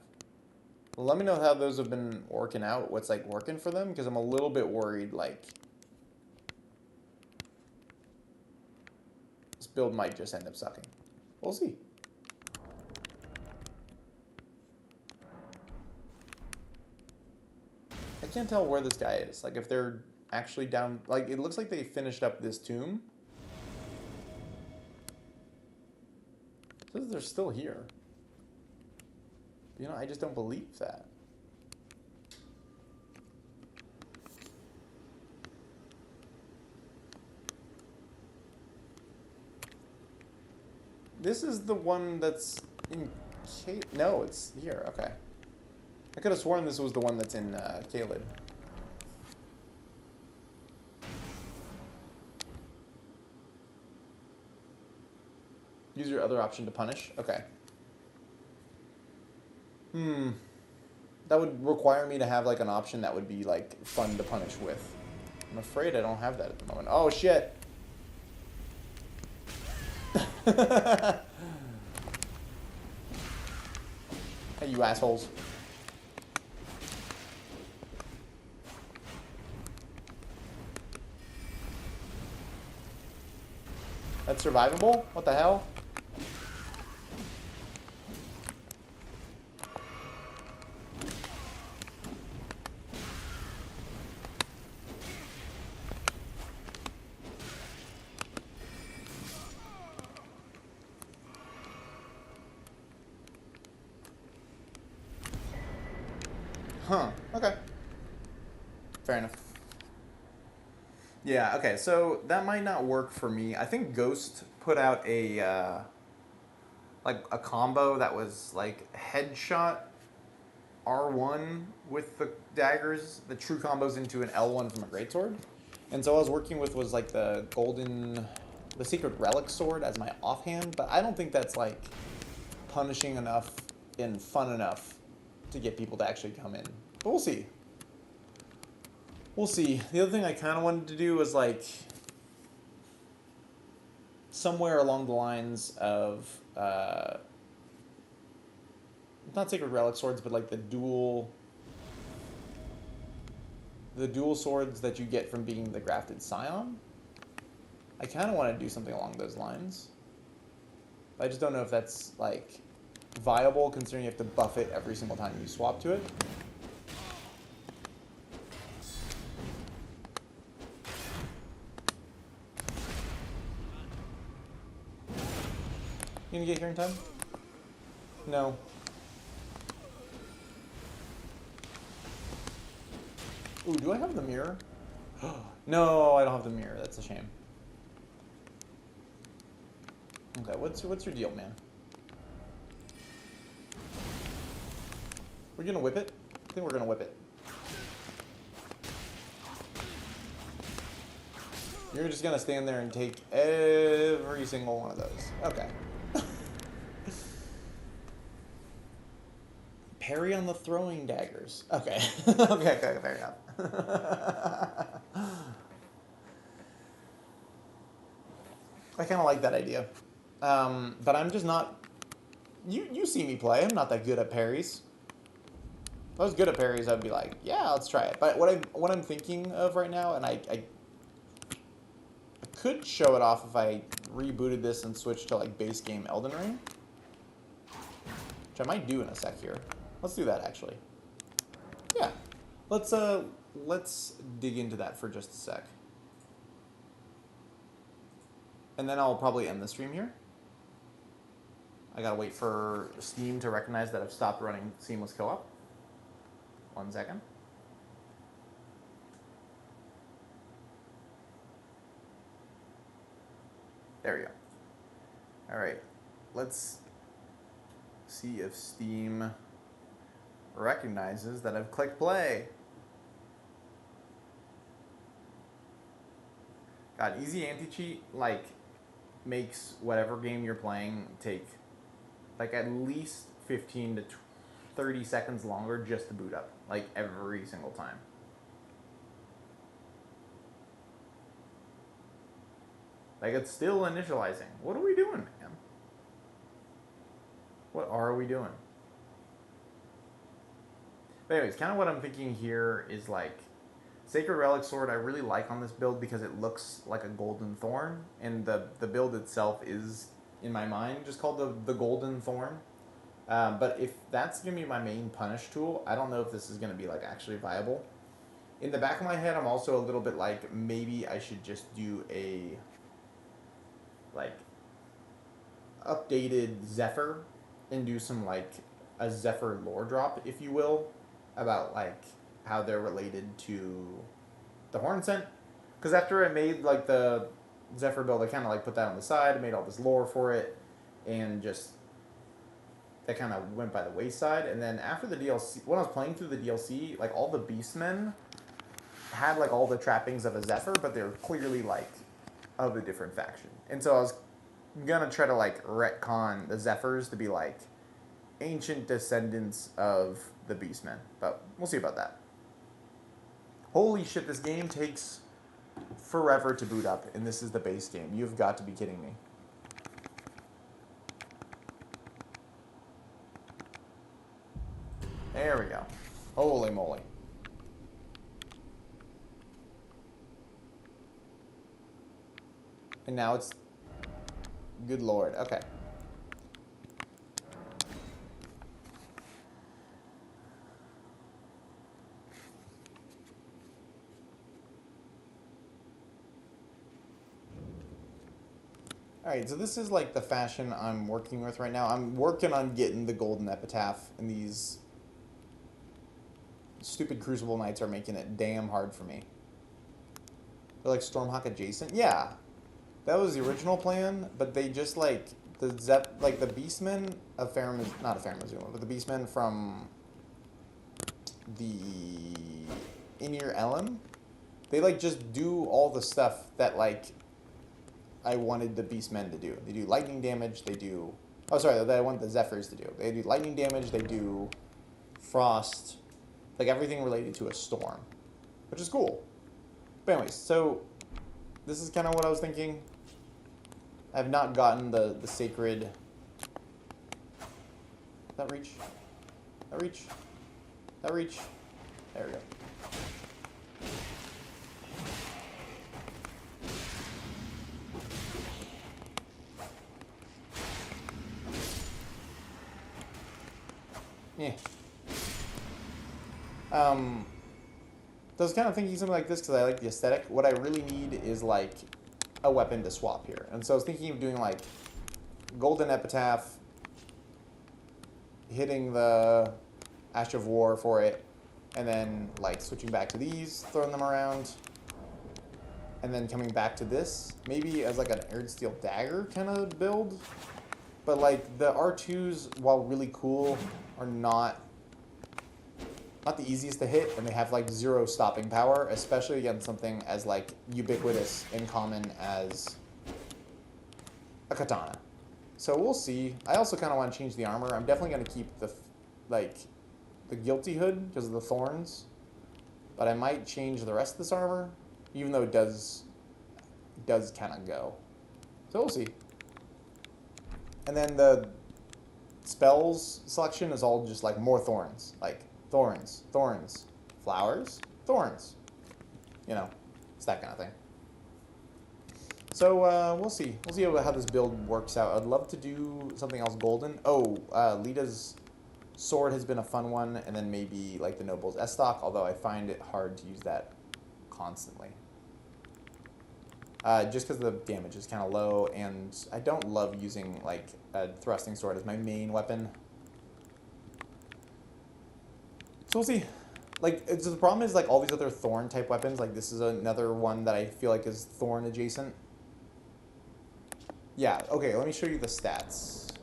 Well, let me know how those have been working out, what's like working for them, because I'm a little bit worried like this build might just end up sucking. We'll see. I can't tell where this guy is. Like, if they're actually down... Like, it looks like they finished up this tomb. It says they're still here. You know, I just don't believe that. This is the one that's in... No, it's here. Okay. I could have sworn this was the one that's in Caleb. Use your other option to punish? Okay. That would require me to have, like, an option that would be, like, fun to punish with. I'm afraid I don't have that at the moment. Oh, shit! Hey, you assholes. That's survivable? What the hell? Huh. Okay. Fair enough. Yeah, okay, so that might not work for me. I think Ghost put out a, like, a combo that was, like, headshot R1 with the daggers, the true combos into an L1 from a greatsword. And so what I was working with was, like, the secret relic sword as my offhand, but I don't think that's, like, punishing enough and fun enough to get people to actually come in. But we'll see. We'll see. The other thing I kind of wanted to do was, like, somewhere along the lines of, not sacred relic swords, but, like, the dual swords that you get from being the grafted scion. I kind of want to do something along those lines. I just don't know if that's, like, viable, considering you have to buff it every single time you swap to it. You gonna get here in time? No. Ooh, do I have the mirror? No, I don't have the mirror. That's a shame. Okay, what's your deal, man? We're gonna whip it? I think we're gonna whip it. You're just gonna stand there and take every single one of those. Okay. Parry on the throwing daggers. Okay. okay, fair enough. I kind of like that idea. But I'm just not... You see me play. I'm not that good at parries. If I was good at parries, I'd be like, yeah, let's try it. But what I'm thinking of right now, and I could show it off if I rebooted this and switched to, like, base game Elden Ring. Which I might do in a sec here. Let's do that, actually. Yeah. Let's dig into that for just a sec. And then I'll probably end the stream here. I gotta wait for Steam to recognize that I've stopped running Seamless Co-op. 1 second. There we go. Alright. Let's see if Steam recognizes that I've clicked play. God, easy anti-cheat, like, makes whatever game you're playing take, like, at least 15 to 30 seconds longer just to boot up, like, every single time. Like, it's still initializing. What are we doing, man? What are we doing? But anyways, kind of what I'm thinking here is, like, Sacred Relic Sword I really like on this build because it looks like a Golden Thorn, and the build itself is, in my mind, just called the Golden Thorn. But if that's going to be my main punish tool, I don't know if this is going to be, like, actually viable. In the back of my head, I'm also a little bit like, maybe I should just do a, like, updated Zephyr and do some, like, a Zephyr lore drop, if you will, about, like, how they're related to the Horn Scent. Because after I made, like, the Zephyr build, I kind of, like, put that on the side, I made all this lore for it, and just, that kind of went by the wayside. And then after the DLC, when I was playing through the DLC, like, all the Beastmen had, like, all the trappings of a Zephyr, but they were clearly, like, of a different faction. And so I was gonna try to, like, retcon the Zephyrs to be, like, ancient descendants of the Beastmen. But we'll see about that. Holy shit, this game takes forever to boot up, and this is the base game. You've got to be kidding me. There we go. Holy moly. And now it's... Good lord. Okay. Alright, so this is like the fashion I'm working with right now. I'm working on getting the golden epitaph, and these stupid Crucible Knights are making it damn hard for me. They're like Stormhawk adjacent? Yeah. That was the original plan, but they just like the Beastmen of Farum, not of Farum Azula, but the Beastmen from the In-Ear Ellen, they like just do all the stuff that like I wanted the Beastmen to do. They do lightning damage, they do... Oh, sorry, that I want the Zephyrs to do. They do lightning damage, they do frost, like everything related to a storm, which is cool. But anyways, so this is kind of what I was thinking. I have not gotten the sacred... That reach? That reach? That reach? There we go. Yeah. I was kind of thinking something like this because I like the aesthetic. What I really need is like a weapon to swap here. And so I was thinking of doing like Golden Epitaph, hitting the Ash of War for it, and then like switching back to these, throwing them around, and then coming back to this, maybe as like an Aired Steel Dagger kind of build. But like the R2s, while really cool, are not the easiest to hit, and they have like zero stopping power, especially against something as like ubiquitous and common as a katana. So we'll see. I also kind of want to change the armor. I'm definitely going to keep the Guilty Hood because of the thorns, but I might change the rest of this armor, even though it does kind of go. So we'll see. And then the spells selection is all just like more thorns, like thorns, thorns, flowers, thorns. You know, it's that kind of thing. So we'll see. We'll see how this build works out. I'd love to do something else golden. Oh, Lita's sword has been a fun one, and then maybe like the Noble's S-Stock, although I find it hard to use that constantly. Just because the damage is kind of low, and I don't love using like a thrusting sword as my main weapon. So we'll see. Like, the problem is like all these other thorn type weapons. Like this is another one that I feel like is thorn adjacent. Yeah. Okay. Let me show you the stats.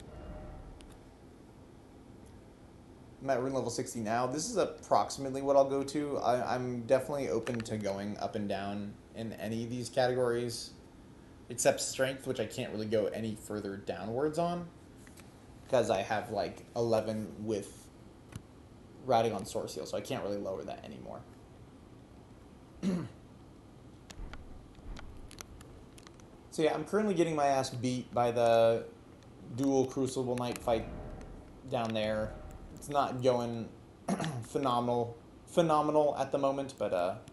I'm at rune level 60 now. This is approximately what I'll go to. I'm definitely open to going up and down in any of these categories, except strength, which I can't really go any further downwards on, because I have like 11 with routing on Source Seal, so I can't really lower that anymore. So yeah, I'm currently getting my ass beat by the dual Crucible Knight fight down there. It's not going phenomenal at the moment, but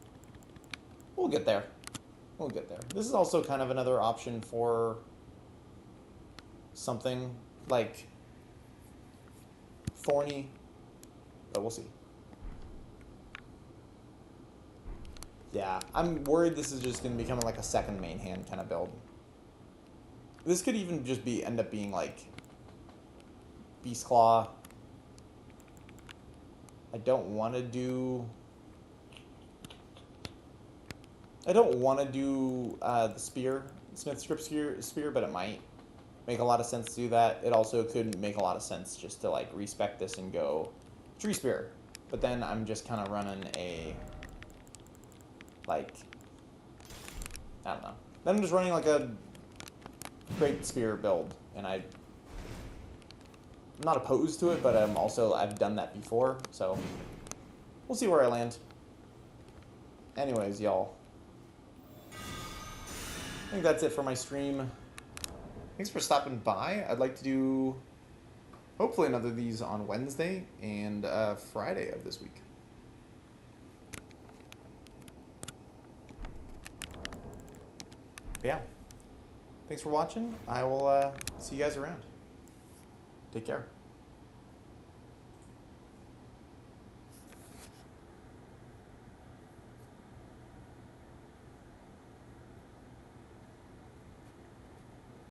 we'll get there. We'll get there. This is also kind of another option for something like thorny, but we'll see. Yeah, I'm worried this is just going to become like a second main hand kind of build. This could even just end up being like Beast Claw. I don't want to do the spear, Smith Script spear, but it might make a lot of sense to do that. It also could make a lot of sense just to like respec this and go Tree Spear. But then I'm just kind of running a, like, I don't know. Then I'm just running like a Great Spear build, and I'm not opposed to it, but I've done that before, so we'll see where I land. Anyways, y'all, I think that's it for my stream. Thanks for stopping by. I'd like to do hopefully another of these on Wednesday and Friday of this week. But yeah, thanks for watching. I will see you guys around. Take care.